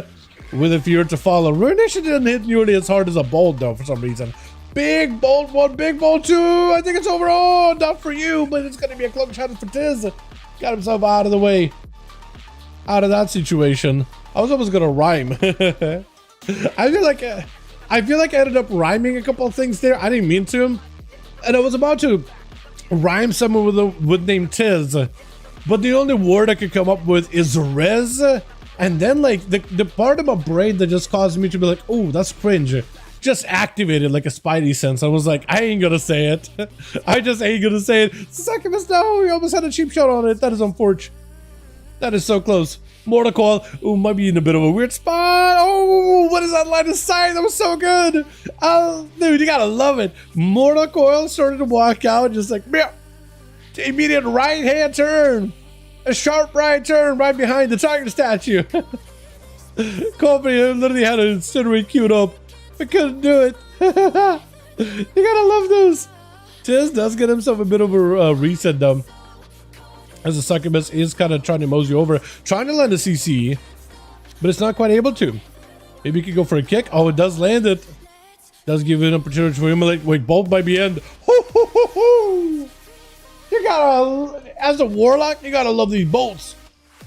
with a fear to follow. Ruination didn't hit nearly as hard as a bolt, though, for some reason. Big bolt 1, big bolt 2. I think it's over. Oh, not for you, but it's going to be a close shot for Tiz. Got himself out of the way. Out of that situation. I was almost going to rhyme. I feel like I ended up rhyming a couple of things there. I didn't mean to. And I was about to rhyme someone with name Tiz, but the only word I could come up with is Rez. And then like the part of my brain that just caused me to be like, oh, that's cringe, just activated like a spidey sense. I was like, I ain't gonna say it. I just ain't gonna say it. Succubus, no, we almost had a cheap shot on it. That is unfortunate. That is so close. Mortal Coil, ooh, might be in a bit of a weird spot. Oh, what is that line of sight? That was so good. Dude, you gotta love it. Mortal Coil started to walk out, just like, meow. Immediate right hand turn. A sharp right turn right behind the tiger statue. Colby literally had an incinerate queued up. I couldn't do it. You gotta love those. Tiz does get himself a bit of a reset though. As the succubus is kind of trying to mosey over, trying to land a CC, but it's not quite able to. Maybe he could go for a kick. Oh, it does land it. Does give it an opportunity to emulate. Wait, bolt might be end. You gotta, as a warlock, you gotta love these bolts.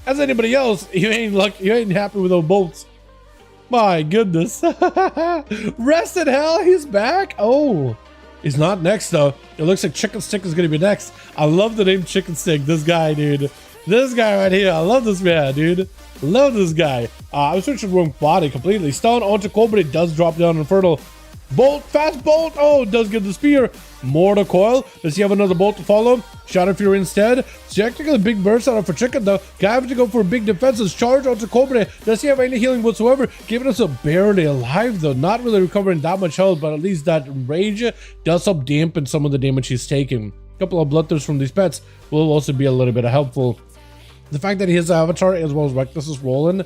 As anybody else, you ain't happy with those bolts. My goodness. Rest in hell, he's back. Oh, he's not next though. It looks like Chicken Stick is gonna be next. I love the name Chicken Stick. This guy, dude. This guy right here. I love this man, dude. Love this guy. I'm switching wrong body completely. Stun onto Cobra. It does drop down Infernal. Bolt, fast bolt. Oh, it does get the spear. More to coil. Does he have another bolt to follow? Shadow Fury instead. So you actually got a big burst out for Chicken though. Guy having to go for big defenses. Charge onto Cobra. Does he have any healing whatsoever? Giving us a barely alive though. Not really recovering that much health, but at least that rage does help dampen some of the damage he's taking. A couple of bloodthirsts from these pets will also be a little bit helpful. The fact that he has an avatar as well as Reckless is rolling,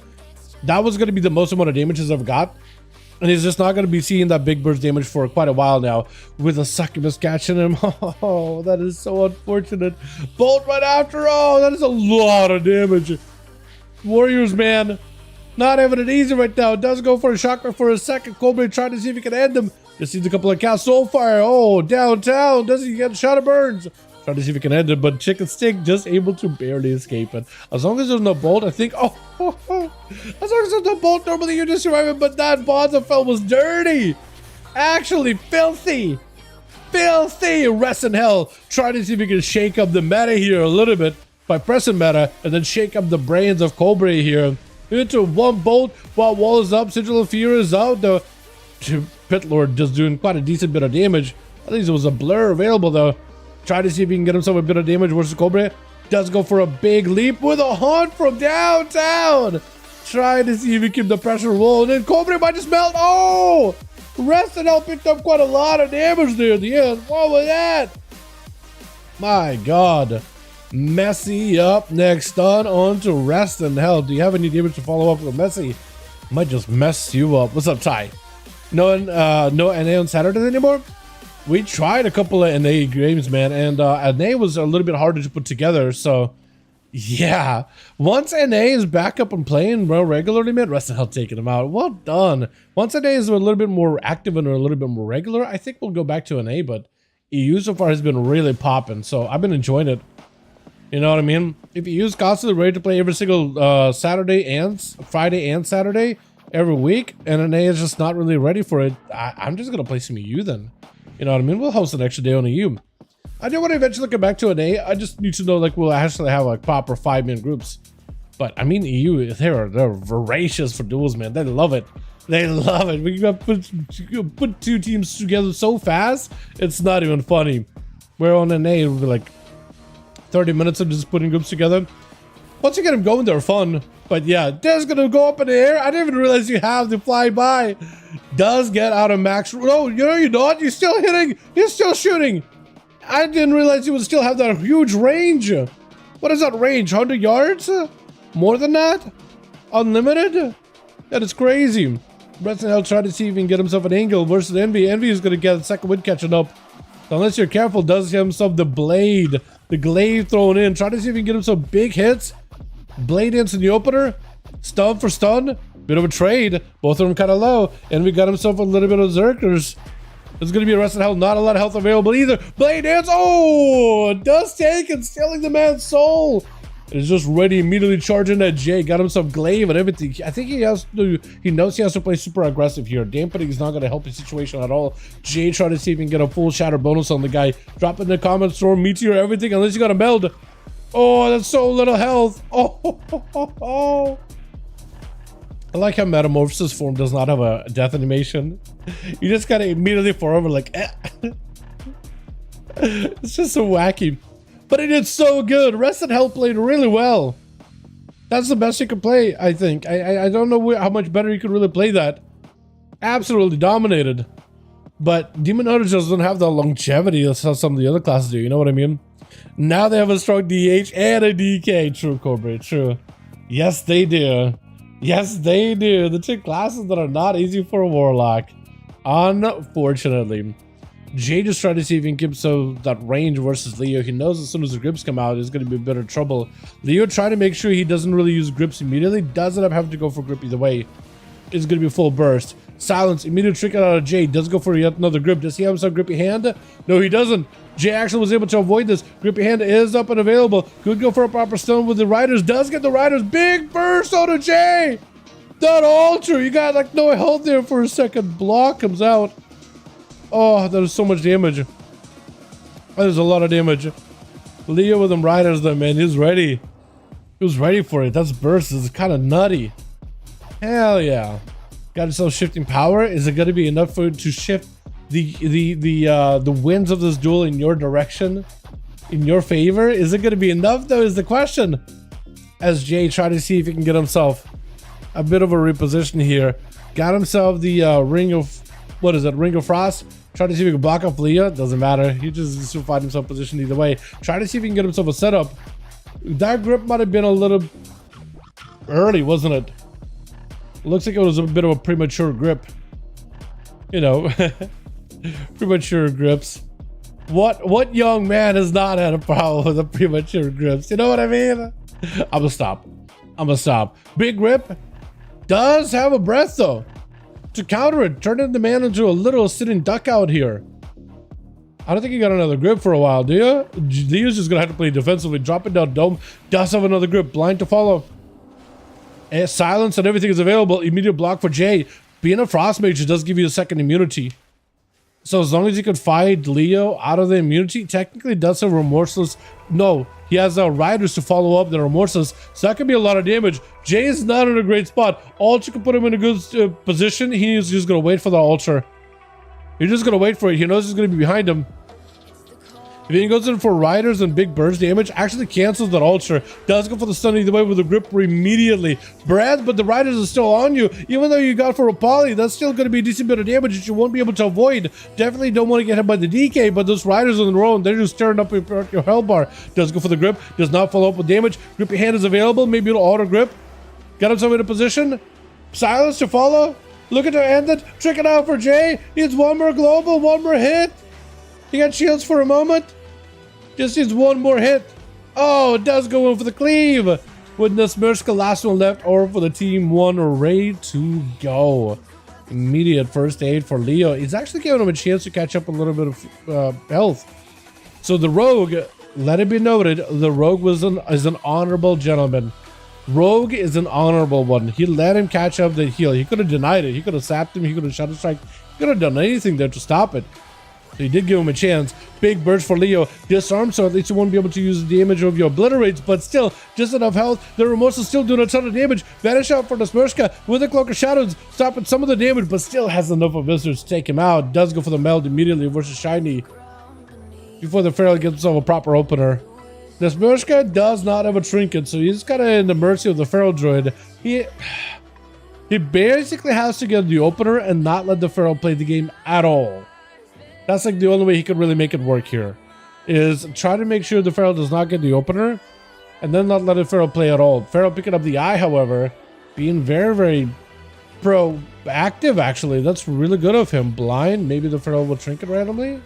that was going to be the most amount of damage he's ever got. And he's just not going to be seeing that big burst damage for quite a while now with a succubus catching him. Oh, that is so unfortunate. Bolt right after. Oh, that is a lot of damage. Warriors, man, not having it easy right now. Does go for a chakra for a second. Cobra trying to see if he can end him. Just needs a couple of cast Soulfire. Oh, downtown. Does he get a shot of burns? Trying to see if he can end it, but Chicken Stick just able to barely escape it. As long as there's no bolt, I think. Oh, as long as there's no bolt, normally you just survive it. But that Bonzafell was dirty, actually filthy, filthy. Rest in hell. Trying to see if he can shake up the meta here a little bit by pressing meta, and then shake up the brains of Cobra here. Into one bolt while wall is up. Sigil of Fear is out. The Pit Lord just doing quite a decent bit of damage. At least it was a blur available though. Try to see if he can get himself a bit of damage versus Cobra. Does go for a big leap with a haunt from downtown. Try to see if he can keep the pressure rolling. And Cobra might just melt. Oh! Rest and Hell picked up quite a lot of damage there at the end. What was that? My God. Messy up next. Stun on to Rest in Hell. Do you have any damage to follow up with Messy? Might just mess you up. What's up, Ty? No NA on Saturdays anymore? We tried a couple of NA games, man, and NA was a little bit harder to put together, so yeah. Once NA is back up and playing real regularly, man, Rest in Hell taking them out. Well done. Once NA is a little bit more active and a little bit more regular, I think we'll go back to NA, but EU so far has been really popping, so I've been enjoying it. You know what I mean? If EU is constantly ready to play every single Saturday and Friday and Saturday every week, and NA is just not really ready for it, I'm just going to play some EU then. You know what I mean? We'll host an extra day on EU. I do want to eventually get back to an A. I just need to know, like, we'll actually have like proper 5-man groups. But I mean, EU, they're voracious for duels, man. They love it. They love it. We got put two teams together so fast, it's not even funny. Where on an A, it would be like 30 minutes of just putting groups together. Once you get them going, they're fun. But yeah, Death's gonna go up in the air. I didn't even realize you have to fly by. Does get out of max. No, you know you're not. You're still hitting. You're still shooting. I didn't realize you would still have that huge range. What is that range? 100 yards? More than that? Unlimited? That is crazy. Rest in Hell tried to see if he can get himself an angle versus Envy. Envy is gonna get a second wind catching up. So unless you're careful, does get himself the blade. The glaive thrown in. Try to see if he can get himself big hits. Blade into the opener. Stun for stun. Bit of a trade. Both of them kind of low. And we got himself a little bit of Zerkers. There's going to be a Rest in Hell. Not a lot of health available either. Blade dance. Oh! Does take and stealing the man's soul. Is just ready, immediately charging at Jay. Got himself glaive and everything. I think he has to. He knows he has to play super aggressive here. Dampening is not going to help his situation at all. Jay trying to see if he can get a full shatter bonus on the guy. Drop in the comment, storm, meteor, everything. Unless you got a meld. Oh, that's so little health. Oh. I like how Metamorphosis form does not have a death animation. You just gotta immediately fall over like, eh. It's just so wacky. But it did so good. Rest in Hell played really well. That's the best you can play, I think. I don't know how much better you could really play that. Absolutely dominated. But Demon Hunter just doesn't have the longevity that some of the other classes do, you know what I mean? Now they have a strong DH and a DK. True, Cobra, true. Yes, they do. Yes, they do. The two classes that are not easy for a Warlock. Unfortunately. Jay just tried to see if he can keep that range versus Leo. He knows as soon as the grips come out, it's going to be a bit of trouble. Leo trying to make sure he doesn't really use grips immediately. Does end up having to go for grip either way. is going to be full burst. Silence, immediate trick out of Jay. Does go for yet another grip. Does he have some grippy hand? No, he doesn't. Jay actually was able to avoid this. Grippy hand is up and available. Could go for a proper stun with the riders. Does get the riders. Big burst out of Jay. That altar. You got like no health there for a second. Block comes out. Oh, that is so much damage. That is a lot of damage. Leo with them riders though, man. He's ready. He was ready for it. That's burst. It's kind of nutty. Hell yeah. Got himself shifting power. Is it going to be enough for to shift the winds of this duel in your direction, in your favor? Is it going to be enough though? Is the question. As Jay tried to see if he can get himself a bit of a reposition here. Got himself the ring of, what is it? Ring of Frost. Try to see if he can block off Leah. Doesn't matter. He just find himself positioned either way. Try to see if he can get himself a setup. That grip might have been a little early, wasn't it? Looks like it was a bit of a premature grip. You know, premature grips. What young man has not had a problem with the premature grips? You know what I mean? I'm gonna stop. Big grip does have a breath though. To counter it, turning the man into a little sitting duck out here. I don't think he got another grip for a while, do you? Leo's just gonna have to play defensively. Drop it down dome. Does have another grip. Blind to follow. And silence and everything is available. Immediate block for Jay. Being a frost mage, it does give you a second immunity. So as long as you can fight Leo out of the immunity, technically does have remorseless. No, he has riders to follow up the remorseless. So that could be a lot of damage. Jay is not in a great spot. Altar can put him in a good position. He's just going to wait for the altar. He's just going to wait for it. He knows he's going to be behind him. If he goes in for riders and big burst damage, actually cancels that altar. Does go for the stun either way with the grip immediately. Brad, but the riders are still on you. Even though you got for a poly, that's still going to be a decent bit of damage that you won't be able to avoid. Definitely don't want to get hit by the DK, but those riders on the road, they're just stirring up your health bar. Does go for the grip. Does not follow up with damage. Grippy hand is available. Maybe it'll auto grip. Got himself in a position. Silence to follow. Look at the end it. Trick it out for Jay. Needs one more global, one more hit. He got shields for a moment. Just needs one more hit. Oh, it does go in for the cleave. With Nesmerska last one left, or for the team one ready to go. Immediate first aid for Leo. He's actually giving him a chance to catch up a little bit of health. So the rogue, let it be noted, the rogue is an honorable gentleman. Rogue is an honorable one. He let him catch up the heal. He could have denied it. He could have sapped him. He could have shot a strike. He could have done anything there to stop it. So he did give him a chance. Big burst for Leo. Disarm, so at least you won't be able to use the damage of your obliterates, but still, just enough health. The remorse is still doing a ton of damage. Vanish out for the Smurska with the Cloak of Shadows, stopping some of the damage, but still has enough of visitors to take him out. Does go for the meld immediately versus Shiny before the Feral gets himself a proper opener. The Smurska does not have a trinket, so he's kind of in the mercy of the Feral Droid. He basically has to get the opener and not let the Feral play the game at all. That's like the only way he could really make it work here, is try to make sure the Feral does not get the opener and then not let the Feral play at all. Feral picking up the eye, however, being very, very proactive, actually. That's really good of him. Blind, maybe the Feral will trinket randomly.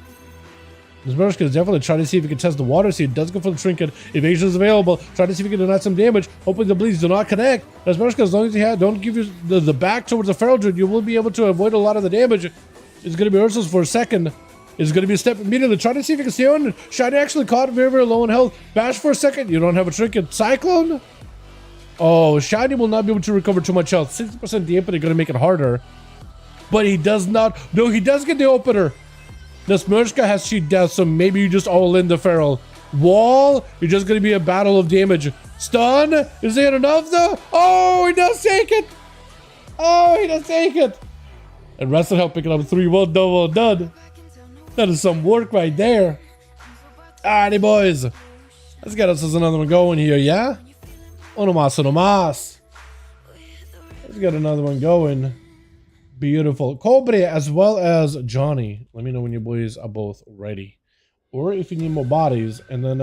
Nesmerska is definitely trying to see if he can test the water seed. Does go for the trinket. Evasion is available. Try to see if he can deny some damage. Hoping the bleeds do not connect. Nesmerska, as long as you don't give you the back towards the Feral Druid, you will be able to avoid a lot of the damage. It's going to be Ursus for a second. It's going to be a step immediately. Try to see if you can stay on it. Shiny actually caught very, very low in health. Bash for a second. You don't have a trinket. Cyclone. Oh, Shiny will not be able to recover too much health. 60% dampening going to make it harder. But he does not. No, he does get the opener. Nesmerska has cheat death, so maybe you just all in the Feral. Wall. You're just going to be a battle of damage. Stun. Is it enough though? Oh, he does take it. Oh, he does take it. And Wrestle help picking up 3-1 double done. That is some work right there. Alrighty, boys. Let's get us another one going here, yeah? Uno más. Let's get another one going. Beautiful. Cobre as well as Johnny. Let me know when you boys are both ready. Or if you need more bodies. And then,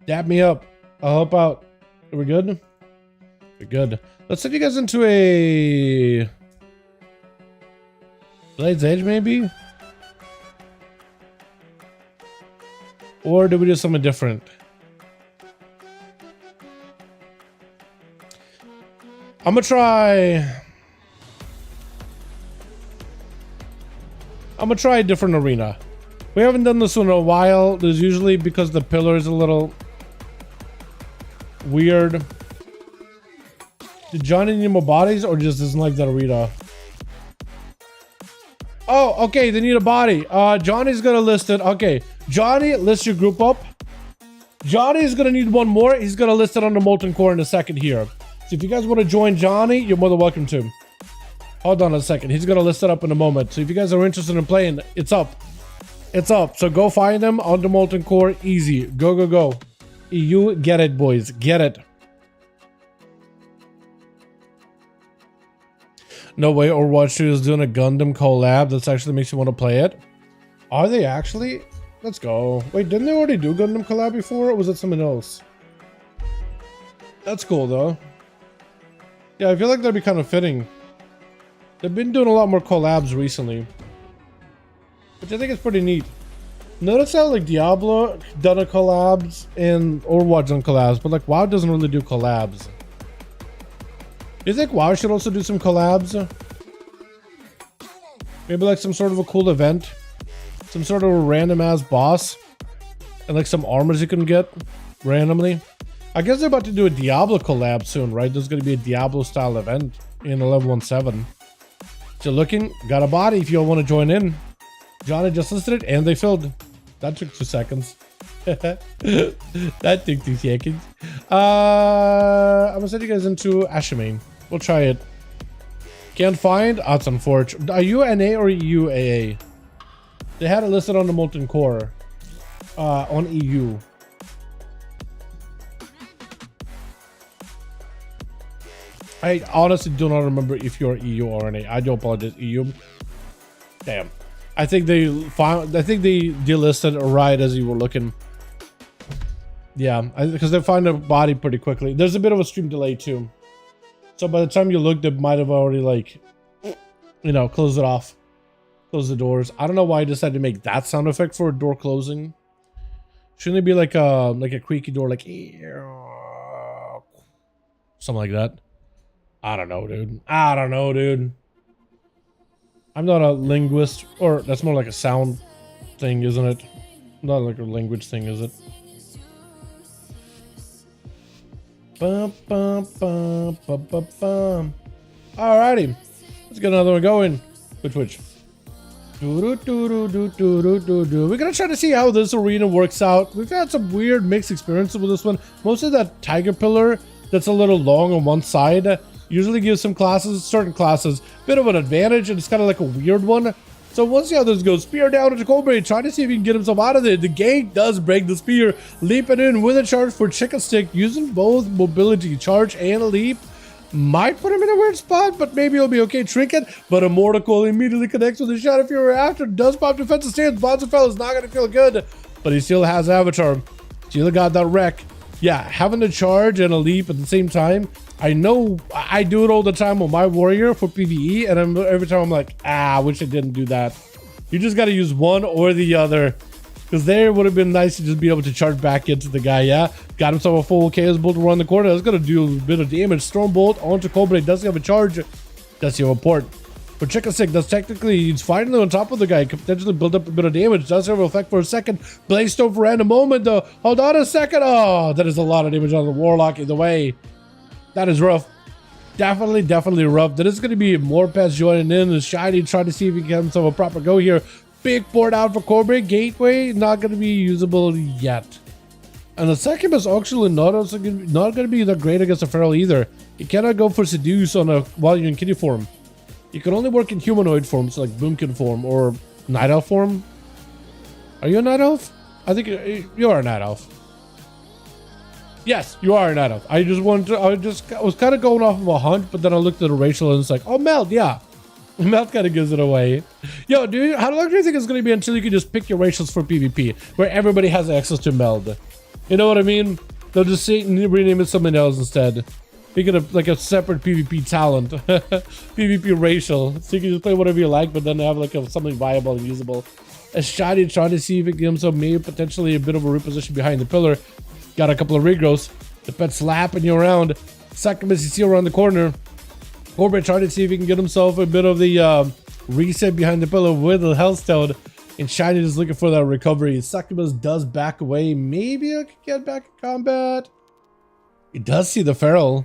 dab me up. I'll help out. Are we good? We're good. Let's send you guys into a Blade's Edge, maybe? Or do we do something different? I'm gonna try a different arena. We haven't done this one in a while. There's usually because the pillar is a little weird. Did Johnny need more bodies or just doesn't like that arena? Oh, okay, they need a body. Johnny's gonna list it. Okay, Johnny, list your group up. Johnny's gonna need one more. He's gonna list it on the Molten Core in a second here. So if you guys want to join Johnny, you're more than welcome to. Hold on a second. He's gonna list it up in a moment. So if you guys are interested in playing, it's up. It's up. So go find him on the Molten Core. Easy. Go, go, go. EU, get it, boys. Get it. No way Overwatch 2 is doing a Gundam collab. That actually makes you want to play it. Are they actually? Let's go. Wait, didn't they already do Gundam collab before? Or was it something else? That's cool, though. Yeah, I feel like that'd be kind of fitting. They've been doing a lot more collabs recently, which I think is pretty neat. Notice how like Diablo done a collabs and Overwatch done collabs, but like WoW doesn't really do collabs. Do you think WoW should also do some collabs? Maybe like some sort of a cool event, some sort of a random ass boss, and like some armors you can get randomly. I guess they're about to do a Diablo collab soon, right? There's going to be a Diablo style event in 11.17. So looking, got a body if you all want to join in. Johnny just listed it and they filled. That took 2 seconds. That took 2 seconds. I'm gonna send you guys into Ashimane. We'll try it. Can't find? That's unfortunate. Are you NA or EU AA? They had it listed on the Molten Core. On EU. I honestly do not remember if you're EU or NA. I do apologize, EU. Damn. I think they found. I think they delisted right as you were looking. Yeah, because they find a body pretty quickly. There's a bit of a stream delay too, so by the time you look, they might have already like, you know, closed it off, closed the doors. I don't know why I decided to make that sound effect for a door closing. Shouldn't it be like a creaky door, like something like that? I don't know, dude. I don't know, dude. I'm not a linguist, or that's more like a sound thing, isn't it? Not like a language thing, is it? Bum, bum, bum, bum, bum, bum. Alrighty, let's get another one going. Which? We're gonna try to see how this arena works out. We've had some weird mixed experiences with this one. Mostly that tiger pillar that's a little long on one side usually gives some classes, certain classes, a bit of an advantage, and it's kind of like a weird one. So once the others go, spear down into Cobra, try to see if he can get himself out of there. The gate does break the spear, leaping in with a charge for Chicken Stick, using both mobility, charge and leap. Might put him in a weird spot, but maybe he'll be okay. Trinket, but a Mortal Coil immediately connects with a shot if you're after. Does pop defensive stance. Bonzafell is not going to feel good, but he still has Avatar. Still got that wreck. Yeah, having a charge and a leap at the same time. I know I do it all the time on my warrior for PvE, and every time I'm like, I wish I didn't do that. You just got to use one or the other, because there would have been nice to just be able to charge back into the guy. Yeah, got himself a full Chaos Bolt to run the corner. That's going to do a bit of damage. Storm Bolt onto Cobra. Doesn't have a charge. Does he have a port? But Chicken Stick does technically, he's finally on top of the guy. Could potentially build up a bit of damage. Does have an effect for a second. Blaze Stone for random moment though. Hold on a second. Oh, that is a lot of damage on the Warlock either way. That is rough. Definitely rough. There is going to be more pets joining in. And Shiny trying to see if he can get himself a proper go here. Big port out for Cobra. Gateway not going to be usable yet. And the second is actually not going to be that great against a Feral either. You cannot go for Seduce on a while you're in kitty form. You can only work in humanoid forms like Boomkin form or Night Elf form. Are you a Night Elf? I think you are a Night Elf. Yes, you are a Night Elf. I was kind of going off of a hunch, but then I looked at the racial and it's like, oh, Meld, yeah. Meld kind of gives it away. Yo, dude, how long do you think it's going to be until you can just pick your racials for PvP, where everybody has access to Meld? You know what I mean? They'll just rename it something else instead. Make it like a separate PvP talent, PvP racial, so you can just play whatever you like, but then have like something viable and usable. As Shiny trying to see if it gives himself maybe potentially a bit of a reposition behind the pillar. Got a couple of regrowths. The pet slapping you around. Second miss you see around the corner. Corbett trying to see if he can get himself a bit of the reset behind the pillar with the health stone. And Shiny is looking for that recovery. Succubus does back away. Maybe I could get back in combat. It does see the feral.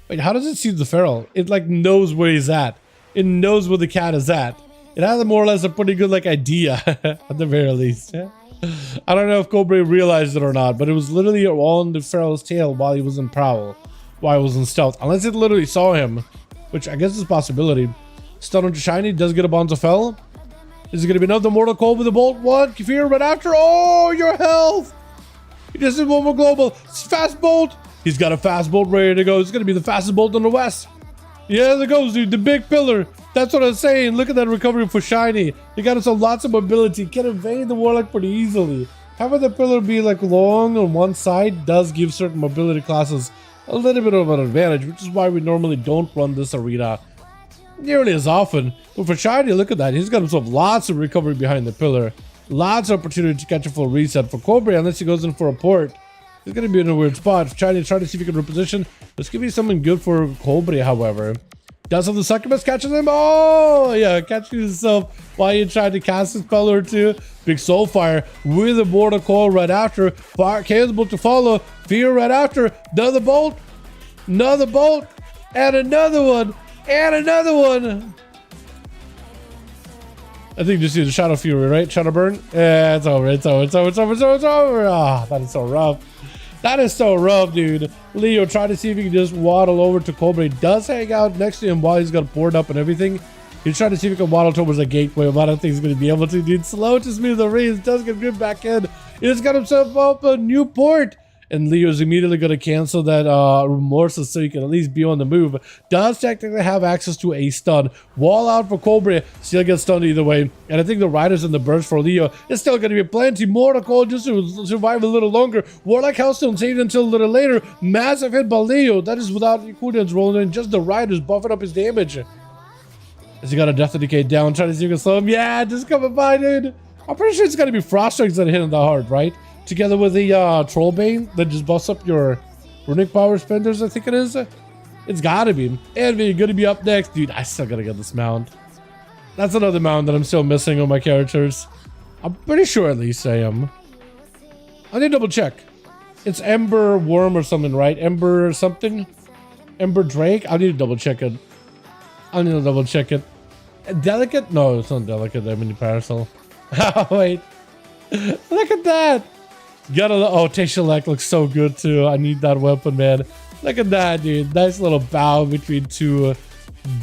Wait, how does it see the feral? It like knows where he's at. It knows where the cat is at. It has more or less a pretty good like idea at the very least. I don't know if Cobra realized it or not, but it was literally on the feral's tail while he was in prowl, while he was in stealth. Unless it literally saw him, which I guess is a possibility. Stun onto Shiny, does get a bounce of fell. Is it going to be another Mortal Cold with a bolt? One, Kefir right after. Oh, your health! He just did one more global. Fast bolt. He's got a fast bolt ready to go. It's going to be the fastest bolt in the West. Yeah, there goes, dude. The big pillar. That's what I was saying. Look at that recovery for Shiny. He got himself lots of mobility. Can evade the Warlock pretty easily. Having the pillar be like long on one side does give certain mobility classes a little bit of an advantage, which is why we normally don't run this arena nearly as often. But for Shiny, look at that. He's got himself lots of recovery behind the pillar. Lots of opportunity to catch a full reset. For Cobra, unless he goes in for a port, he's going to be in a weird spot. Shiny trying to see if he can reposition. This could be something good for Cobra, however. Does have the Succubus catches him. Oh, yeah, catching himself while he tried to cast his spell or two. Big Soul Fire with a Mortal Coil right after. Fire Chaos Bolt to follow. Fear right after. Another bolt. Another bolt. And another one. And another one. I think you just use the Shadow Fury, right? Shadow Burn? Yeah, it's over. It's over. It's over. It's over. It's over. It's over. Ah, that is so rough. That is so rough, dude. Leo trying to see if he can just waddle over to Cobra. He does hang out next to him while he's got a board up and everything. He's trying to see if he can waddle towards a gateway, but I don't think he's going to be able to, dude. Slow to smooth the reins. Does get good back in. He's got himself up a new port. And Leo's immediately going to cancel that Remorseless so he can at least be on the move. Does technically have access to a stun. Wall out for Cobra. Still gets stunned either way. And I think the Riders and the burst for Leo is still going to be plenty more to call just to survive a little longer. Warlock Hellstone saved until a little later. Massive hit by Leo. That is without cooldowns rolling in. Just the Riders buffing up his damage. Has he got a Death Indicate down? Trying to see if he can slow him. Yeah, just coming by, dude. I'm pretty sure it's going to be Frost Strikes that hit him that hard, right? Together with the Trollbane that just busts up your runic power spenders, I think it is. It's gotta be. And we're gonna be up next. Dude, I still gotta get this mount. That's another mount that I'm still missing on my characters. I'm pretty sure at least I am. I need to double check. It's Ember Worm or something, right? Ember something? Ember Drake? I need to double check it. I need to double check it. Delicate? No, it's not delicate. I mean, Parasol. Oh, wait. Look at that. Gotta, oh, Tashalek looks so good too. I need that weapon, man. Look at that, dude. Nice little bow between two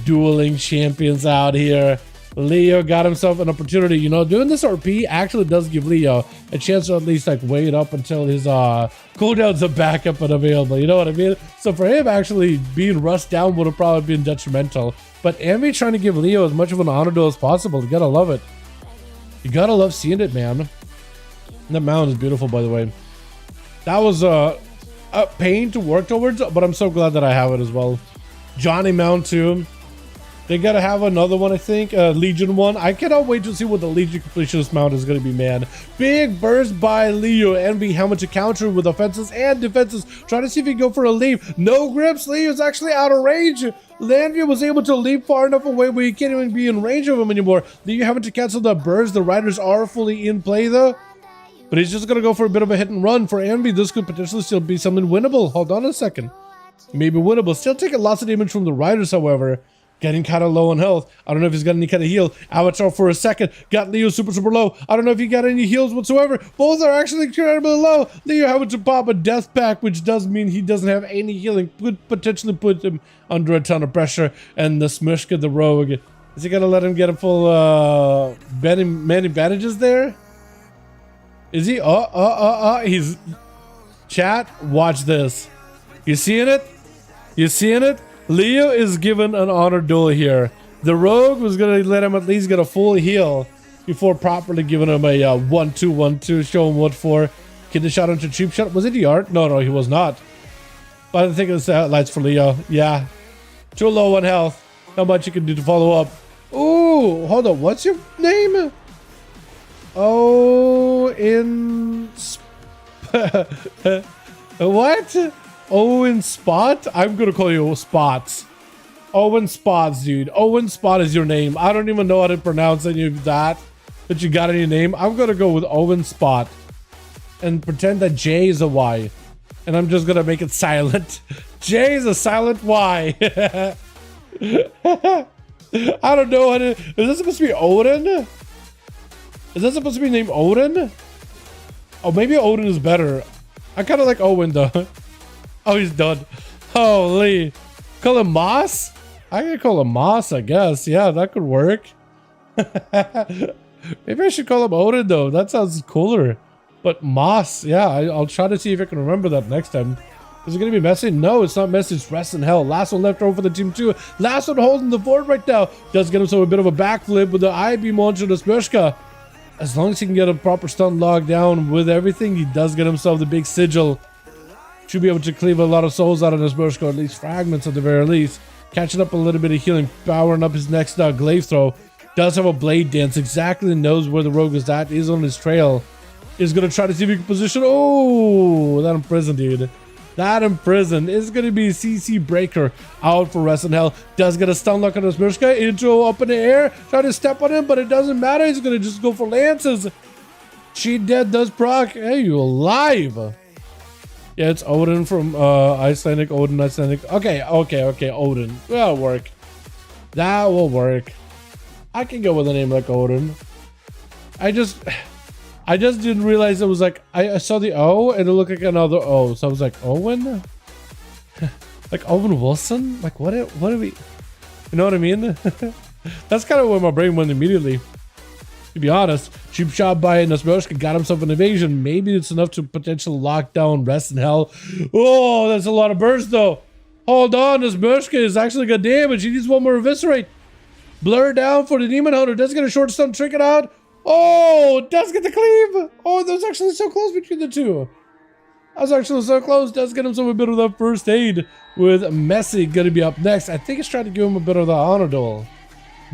dueling champions out here. Leo got himself an opportunity. You know, doing this RP actually does give Leo a chance to at least like wait up until his cooldowns are back up and available. You know what I mean? So for him, actually being rushed down would have probably been detrimental. But Envy trying to give Leo as much of an honor duel as possible. You gotta love it. You gotta love seeing it, man. That mount is beautiful, by the way. That was a pain to work towards, but I'm so glad that I have it as well. Johnny mount too. They gotta have another one, I think. Legion one. I cannot wait to see what the Legion completionist mount is gonna be, man. Big burst by Leo. Envy helmet to counter with offenses and defenses. Trying to see if he can go for a leap. No grips. Leo's actually out of range. Envy was able to leap far enough away where you can't even be in range of him anymore. Leo having to cancel the burst. The Riders are fully in play though. But he's just going to go for a bit of a hit and run. For Envy, this could potentially still be something winnable. Hold on a second. Maybe winnable. Still taking lots of damage from the Riders, however. Getting kind of low on health. I don't know if he's got any kind of heal. Avatar for a second. Got Leo super low. I don't know if he got any heals whatsoever. Both are actually incredibly low. Leo having to pop a death pack, which does mean he doesn't have any healing. Could potentially put him under a ton of pressure. And the Smishka, the rogue. Is he going to let him get a full many bandages there? Is he? He's... Chat, watch this. You seeing it? You seeing it? Leo is given an honor duel here. The rogue was going to let him at least get a full heal before properly giving him a 1-2-1-2. Show him what for. Get the shot into cheap shot. Was it the art? No, he was not. But I think it's lights for Leo. Yeah. Too low on health. Not much you can do to follow up. Ooh, hold on. What's your name? Oh, in what? Oh, in Spot? I'm gonna call you Spots. Owen Spots, dude. Owen Spot is your name. I don't even know how to pronounce any of that you got in your name. I'm gonna go with Owen Spot and pretend that J is a Y. And I'm just gonna make it silent. J is a silent Y. I don't know how to... Is this supposed to be Odin? Is that supposed to be named Odin? Oh, maybe Odin is better. I kind of like Owen though. Oh, he's done. Holy. Call him Moss? I can call him Moss, I guess. Yeah, that could work. Maybe I should call him Odin though. That sounds cooler. But Moss, yeah, I'll try to see if I can remember that next time. Is it going to be messy? No, it's not messy. It's rest in hell. Last one left over for the team 2. Last one holding the fort right now. Does get himself a bit of a backflip with the I-beam launcher to Smishka. As long as he can get a proper stun locked down with everything, he does get himself the big sigil. Should be able to cleave a lot of souls out of this Smishka, at least fragments at the very least. Catching up a little bit of healing, powering up his next glaive throw. Does have a blade dance. Exactly knows where the rogue is at. Is on his trail. Is going to try to see if he can position. Oh, that imprisoned, dude. That imprisoned is going to be CC Breaker out for Rest in Hell. Does get a stun lock on his Murshka. Intro up in the air. Try to step on him, but it doesn't matter. He's going to just go for lances. Cheat Dead does proc. Hey, you alive. Yeah, it's Odin from Icelandic. Odin, Icelandic. Okay. Odin. That'll work. That will work. I can go with a name like Odin. I just didn't realize it was like, I saw the O and it looked like another O. So I was like, Owen? Like Owen Wilson? Like what are we, you know what I mean? That's kind of where my brain went immediately. To be honest, cheap shot by Nasmurshka got himself an evasion. Maybe it's enough to potentially lock down Rest in Hell. Oh, that's a lot of burst though. Hold on, Nasmurshka is actually got damage. He needs one more eviscerate. Blur down for the Demon Hunter. Does get a short stun, trick it out. Oh, does get the cleave. Oh, that was actually so close between the two. That was actually so close. Does get himself a bit of the first aid with Messi going to be up next. I think he's trying to give him a bit of the honor duel.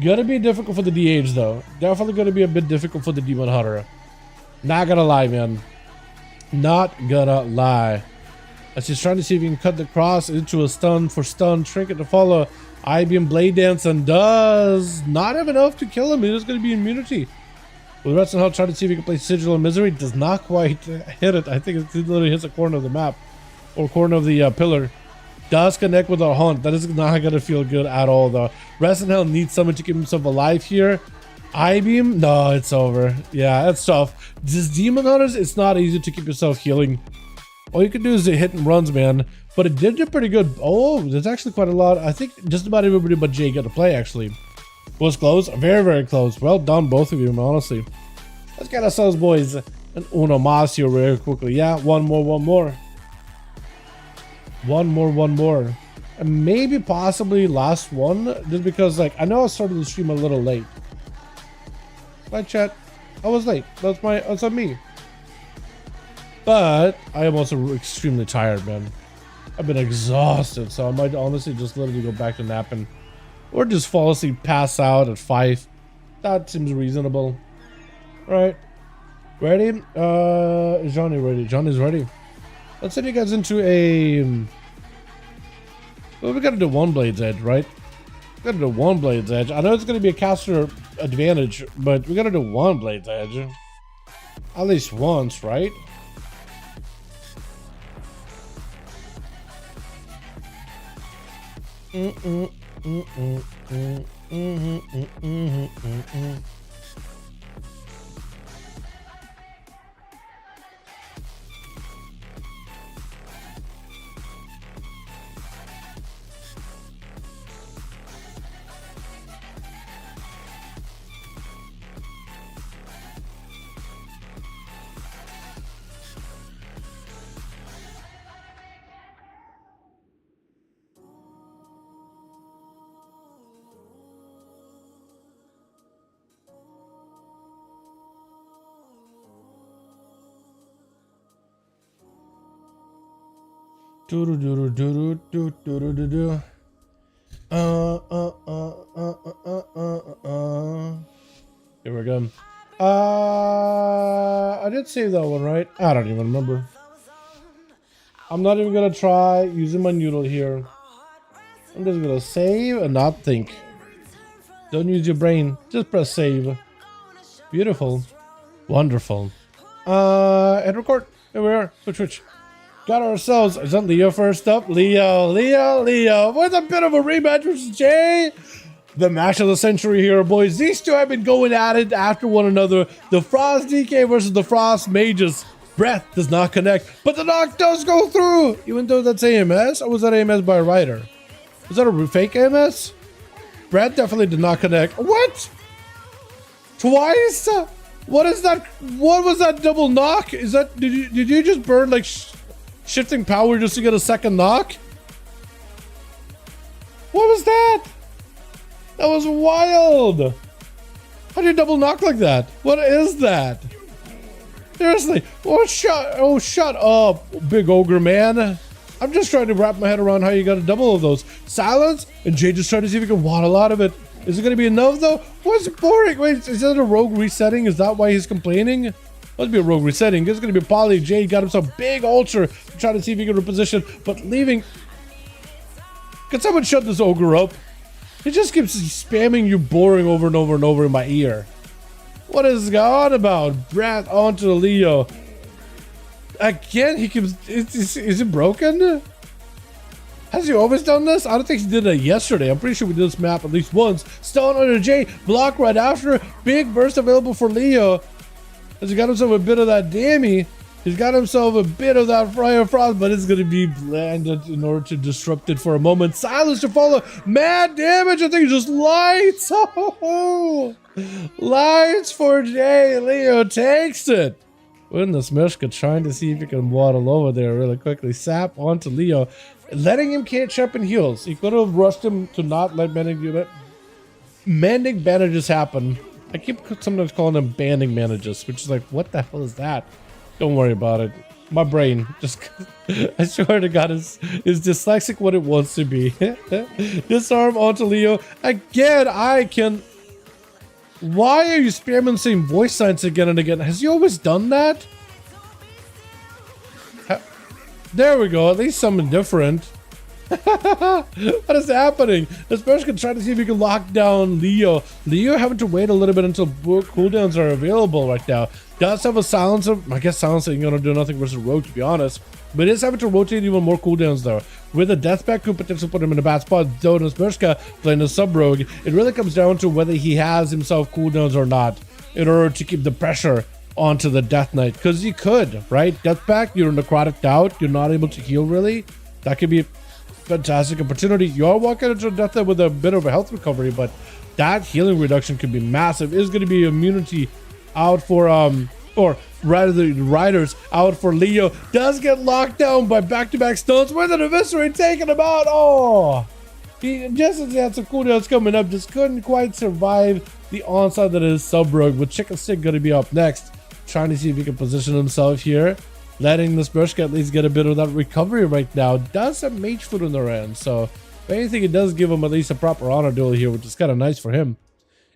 Gonna be difficult for the DH though. Definitely gonna be a bit difficult for the Demon Hunter. Not gonna lie, man. Not gonna lie. As he's trying to see if he can cut the cross into a stun for stun. Trinket to follow. IBM Blade Dance and does not have enough to kill him. It is gonna be immunity. With Rest in Hell trying to see if he can play Sigil and Misery. Does not quite hit it. I think it literally hits a corner of the map. Or corner of the pillar. Does connect with our Hunt. That is not going to feel good at all though. Rest in Hell needs someone to keep himself alive here. I-beam? No, it's over. Yeah, that's tough. This Demon Hunters, it's not easy to keep yourself healing. All you can do is hit and runs, man. But it did do pretty good. Oh, there's actually quite a lot. I think just about everybody but Jay got to play actually. Was close. Very, very close. Well done, both of you, honestly. Let's get ourselves, boys, an ONYXIA very quickly. Yeah, one more. One more. And maybe possibly last one. Just because, like, I know I started the stream a little late. My chat. I was late. That's on me. But I am also extremely tired, man. I've been exhausted. So I might honestly just literally go back to napping. Or just fall asleep, pass out at 5. That seems reasonable. Alright. Ready? Is Johnny ready? Johnny's ready. Let's send you guys into a... Well, we gotta do one Blade's Edge, right? We gotta do one Blade's Edge. I know it's gonna be a caster advantage, but we gotta do one Blade's Edge. At least once, right? Here we go. I did save that one, right? I don't even remember. I'm not even gonna try using my noodle here. I'm just gonna save and not think. Don't use your brain. Just press save. Beautiful. Wonderful. And record. Here we are. Switch. Got ourselves. Is that Leo first up? Leo. With a bit of a rematch versus Jay. The match of the century here, boys. These two have been going at it after one another. The Frost DK versus the Frost Mages. Breath does not connect, but the knock does go through. Even though that's AMS, or was that AMS by a rider? Was that a fake AMS? Breath definitely did not connect. What? Twice? What is that? What was that double knock? Is that, did you just burn like shifting power just to get a second knock? What was that? That was wild. How do you double knock like that? What is that? Seriously. Oh, shut up, big ogre man. I'm just trying to wrap my head around how you got a double of those. Silence, and Jay just trying to see if he can waddle out of it. Is it going to be enough, though? What's boring? Wait, is that a rogue resetting? Is that why he's complaining? Must be a rogue resetting. This is going to be Poly. Jay got himself big ultra to try to see if he can reposition, but leaving. Can someone shut this ogre up? He just keeps spamming you boring over and over and over in my ear. What is going on about? Brat onto the Leo. Again, he keeps... Is it broken? Has he always done this? I don't think he did it yesterday. I'm pretty sure we did this map at least once. Stone under J. Block right after. Big burst available for Leo. Has he got himself a bit of that dammy? He's got himself a bit of that Fire Frost, but it's going to be landed in order to disrupt it for a moment. Silence to follow. Mad damage. I think just lights. Oh, lights for Jay. Leo takes it. Goodness, Mishka trying to see if he can waddle over there really quickly. Sap onto Leo, letting him catch up in heals. He could have rushed him to not let mending bandages happen. I keep sometimes calling them banding bandages, which is like, what the hell is that? Don't worry about it. My brain just, I swear to God, is dyslexic what it wants to be. Disarm onto Leo. Again, I can... Why are you spamming the same voice signs again and again? Has he always done that? There we go. At least something different. What is happening? This person can try to see if he can lock down Leo. Leo having to wait a little bit until cooldowns are available right now. Does have a silencer. I guess silencer ain't gonna do nothing versus Rogue, to be honest. But is having to rotate even more cooldowns though. With a deathback could potentially put him in a bad spot. Donis Murska playing a sub-rogue. It really comes down to whether he has himself cooldowns or not in order to keep the pressure onto the Death Knight. Because he could, right? Deathback, you're necrotic out. You're not able to heal really. That could be a fantastic opportunity. You are walking into Death Knight with a bit of a health recovery, but that healing reduction could be massive. Is going to be immunity out for or rather the riders out for Leo. Does get locked down by back-to-back stuns with an eviscerate taking him out. Oh, he just as he had some cooldowns coming up, just couldn't quite survive the onslaught that is sub-rogue. With Chicken Stick going to be up next, trying to see if he can position himself here, letting this Bershka at least get a bit of that recovery right now. Does have mage foot in their end, so if anything, it does give him at least a proper honor duel here, which is kind of nice for him.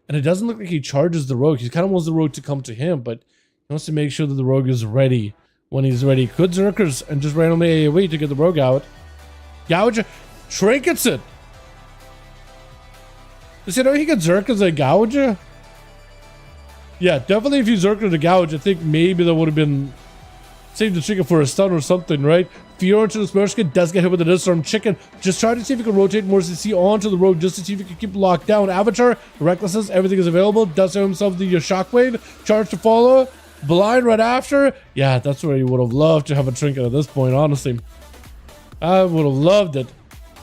And it doesn't look like he charges the rogue. He kind of wants the rogue to come to him, but he wants to make sure that the rogue is ready when he's ready. Could Zerkers and just randomly AoE to get the rogue out. Gouge trinkets it. Does he know he can Zerkers a Gouge? Yeah, definitely if you Zerker the Gouge, I think maybe that would have been save the chicken for a stun or something, right? Fiora to the Smirska does get hit with the disarm. Chicken just trying to see if he can rotate more CC onto the rogue just to see if he can keep locked down. Avatar, Recklessness, everything is available. Does have himself the shockwave. Charge to follow. Blind right after. Yeah, that's where you would have loved to have a trinket at this point, honestly. I would have loved it.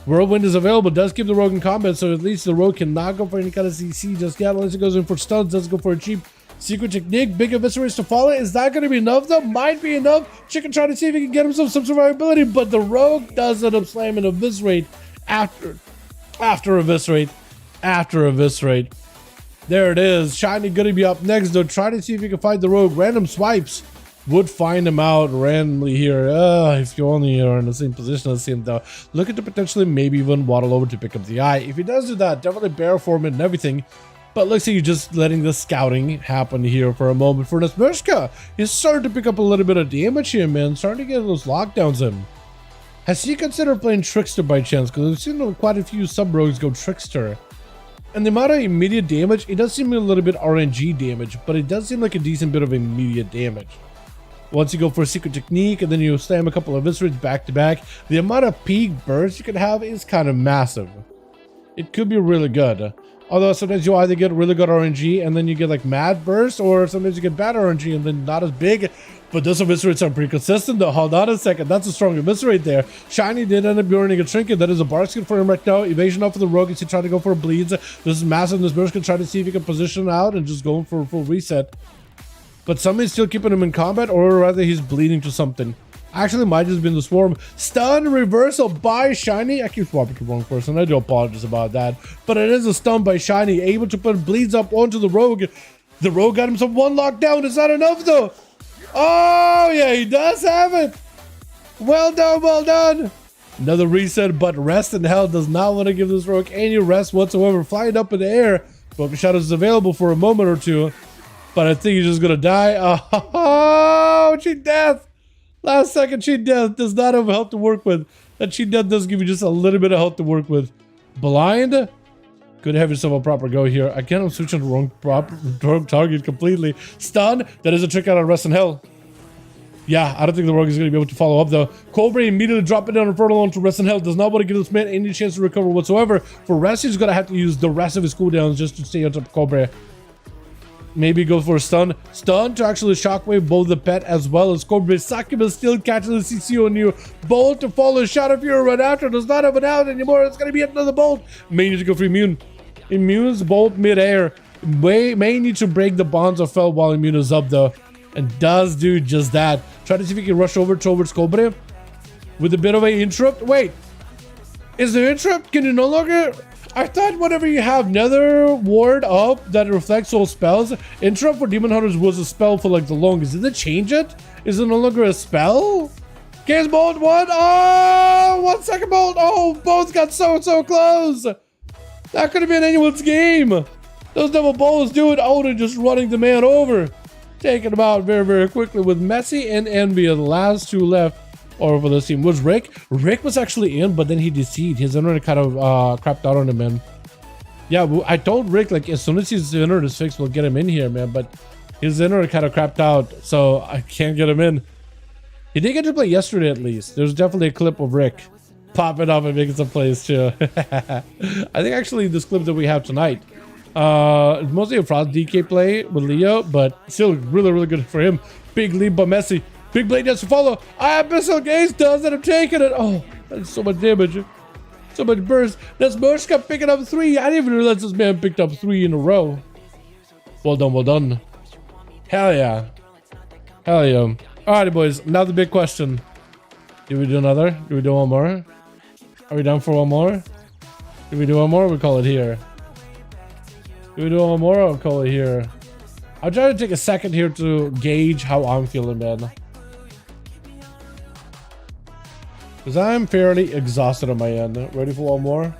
Whirlwind is available. Does keep the rogue in combat, so at least the rogue cannot go for any kind of CC just yet. Unless it goes in for stuns, does go for a cheap secret technique. Big eviscerates to follow. Is that going to be enough though? Might be enough. Chicken trying to see if he can get himself some survivability, but the rogue does end up slamming eviscerate after eviscerate. There it is. Shiny going to be up next though. Try to see if you can find the rogue. Random swipes would find him out randomly here. If you only are in the same position as him though. Looking to potentially maybe even waddle over to pick up the eye. If he does do that, definitely bear form it and everything. But looks like you're just letting the scouting happen here for a moment for Nesmershka. He's starting to pick up a little bit of damage here, man. Starting to get those lockdowns in. Has he considered playing Trickster by chance? Because I've seen quite a few sub-rogues go Trickster. And the amount of immediate damage, it does seem a little bit RNG damage, but it does seem like a decent bit of immediate damage. Once you go for a secret technique and then you slam a couple of eviscerates back to back, the amount of peak burst you can have is kind of massive. It could be really good. Although sometimes you either get really good RNG and then you get like mad burst, or sometimes you get bad RNG and then not as big. But those eviscerates are pretty consistent though. Hold on a second, that's a strong eviscerate there. Shiny did end up earning a trinket. That is a bar skin for him right now. Evasion up for the rogue as he tried to go for a bleeds. This is massive. This burst can try to see if he can position out and just go for a full reset. But somebody's still keeping him in combat, or rather he's bleeding to something. Actually, might just been the swarm. Stun reversal by Shiny. I keep swapping to the wrong person. I do apologize about that. But it is a stun by Shiny, able to put bleeds up onto the rogue. The rogue got himself one lockdown. It's not enough though. Oh yeah, he does have it. Well done, well done. Another reset, but Rest in Hell does not want to give this rogue any rest whatsoever. Flying up in the air. Broken Shadows is available for a moment or two, but I think he's just gonna die. Oh, cheat death. Last second cheat death does not have health to work with. That cheat death does give you just a little bit of health to work with. Blind. Could have yourself a proper go here. Again, I'm switching to the wrong target completely. Stun. That is a trick out of Rest in Hell. Yeah, I don't think the rogue is going to be able to follow up though. Cobra immediately dropping down Infernal onto Rest in Hell. Does not want to give this man any chance to recover whatsoever. For Rest, he's going to have to use the rest of his cooldowns just to stay on top of Cobra. Maybe go for a stun. Stun to actually shockwave both the pet as well as Cobra. Succubus still catching the CC on you. Bolt to follow. Shot of Fury right after. Does not have an out anymore. It's going to be another bolt. May need to go for immune. Immune's bolt mid-air. May need to break the bonds of Fel while immune is up though. And does do just that. Try to see if he can rush over towards Cobra with a bit of an interrupt. Wait. Is there interrupt? Can you no longer... I thought whenever you have Nether Ward up that reflects all spells, Interrupt for Demon Hunters was a spell for like the longest. Did it change it? Is it no longer a spell? Case Bolt 1. Oh, 1 second bolt. Oh, both got so close. That could have been anyone's game. Those double bolts do it. Odin just running the man over. Taking him out very quickly with Messy and Envy are the last two left. Or for this team was Rick. Rick was actually in, but then he deceived. His internet kind of crapped out on him, man. Yeah, I told Rick like as soon as his internet is fixed, we'll get him in here, man. But his internet kind of crapped out, so I can't get him in. He did get to play yesterday at least. There's definitely a clip of Rick popping up and making some plays too. I think actually this clip that we have tonight, it's mostly a Frost DK play with Leo, but still really good for him. Big lead by Messi. Big blade has to follow. I have missile gaze does that. I'm taking it. Oh, that's so much damage. So much burst. That's Moshka picking up 3. I didn't even realize this man picked up 3 in a row. Well done, well done. Hell yeah. Hell yeah. Alrighty, boys. Now the big question. Do we do another? Do we do one more? Are we down for one more? Do we do one more? We call it here. Do we do one more? I'll call it here. I'll try to take a second here to gauge how I'm feeling, man. Because I'm fairly exhausted on my end. Ready for one more?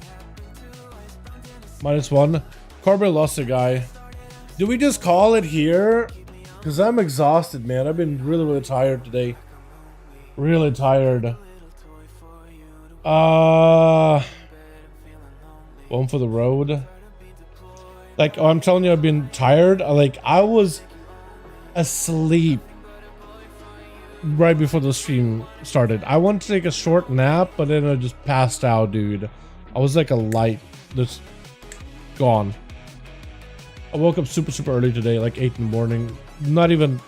-1. Corbin lost a guy. Do we just call it here? Because I'm exhausted, man. I've been really tired today. Really tired. One for the road. Like, oh, I'm telling you, I've been tired. Like, I was asleep right before the stream started. I wanted to take a short nap, but then I just passed out, dude. I was like a light that's gone. I woke up super early today, like 8 in the morning. Not even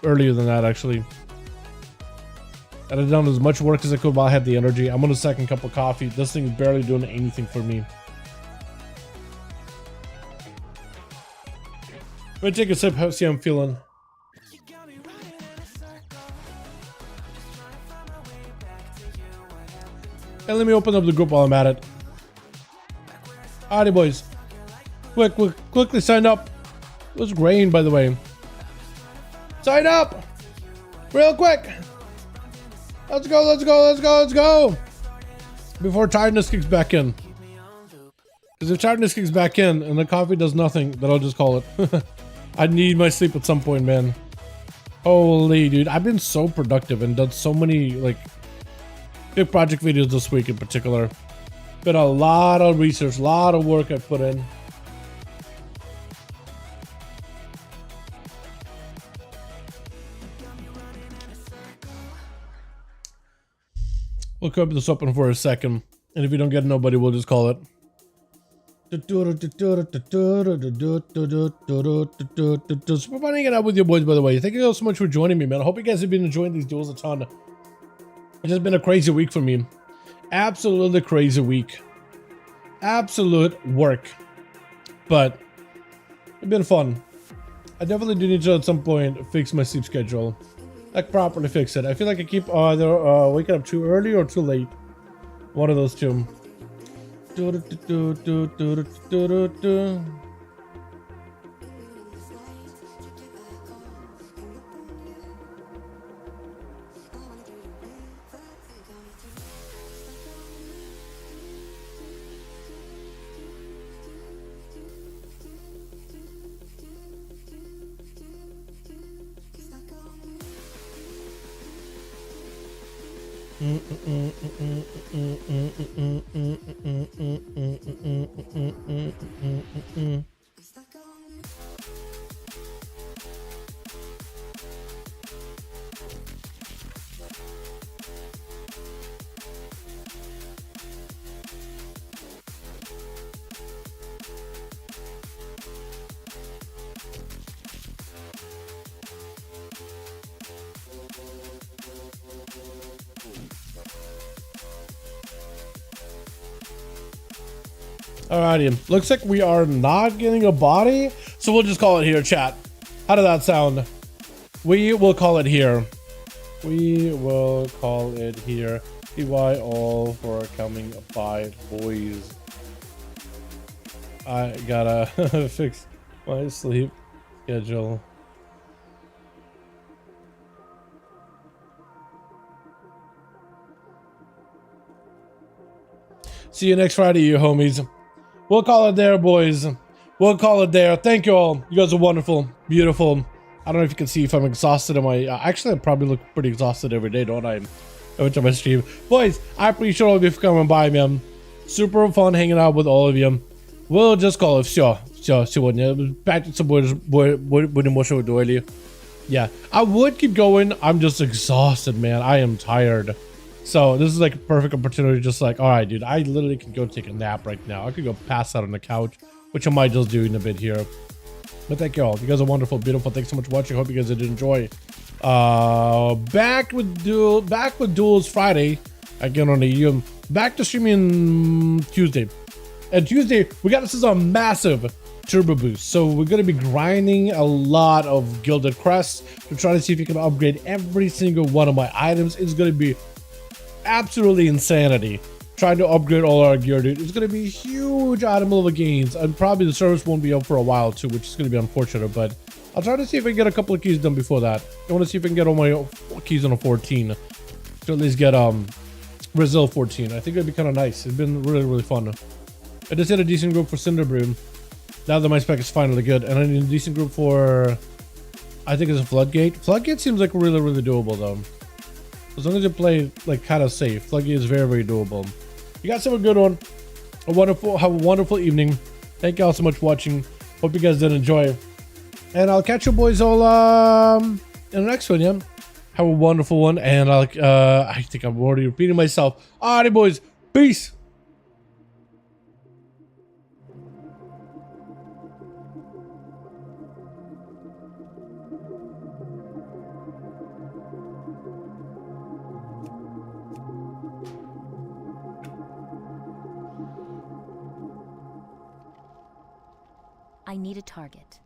earlier than that, actually. And I've done as much work as I could while I had the energy. I'm on a second cup of coffee. This thing is barely doing anything for me. Let me take a sip, see how I'm feeling. And let me open up the group while I'm at it. Alrighty, boys. Quickly sign up. It was rain, by the way. Sign up! Real quick! Let's go! Before tiredness kicks back in. Because if tiredness kicks back in and the coffee does nothing, then I'll just call it. I need my sleep at some point, man. Holy dude, I've been so productive and done so many like Big project videos this week in particular. Been a lot of research, a lot of work I put in. We'll keep this open for a second, and if you don't get nobody, we'll just call it. Super fun hanging out with you boys, by the way. Thank you guys so much for joining me, man. I hope you guys have been enjoying these duels a ton. It's just been a crazy week for me. Absolutely crazy week. Absolute work. But it's been fun. I definitely do need to at some point fix my sleep schedule. Like properly fix it. I feel like I keep either waking up too early or too late. One of those two. Alrighty, looks like we are not getting a body, so we'll just call it here, chat. How did that sound? We will call it here. We will call it here. PY all for coming by, boys. I gotta fix my sleep schedule. See you next Friday, you homies. We'll call it there, boys. We'll call it there. Thank you all. You guys are wonderful, beautiful. I don't know if you can see if I'm exhausted. Am I? Actually, I probably look pretty exhausted every day, don't I? Every time I stream. Boys, I appreciate all of you for coming by, man. Super fun hanging out with all of you. We'll just call it sure. Back to some duel. Yeah, I would keep going. I'm just exhausted, man. I am tired. So this is like a perfect opportunity, just like, all right, dude, I literally can go take a nap right now. I could go pass out on the couch, which I might just do in a bit here. But thank you all. You guys are wonderful, beautiful. Thanks so much for watching. Hope you guys did enjoy. Back with Duels Friday again on the back to streaming Tuesday. And Tuesday we got this is a massive turbo boost, so we're going to be grinding a lot of gilded crests to try to see if you can upgrade every single one of my items. It's going to be absolutely insanity trying to upgrade all our gear, dude. It's gonna be huge item level gains, and probably the service won't be up for a while too, which is gonna be unfortunate, but I'll try to see if I can get a couple of keys done before that. I want to see if I can get all my keys on a 14 to at least get Brazil 14. I think it'd be kind of nice. It's been really fun. I just hit a decent group for Cinderbrew now that my spec is finally good, and I need a decent group for, I think it's a Floodgate. Floodgate seems like really doable though. As long as you play like kind of safe, Floodgate is very doable. You guys have a good one. Have a wonderful evening. Thank you all so much for watching. Hope you guys did enjoy. And I'll catch you boys all in the next one, yeah? Have a wonderful one, and I think I'm already repeating myself. Alrighty, boys. Peace. I need a target.